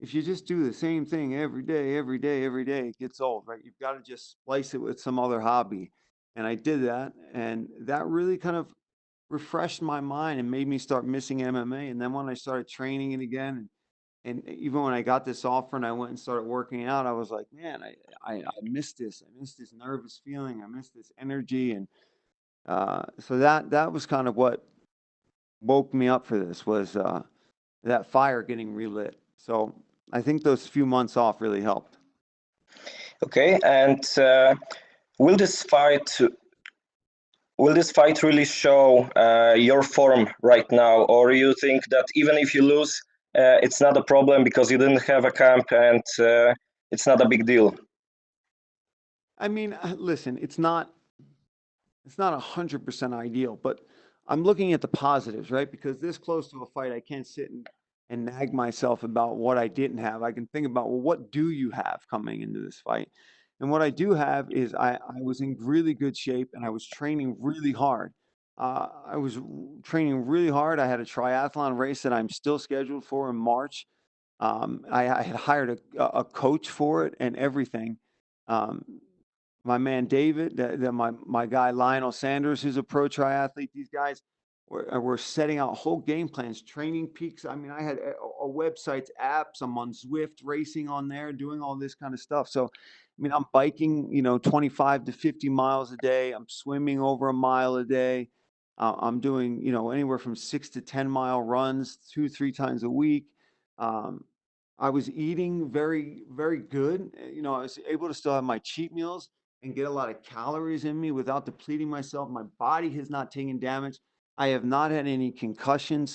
if you just do the same thing every day, every day, every day, it gets old, right? You've got to just splice it with some other hobby. And I did that, and that really kind of refreshed my mind and made me start missing MMA. And then when I started training it again, and even when I got this offer and I went and started working out, I was like, man, I miss this. I miss this nervous feeling. I miss this energy. And so that was kind of what woke me up for this, was that fire getting relit. So I think those few months off really helped. Okay, and will this fight really show your form right now, or you think that even if you lose, it's not a problem because you didn't have a camp and it's not a big deal? I mean, listen, it's not 100% ideal, but I'm looking at the positives, right? Because this close to a fight, I can't sit and nag myself about what I didn't have. I can think about, well, what do you have coming into this fight? And what I do have is I was in really good shape and I was training really hard. I was training really hard. I had a triathlon race that I'm still scheduled for in March. I had hired a coach for it and everything. My man David, my guy Lionel Sanders, who's a pro triathlete. These guys were setting out whole game plans, training peaks. I mean, I had a website's apps. I'm on Zwift racing on there, doing all this kind of stuff. So, I mean, I'm biking, 25 to 50 miles a day. I'm swimming over a mile a day. I'm doing, anywhere from 6 to 10 mile runs 2-3 times a week. I was eating very, very good. I was able to still have my cheat meals and get a lot of calories in me without depleting myself. My body has not taken damage. I have not had any concussions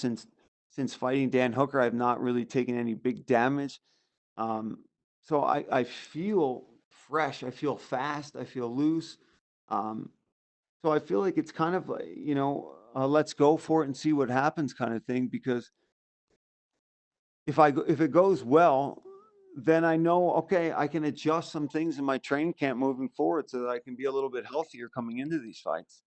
since fighting Dan Hooker. I've not really taken any big damage. So I feel fresh. I feel fast. I feel loose. So I feel like it's kind of like, let's go for it and see what happens kind of thing. Because if it goes well, then I know, okay, I can adjust some things in my training camp moving forward so that I can be a little bit healthier coming into these fights.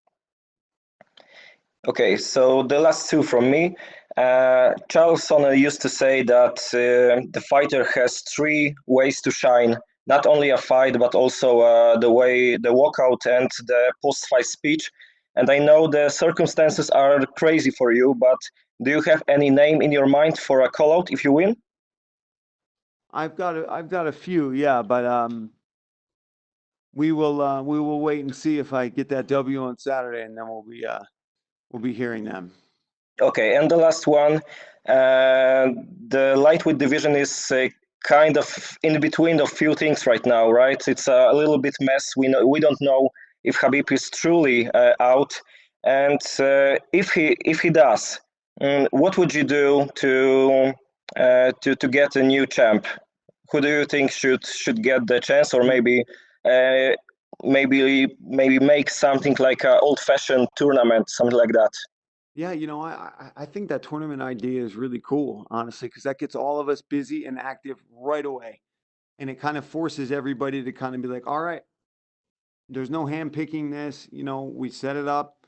Okay, so the last two from me. Charles Sonner used to say that the fighter has 3 ways to shine, not only a fight, but also the walkout and the post-fight speech. And I know the circumstances are crazy for you, but do you have any name in your mind for a call-out if you win? I've got a few, yeah, but we will wait and see if I get that W on Saturday, and then we'll be hearing them. Okay, and the last one, the lightweight division is kind of in between of few things right now, right? It's a little bit mess. We don't know if Khabib is truly out, and if he does, what would you do to get a new champ? Who do you think should get the chance, or maybe make something like an old-fashioned tournament, something like that? Yeah, I think that tournament idea is really cool, honestly, because that gets all of us busy and active right away. And it kind of forces everybody to kind of be like, all right, there's no hand picking this. We set it up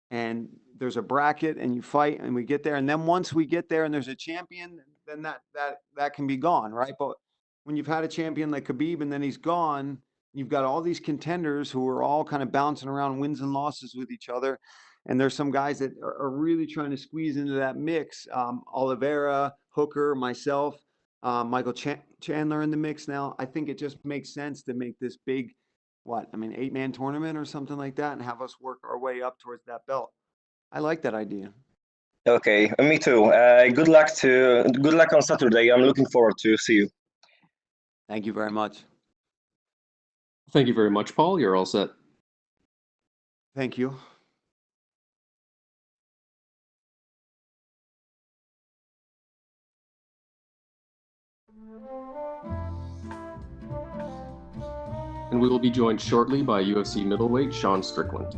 and there's a bracket and you fight and we get there. And then once we get there and there's a champion, then that can be gone, right? But when you've had a champion like Khabib and then he's gone, you've got all these contenders who are all kind of bouncing around wins and losses with each other. And there's some guys that are really trying to squeeze into that mix. Oliveira, Hooker, myself, Michael Chandler in the mix now. I think it just makes sense to make this big, 8-man tournament or something like that and have us work our way up towards that belt. I like that idea. Okay, me too. Good luck on Saturday. I'm looking forward to see you. Thank you very much. Thank you very much, Paul. You're all set. Thank you. And we will be joined shortly by UFC middleweight Sean Strickland.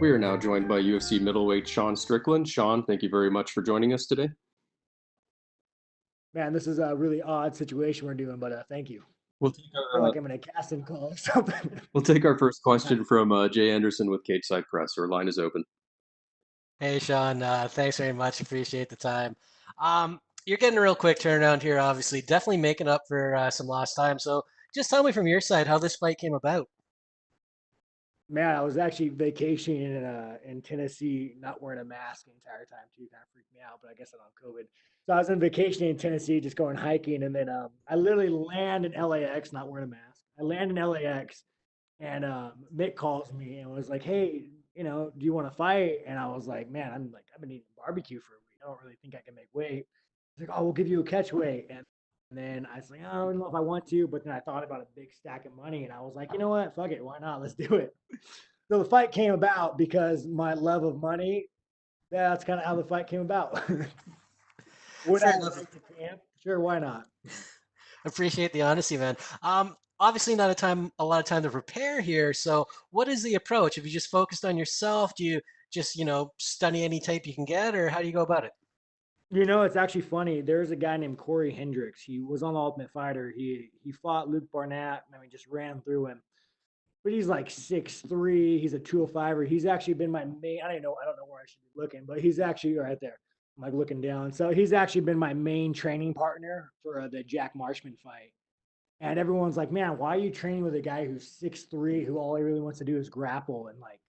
We are now joined by UFC middleweight Sean Strickland. Sean, thank you very much for joining us today. Man, this is a really odd situation we're doing, but thank you. We'll take I feel like I'm in a casting call or something. We'll take our first question from Jay Anderson with Cage Side Press. Your line is open. Hey, Sean. Thanks very much. Appreciate the time. You're getting a real quick turnaround here, obviously. Definitely making up for some lost time. So just tell me from your side how this fight came about. Man, I was actually vacationing in Tennessee, not wearing a mask the entire time too. Kind of freaked me out, but I guess I don't have COVID. So I was on vacation in Tennessee, just going hiking, and then I literally land in LAX, not wearing a mask. I land in LAX, and Mick calls me and was like, "Hey, do you want to fight?" And I was like, "Man, I've been eating barbecue for a week. I don't really think I can make weight." He's like, "Oh, we'll give you a catch weight." And then I was like, "I don't know if I want to," but then I thought about a big stack of money, and I was like, "You know what? Fuck it. Why not? Let's do it." So the fight came about because my love of money. That's kind of how the fight came about. Would I like to camp? Sure, why not? Appreciate the honesty, man. Obviously not a lot of time to prepare here. So what is the approach? Have you just focused on yourself? Do you just, study any tape you can get, or how do you go about it? It's actually funny. There's a guy named Corey Hendricks. He was on the Ultimate Fighter. He fought Luke Barnett. I mean, just ran through him. But he's like 6'3". He's a 205er. He's actually been my main. I don't know where I should be looking, but he's actually right there. I'm like looking down. So he's actually been my main training partner for the Jack Marshman fight. And everyone's like, "Man, why are you training with a guy who's 6'3", who all he really wants to do is grapple?" And like,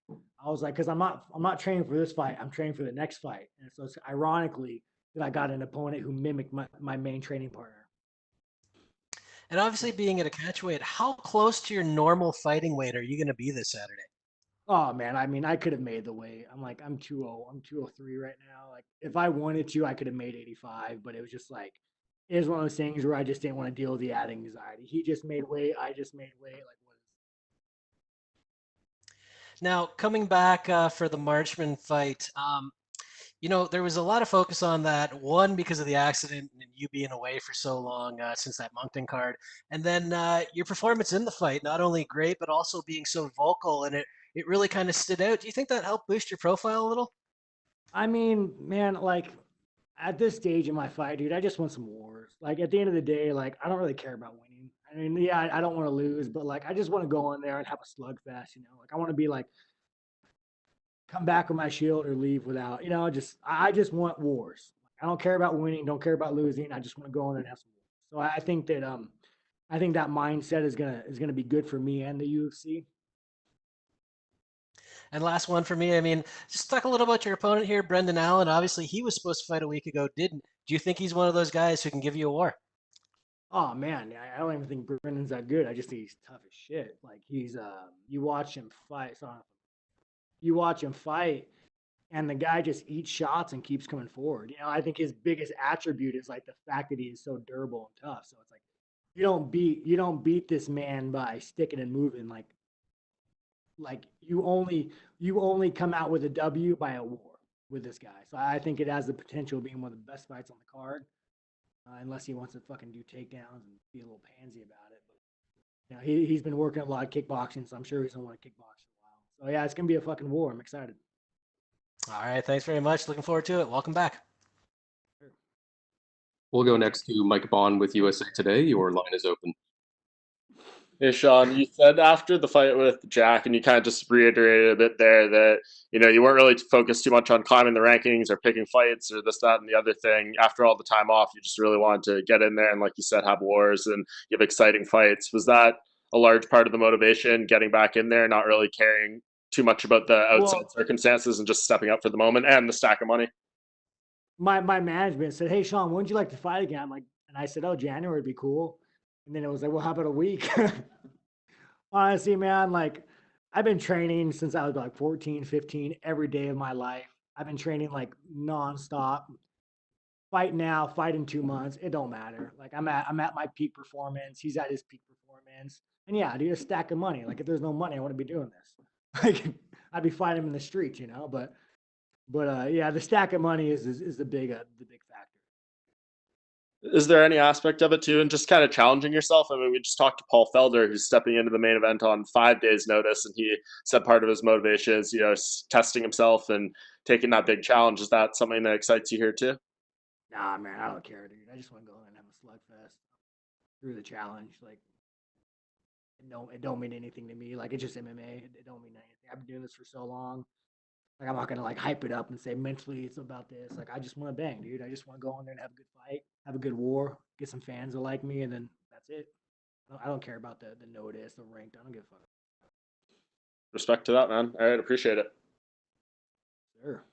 I was like, "Because I'm not training for this fight. I'm training for the next fight." And so it's ironically that I got an opponent who mimicked my main training partner. And obviously being at a catch weight, how close to your normal fighting weight are you going to be this Saturday? Oh man, I mean, I could have made the weight. I'm 203 right now. Like, if I wanted to, I could have made 85, but it was just like, it was one of those things where I just didn't want to deal with the added anxiety. He just made weight. I just made weight. Like, what is Now, coming back for the Marchman fight, there was a lot of focus on that, one, because of the accident and you being away for so long since that Moncton card. And then your performance in the fight, not only great, but also being so vocal, and it really kind of stood out. Do you think that helped boost your profile a little? I mean, man, like, at this stage in my fight, dude, I just want some wars. Like, at the end of the day, like, I don't really care about winning. I mean, yeah, I don't want to lose, but like, I just want to go in there and have a slugfest, Like, I want to be like, come back with my shield or leave without, I just want wars. I don't care about winning, don't care about losing. I just want to go in there and have some wars. So I think that mindset is gonna be good for me and the UFC. And last one for me, I mean, just talk a little about your opponent here, Brendan Allen. Obviously, he was supposed to fight a week ago, didn't. Do you think he's one of those guys who can give you a war? Oh man, I don't even think Brendan's that good. I just think he's tough as shit. Like, he's you watch him fight. You watch him fight, and the guy just eats shots and keeps coming forward. I think his biggest attribute is like the fact that he is so durable and tough. So it's like, you don't beat this man by sticking and moving. Like you only come out with a W by a war with this guy. So I think it has the potential of being one of the best fights on the card, unless he wants to fucking do takedowns and be a little pansy about it. But he's been working a lot of kickboxing, so I'm sure he's gonna want to kickbox. So yeah, it's gonna be a fucking war. I'm excited. All right, thanks very much. Looking forward to it. Welcome back. We'll go next to Mike Bond with USA Today. Your line is open. Hey, Sean, you said after the fight with Jack, and you kind of just reiterated a bit there that, you weren't really focused too much on climbing the rankings or picking fights or this, that, and the other thing. After all the time off, you just really wanted to get in there and, like you said, have wars and give exciting fights. Was that a large part of the motivation, getting back in there, not really caring too much about the outside circumstances and just stepping up for the moment and the stack of money? My management said, "Hey, Sean, when would you like to fight again?" And I said, "Oh, January would be cool." And then it was like, "Well, how about a week?" Honestly, man, like, I've been training since I was like 14, 15, every day of my life. I've been training like nonstop. Fight now, fight in 2 months. It don't matter. Like, I'm at my peak performance. He's at his peak performance. And yeah, dude, a stack of money. Like, if there's no money, I wouldn't be doing this. Like, I'd be fighting him in the streets, But yeah, the stack of money is the big factor. Is there any aspect of it too, and just kind of challenging yourself? I mean, we just talked to Paul Felder, who's stepping into the main event on 5 days' notice, and he said part of his motivation is, testing himself and taking that big challenge. Is that something that excites you here too? Nah, man, I don't care, dude. I just want to go in and have a slugfest through the challenge. Like, it don't mean anything to me. Like, it's just MMA. It don't mean anything. I've been doing this for so long. Like, I'm not gonna like hype it up and say mentally it's about this. Like, I just want to bang, dude. I just want to go in there and have a good fight, have a good war, get some fans that like me, and then that's it. I don't care about the notice, the ranked. I don't give a fuck. Respect to that, man. All right, appreciate it. Sure.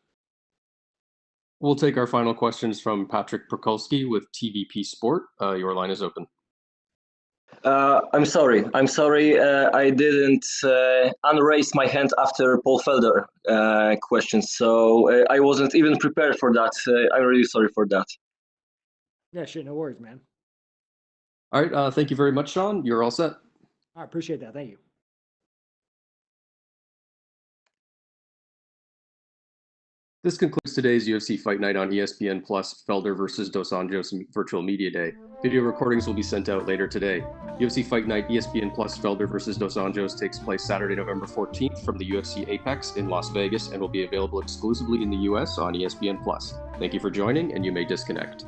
We'll take our final questions from Patrick Prokolski with TVP Sport. Your line is open. I'm sorry. I didn't unraise my hand after Paul Felder question, so I wasn't even prepared for that. I'm really sorry for that. Yeah, shit, no worries, man. All right, thank you very much, Sean. You're all set. I appreciate that. Thank you. This concludes today's UFC Fight Night on ESPN Plus, Felder versus Dos Anjos Virtual Media Day. Video recordings will be sent out later today. UFC Fight Night ESPN Plus Felder versus Dos Anjos takes place Saturday, November 14th from the UFC Apex in Las Vegas and will be available exclusively in the US on ESPN Plus. Thank you for joining, and you may disconnect.